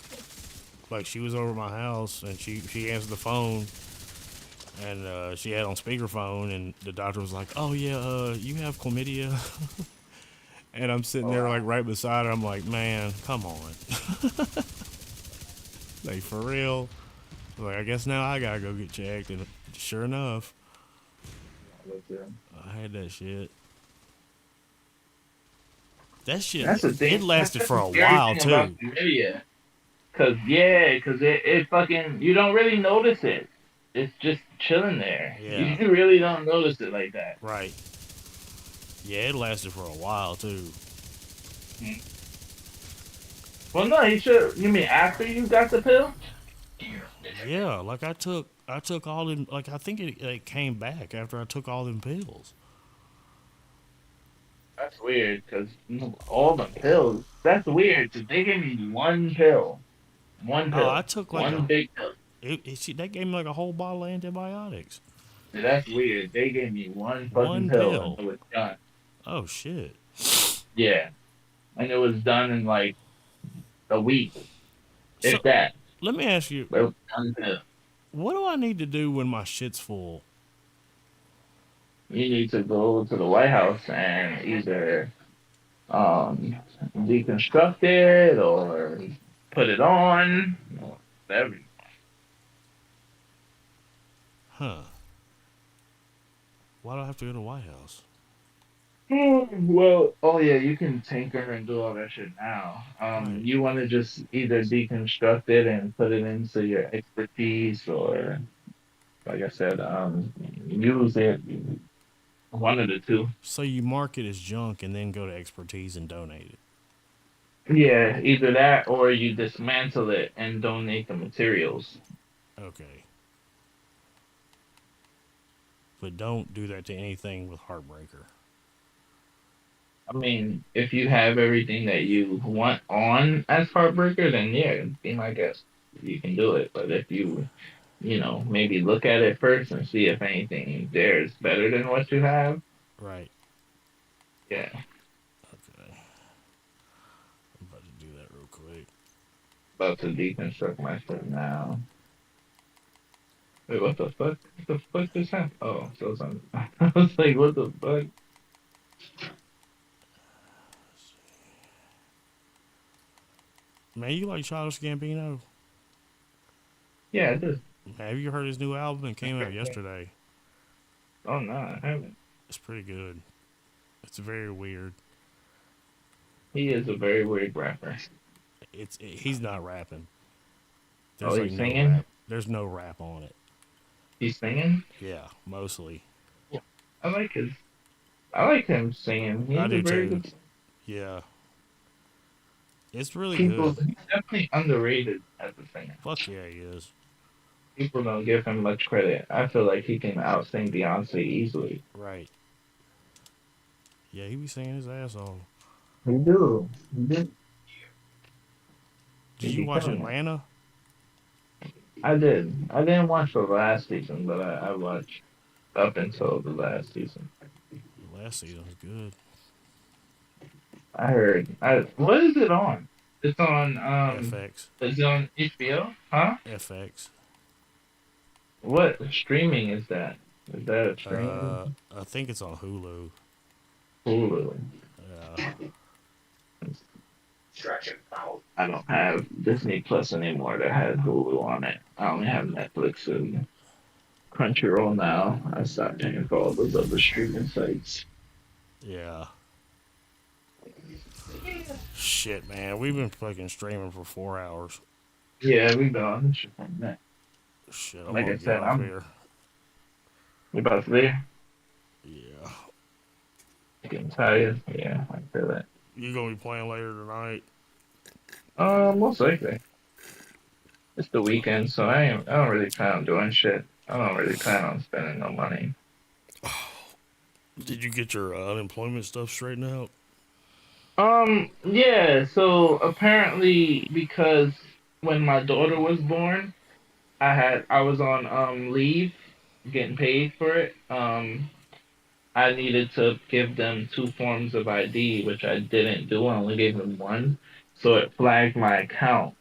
Like she was over at my house and she answered the phone. And she had on speakerphone, and the doctor was like, "Oh yeah, you have chlamydia." And I'm sitting there like right beside her. I'm like, "Man, come on, like for real." Like I guess now I gotta go get checked, and sure enough, I had that shit. That shit, That's the it thing. That's lasted the for a scary while thing about too. chlamydia. Cause it fucking you don't really notice it. It's just chilling there. Yeah, You really don't notice it like that. right. Yeah, it lasted for a while too. Mm. Well, no, you should. You mean after you got the pill? Yeah, like I took all them. Like I think it came back after I took all them pills. That's weird. Cause all the pills. That's weird. Cause they gave me one Oh, I pill, took like one a. big pill. They gave me like a whole bottle of antibiotics. Yeah, that's weird. They gave me one fucking One pill and pill. it was done. Oh shit. Yeah, and it was done in like a week, if So that. let me ask you, But it was one pill. what do I need to do when my shit's full? You need to go to the White House and either um, deconstruct it or put it on, or whatever. Huh? Why do I have to go to the White House? Well, oh yeah, you can tinker and do all that shit now. Right. You want to just either deconstruct it and put it into your expertise, or like I said, use it. One of the two. So you mark it as junk and then go to expertise and donate it. Yeah, either that or you dismantle it and donate the materials. Okay. But don't do that to anything with Heartbreaker. I mean, if you have everything that you want on as Heartbreaker, then yeah, be my guest. You can do it. But if you maybe look at it first and see if anything there is better than what you have, Right. yeah, Okay. I'm about to do that real quick. about to deconstruct my shit now. Wait, what the fuck? What the fuck just happened? Oh, so it's on. I was like, what the fuck? Man, you like Childish Gambino? Yeah, it is. Have you heard his new album? It came out yesterday. Oh no, I haven't. It's pretty good. It's very weird. He is a very weird rapper. He's not rapping. Oh, There's like he's no singing. rap. There's no rap on it. He's singing. Yeah, mostly. I like his. I like him singing. I He's a do very too. good. Yeah, it's really People, good. he's definitely underrated as a singer. Fuck yeah, he is. People don't give him much credit. I feel like he can outsing Beyonce easily. Right. Yeah, he be singing his ass off. He do. He do. Did He you be watch killing it. Atlanta? I did. I didn't watch the last season, but I watched up until the last season. The last season was good. I heard. What is it on? It's on. FX. It's on HBO. Huh? FX. What streaming is that? Is that a streaming? I think it's on Hulu. Hulu. Yeah. I don't have Disney Plus anymore that has Hulu on it. I only have Netflix and Crunchyroll now. I stopped paying for all those other streaming sites. Yeah. Shit, man. We've been fucking streaming for 4 hours. Yeah, we been on this shit from that. Shit, I'm Like gonna I get said, off I'm here. we about to leave. Yeah. Getting tired. Yeah, I feel that. You gonna be playing later tonight? Most likely. It's the weekend, so I don't really plan on doing shit. I don't really plan on spending no money. Did you get your unemployment stuff straightened out? Yeah, so apparently because when my daughter was born, I was on leave getting paid for it. I needed to give them two forms of ID, which I didn't do. I only gave them one. So it flagged my account.